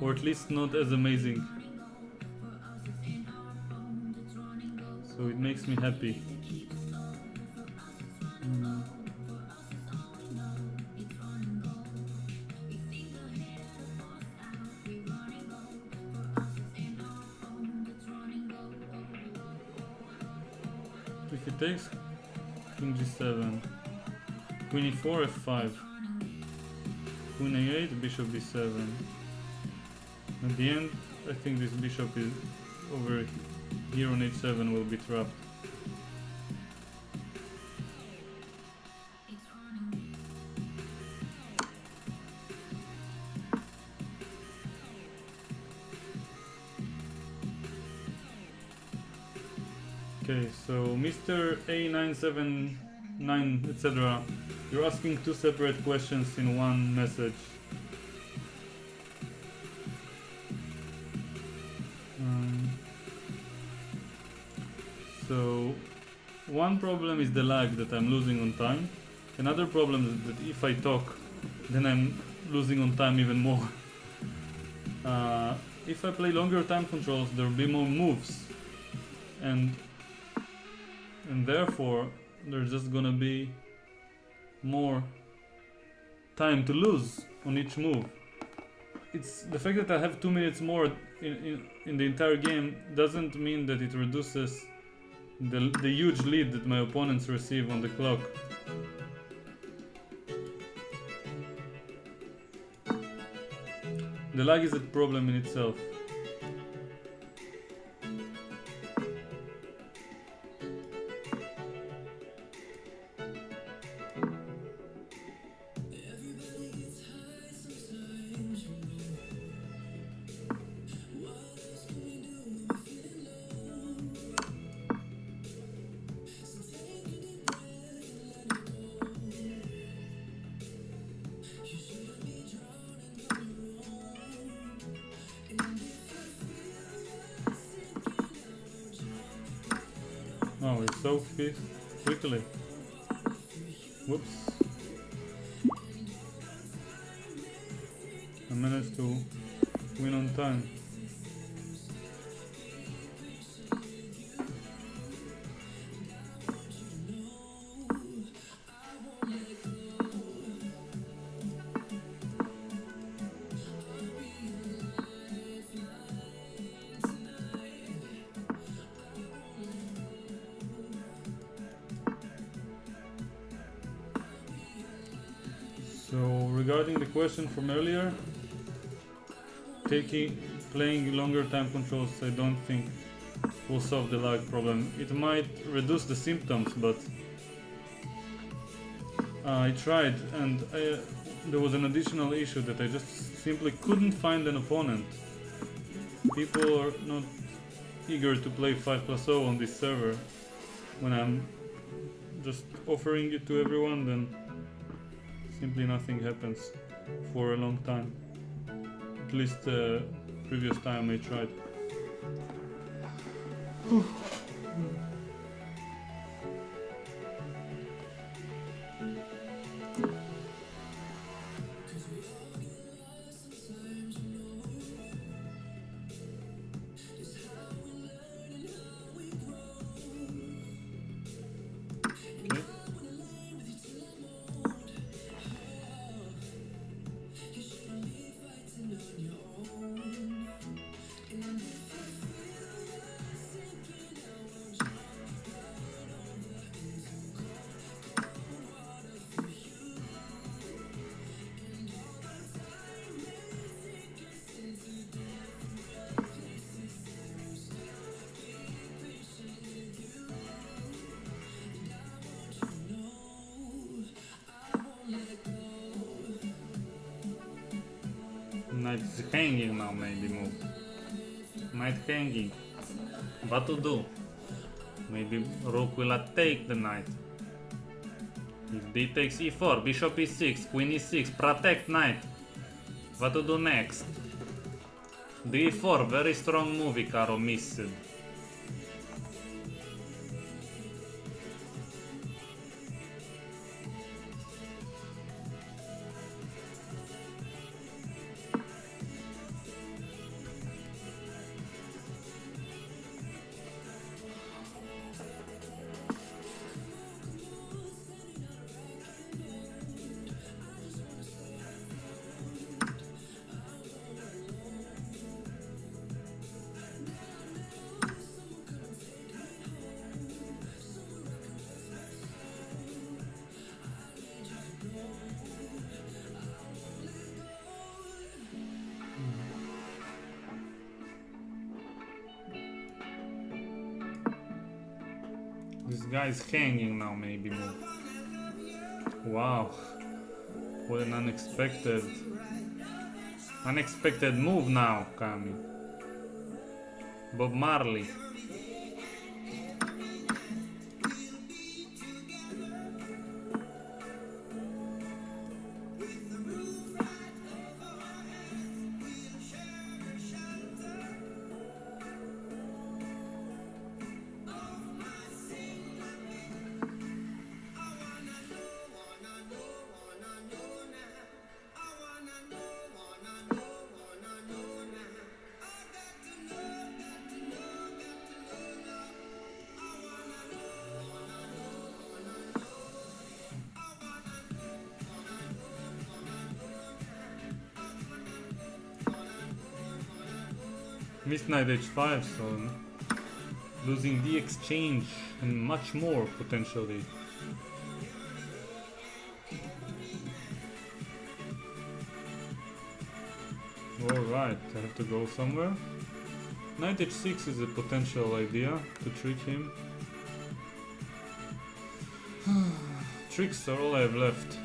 or at least not as amazing. So it makes me happy. If it takes King G7, Queen E4, F5, Queen A8, Bishop B7. At the end, I think this bishop is over here on H7 will be trapped. Okay, so Mr. A979, etc. You're asking two separate questions in one message. So one problem is the lag that I'm losing on time. Another problem is that if I talk, then I'm losing on time even more. If I play longer time controls, there will be more moves, and therefore there's just gonna be more time to lose on each move. It's the fact that I have 2 minutes more in the entire game doesn't mean that it reduces the huge lead that my opponents receive on the clock. The lag is a problem in itself. Oh, we soaked Fischer quickly. Whoops. I managed to win on time. So regarding the question from earlier, playing longer time controls I don't think will solve the lag problem. It might reduce the symptoms, but I tried and there was an additional issue that I just simply couldn't find an opponent. People are not eager to play 5+0 on this server. When I'm just offering it to everyone, then simply nothing happens for a long time. At least previous time I tried. Knight is hanging now, maybe move. Knight hanging. What to do? Maybe rook will take the knight. If b takes e4, bishop e6, queen e6, protect knight. What to do next? d4, very strong move, Icaro missed. This guy is hanging now, maybe move. Wow, what an unexpected move now coming. Bob Marley. Missed knight h5, so losing the exchange and much more potentially. Alright, I have to go somewhere. Knight h6 is a potential idea to trick him. Tricks are all I have left.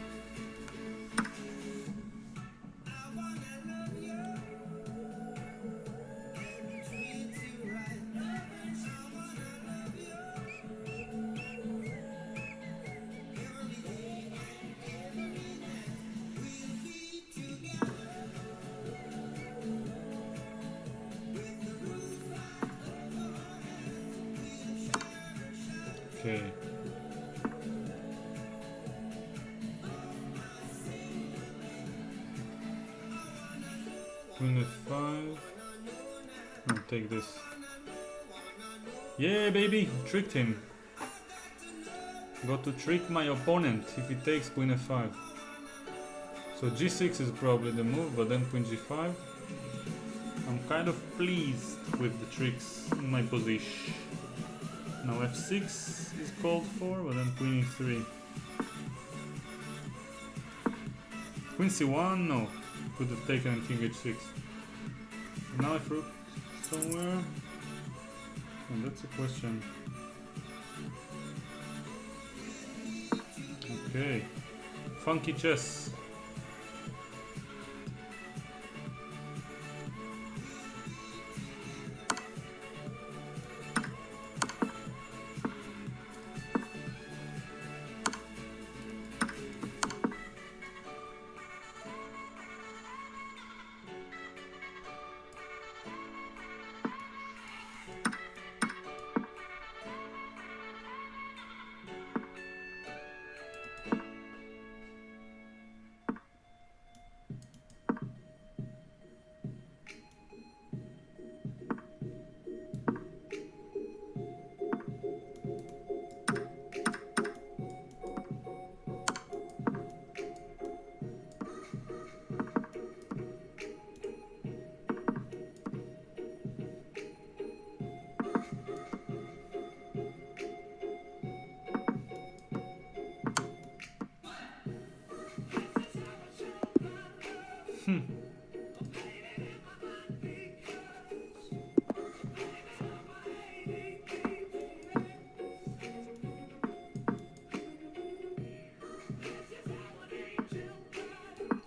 Okay. Queen f5. I'll take this. Yeah, baby! Tricked him. Got to trick my opponent if he takes queen f5. So g6 is probably the move, but then queen g5. I'm kind of pleased with the tricks in my position. Now f6 is called for, but then queen e3. Queen c1, no. Could have taken king h6. Now if rook somewhere, and that's a question. Okay, funky chess.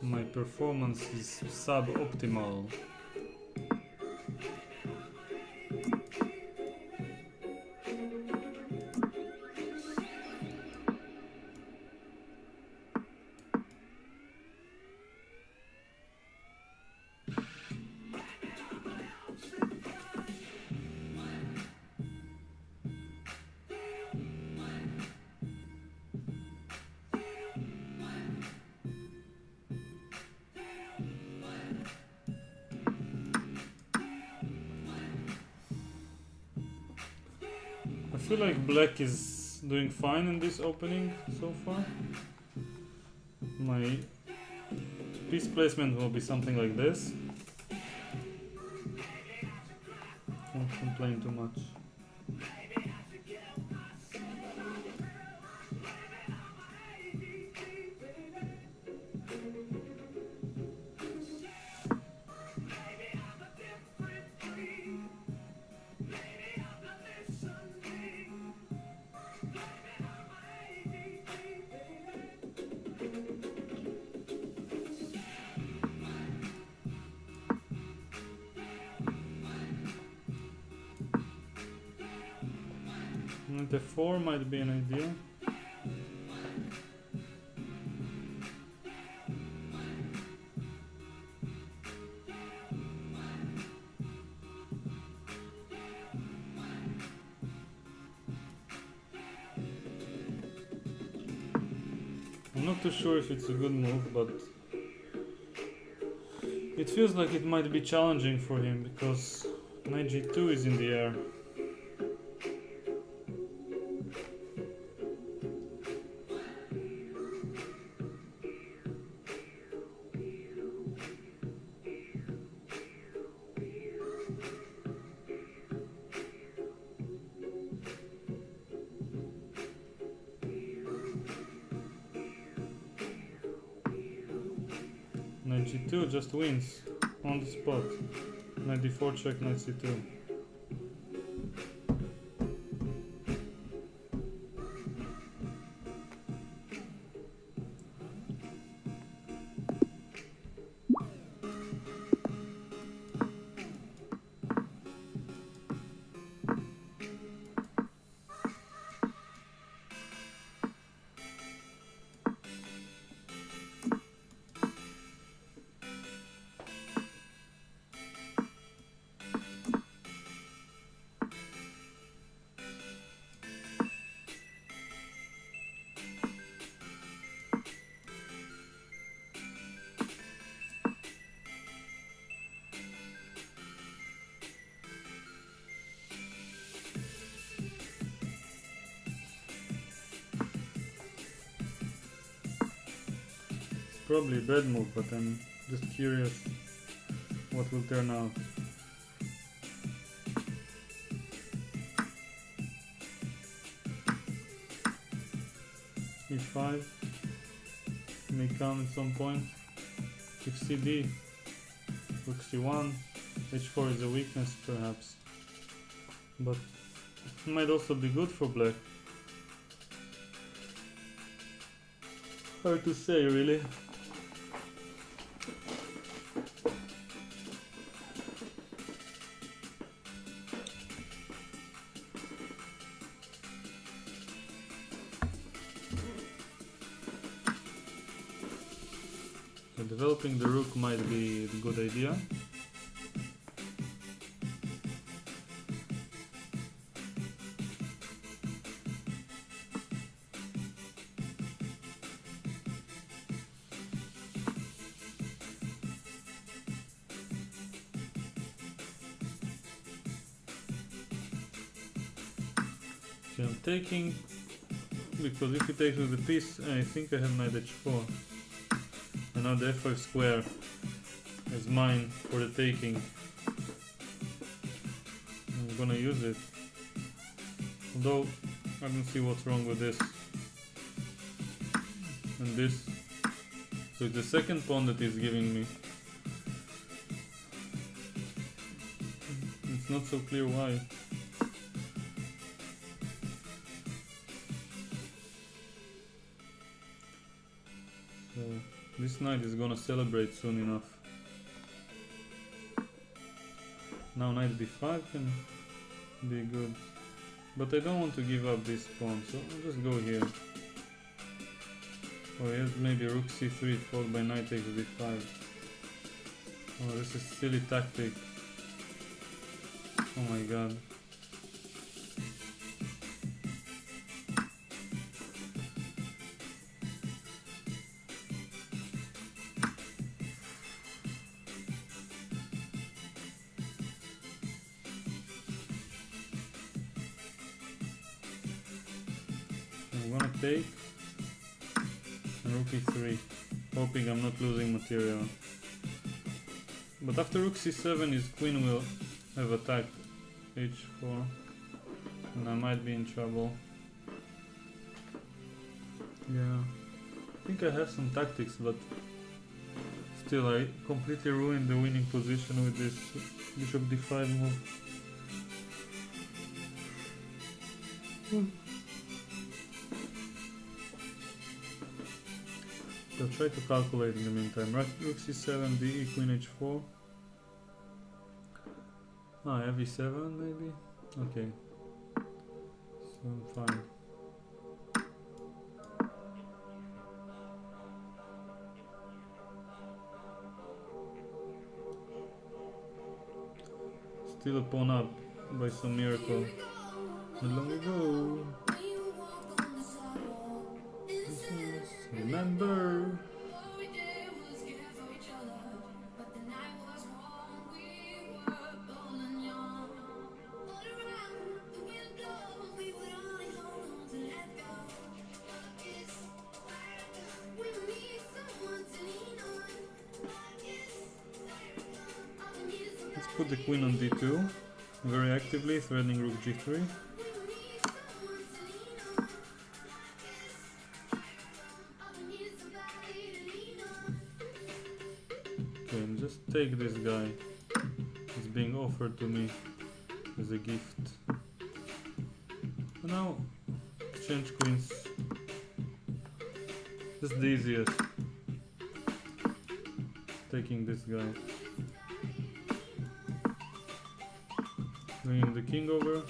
My performance is suboptimal. I feel like black is doing fine in this opening so far. My piece placement will be something like this. Don't complain too much. The 4 might be an idea. I'm not too sure if it's a good move, but it feels like it might be challenging for him because knight g2 is in the air. G2 just wins on the spot. Knight d4 check, knight c2. Probably a bad move, but I'm just curious what will turn out. E5 may come at some point. If CD, rook c1, h4 is a weakness perhaps, but it might also be good for black. Hard to say really. Developing the rook might be a good idea. Okay, I'm taking, because if he takes with the piece, I think I have knight h4. And now the f5 square is mine for the taking. I'm gonna use it. Although I don't see what's wrong with this and this. So it's the second pawn that he's giving me. It's not so clear why. So this knight is gonna celebrate soon enough. Now knight d5 can be good, but I don't want to give up this pawn, so I'll just go here. Or yes, maybe rook c3 followed by knight takes d5. Oh, this is silly tactic. Oh my god. I'm gonna take and rook e3, hoping I'm not losing material. But after rook c7 his queen will have attacked h4 and I might be in trouble. Yeah, I think I have some tactics, but still I completely ruined the winning position with this bishop d5 move. I'll try to calculate in the meantime. Rook c7, d, queen h4. Ah, I have e7 maybe? Okay. So I'm fine. Still a pawn up by some miracle. Not long ago. Remember. Let's put the queen on d2 very actively, threatening rook g3. take this guy. He's being offered to me as a gift. And now, exchange queens. This is the easiest. Taking this guy. Bringing the king over.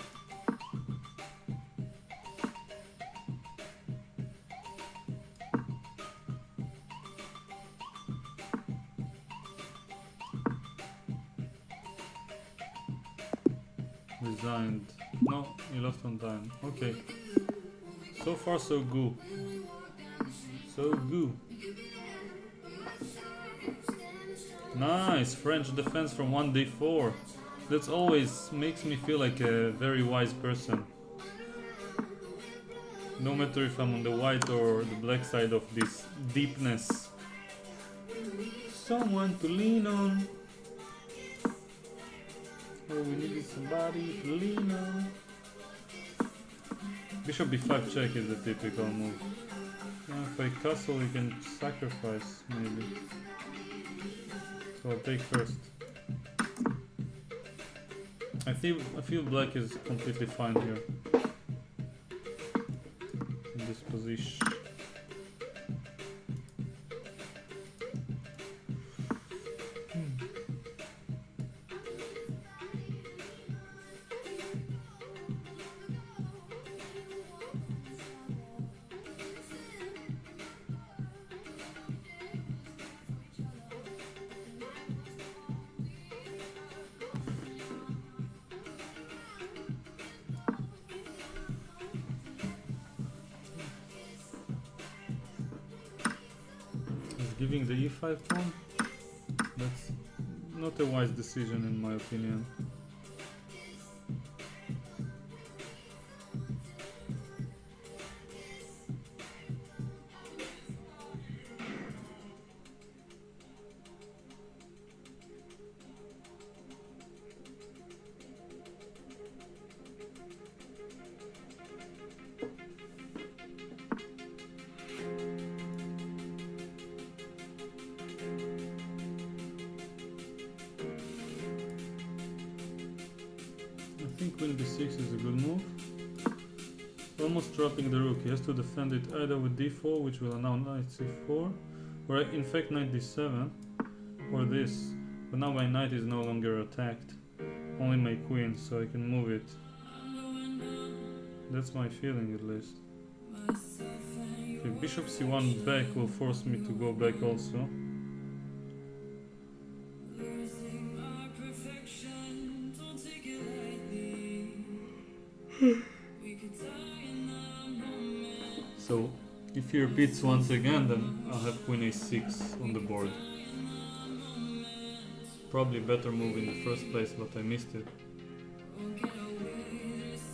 Resigned. No, you lost on time. Okay. So far so good. So good. Nice! French defense from 1d4. That always makes me feel like a very wise person. No matter if I'm on the white or the black side of this deepness. Someone to lean on. Oh, we needed somebody to lean on. Bishop b5 check is the typical move. If I castle, you can sacrifice, maybe. So I'll take first. I feel black is completely fine here. In this position. Giving the e5 pawn, that's not a wise decision in my opinion. Queen b6 is a good move. Almost dropping the rook. He has to defend it either with d4, which will allow knight c4, or in fact knight d7, or this. But now my knight is no longer attacked. Only my queen, so I can move it. That's my feeling at least. Okay, bishop c1 back will force me to go back also. So, if he repeats once again, then I'll have queen a6 on the board. Probably a better move in the first place, but I missed it.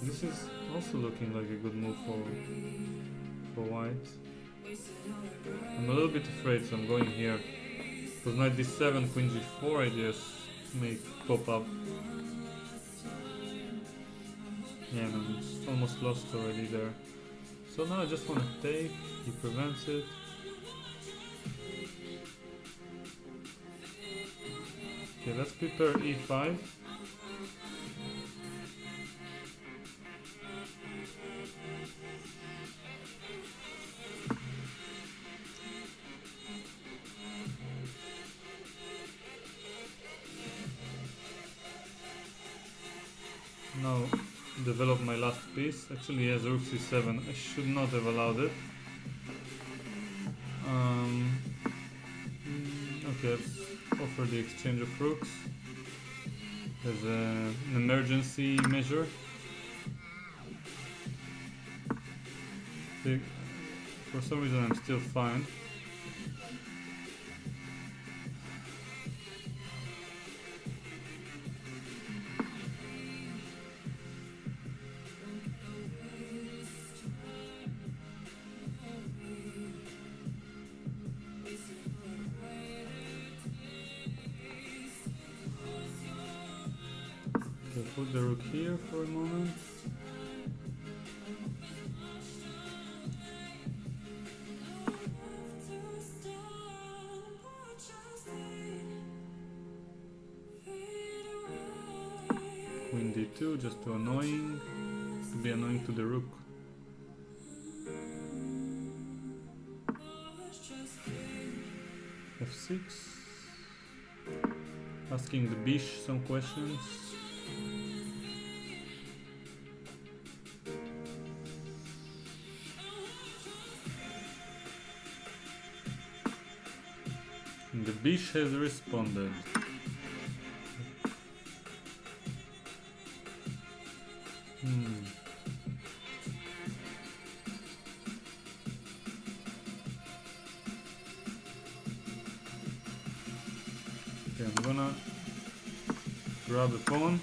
This is also looking like a good move for white. I'm a little bit afraid, so I'm going here. Because knight d7, queen g4 ideas may pop up. Yeah, I'm almost lost already there. So now I just want to take, he prevents it. Okay, let's prepare e5. Now develop my last piece. Actually he has rook c7. I should not have allowed it. Okay, let's offer the exchange of rooks as an emergency measure. For some reason I'm still fine. Put the rook here for a moment. Queen d2, just to be annoying to the rook. f6. Asking the bish some questions. And the bish has responded. Okay, I'm gonna grab a pawn.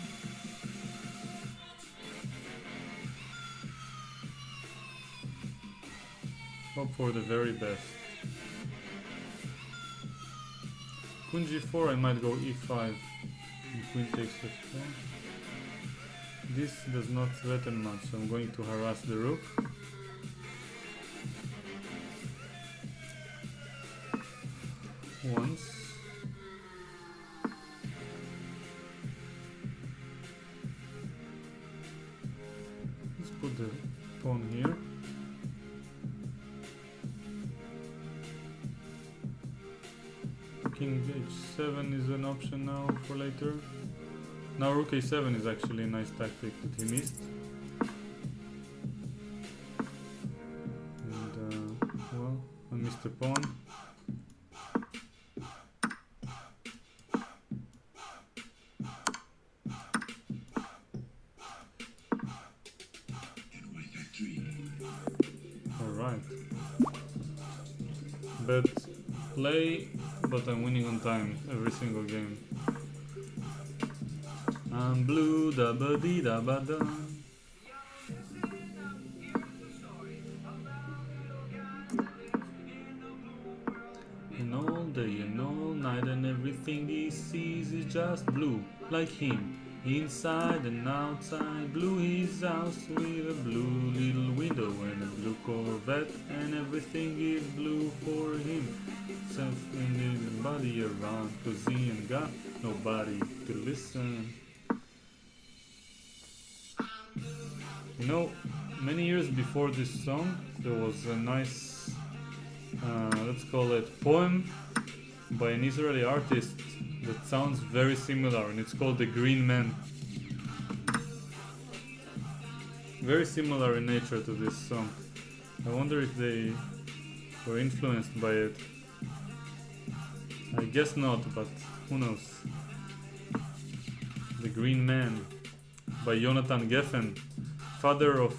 Hope for the very best. Queen g4, I might go e5. And queen takes f4. This does not threaten much, so I'm going to harass the rook. Once. Let's put the pawn here. King h7 is an option now for later. Now rook a7 is actually a nice tactic that he missed. And well, I missed the pawn. Alright. Bad play, but I'm winning on time every single game. I'm blue, da ba dee da ba da. And all day and all night, and everything he sees is just blue, like him. Inside and outside, blue his house with a blue little window and a blue Corvette, and everything is blue for him. Self in his body around, 'cause he ain't got nobody to listen. You know, many years before this song, there was a nice, let's call it poem by an Israeli artist that sounds very similar, and it's called The Green Man. Very similar in nature to this song. I wonder if they were influenced by it. I guess not, but who knows. The Green Man by Jonathan Geffen, father of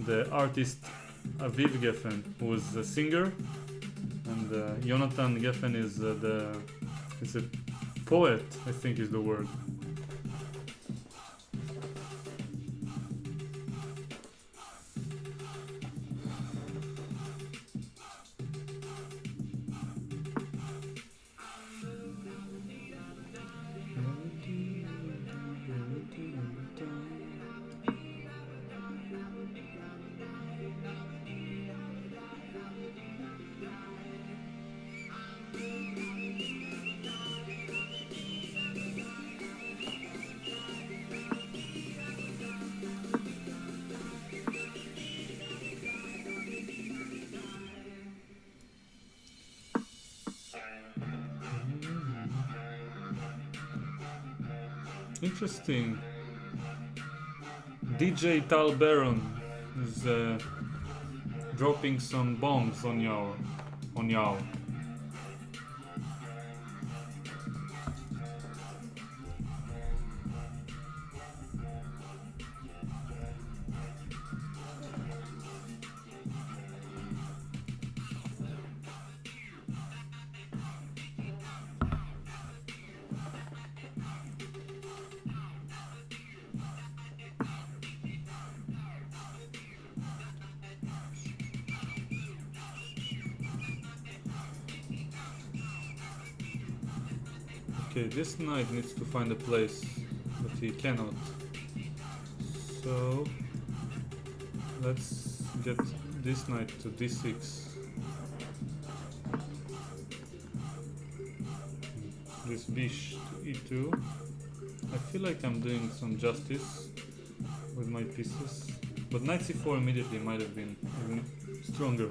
the artist Aviv Geffen, who was a singer, and Jonathan Geffen is is a poet, I think is the word. Interesting. DJ Tal Baron is dropping some bombs on y'all. Okay, this knight needs to find a place, but he cannot. So let's get this knight to d6. This bish to e2. I feel like I'm doing some justice with my pieces, but knight c4 immediately might have been even stronger.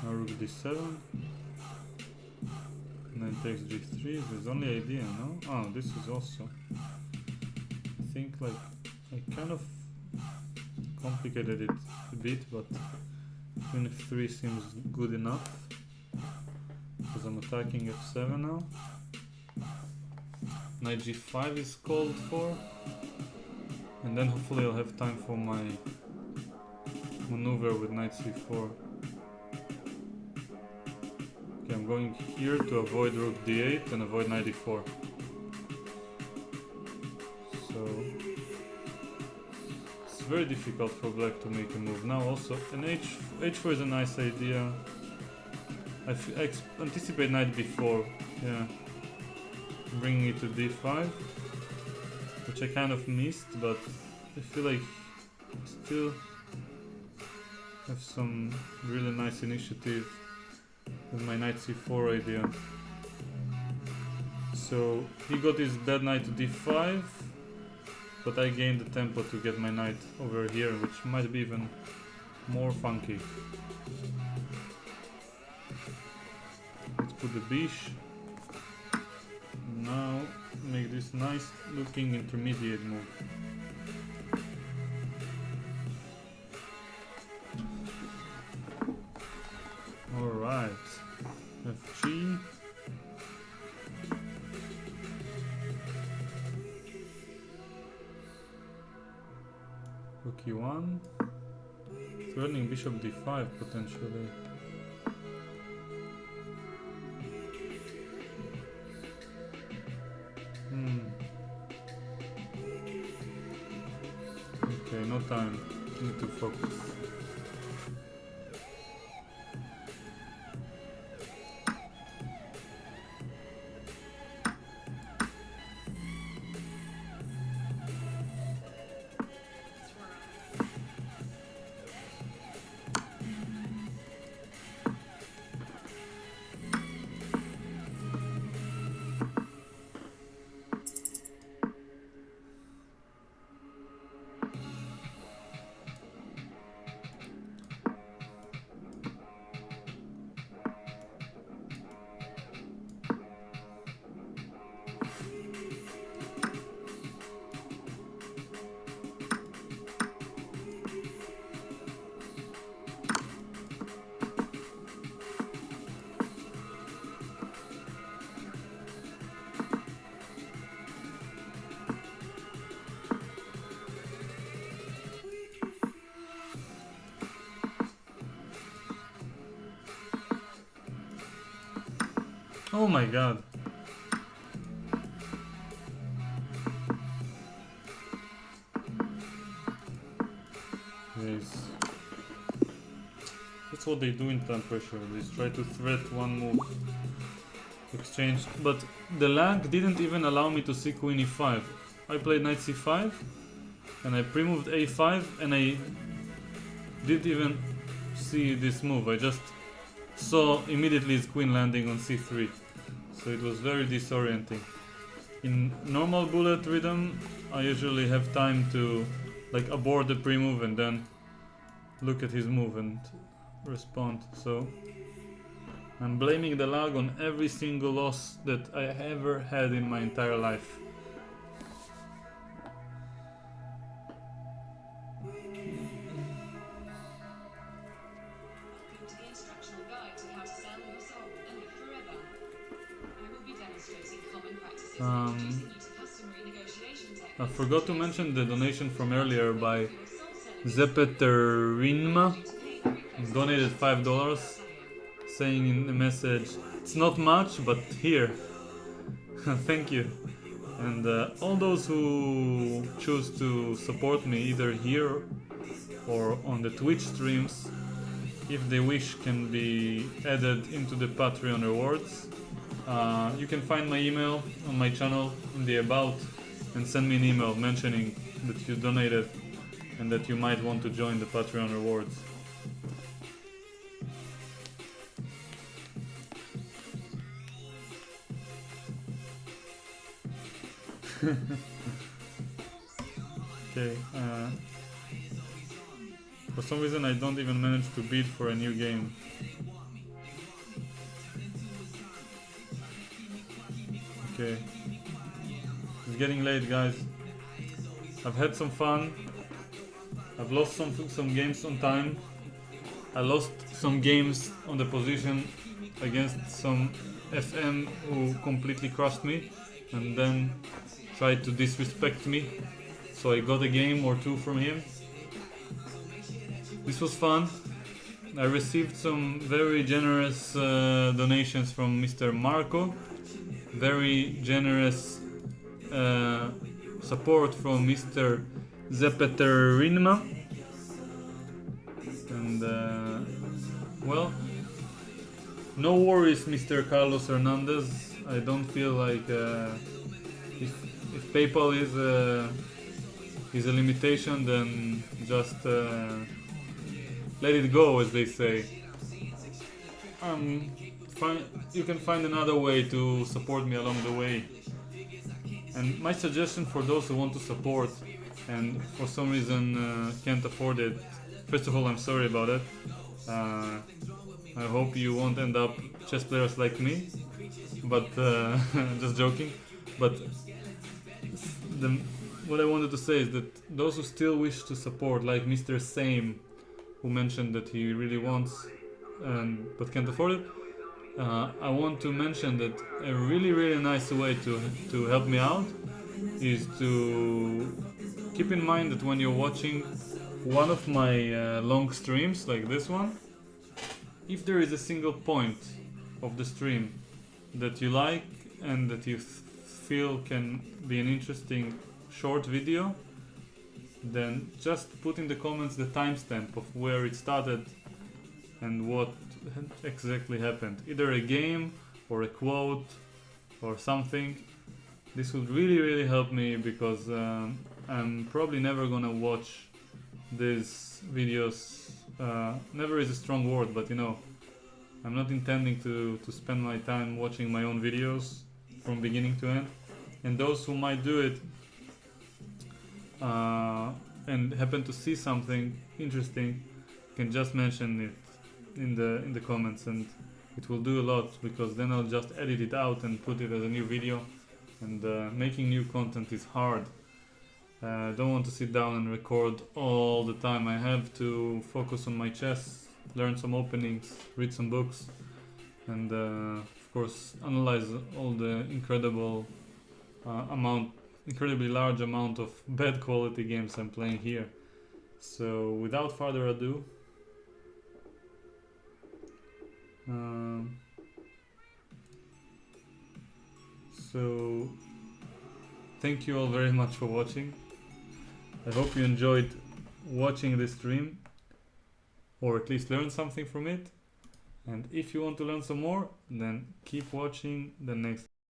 Now rook d7. Knight takes g3 is his only idea, no? Oh, this is also... I think like I kind of complicated it a bit, but queen f3 seems good enough because I'm attacking f7 now. Knight g5 is called for, and then hopefully I'll have time for my maneuver with knight c4. Okay, I'm going here to avoid rook d8 and avoid knight d4. So it's very difficult for black to make a move now. Also, an h4 is a nice idea. I anticipate knight b4. Yeah, bringing it to d5, which I kind of missed, but I feel like I still have some really nice initiative with my knight c4 idea. So he got his bad knight to d5, but I gained the tempo to get my knight over here, which might be even more funky. Let's put the bish. Now make this nice looking intermediate move. Alright, FG. Rook e1. Threatening bishop d5 potentially. Okay, no time. Need to focus. Oh my god. Yes. That's what they do in time pressure. They try to threat one move. Exchange. But the lag didn't even allow me to see queen e5. I played knight c5 and I pre-moved a5 and I didn't even see this move. I just saw immediately his queen landing on c3. So it was very disorienting. In normal bullet rhythm, I usually have time to like abort the pre-move and then look at his move and respond. So I'm blaming the lag on every single loss that I ever had in my entire life. I forgot to mention the donation from earlier by Zepeterinma. Donated $5, saying in the message, "It's not much, but here." Thank you. And all those who choose to support me either here or on the Twitch streams, if they wish, can be added into the Patreon rewards. You can find my email on my channel in the about and send me an email mentioning that you donated and that you might want to join the Patreon rewards. Okay, for some reason I don't even manage to bid for a new game. Okay, it's getting late, guys. I've had some fun. I've lost some games on time. I lost some games on the position against some FM who completely crushed me and then tried to disrespect me. So I got a game or two from him. This was fun. I received some very generous donations from Mr. Marco. Very generous support from Mr. Zepeterinma. And well, no worries, Mr. Carlos Hernandez. I don't feel like if PayPal is a limitation, then just let it go, as they say. You can find another way to support me along the way. And my suggestion for those who want to support and for some reason can't afford it, first of all, I'm sorry about it. I hope you won't end up chess players like me, but just joking. But what I wanted to say is that those who still wish to support, like Mr. Same, who mentioned that he really wants but can't afford it, I want to mention that a really nice way to help me out is to keep in mind that when you're watching one of my long streams like this one, if there is a single point of the stream that you like and that you feel can be an interesting short video, then just put in the comments the timestamp of where it started and what exactly happened. Either a game or a quote or something. This would really help me because I'm probably never gonna watch these videos. Never is a strong word, but you know, I'm not intending to spend my time watching my own videos from beginning to end. And those who might do it and happen to see something interesting can just mention it in the comments, and it will do a lot, because then I'll just edit it out and put it as a new video. And making new content is hard. I don't want to sit down and record all the time. I have to focus on my chess, learn some openings, read some books, and of course analyze all the incredibly large amount of bad quality games I'm playing here. So without further ado, so thank you all very much for watching. I hope you enjoyed watching this stream, or at least learned something from it. And if you want to learn some more, then keep watching the next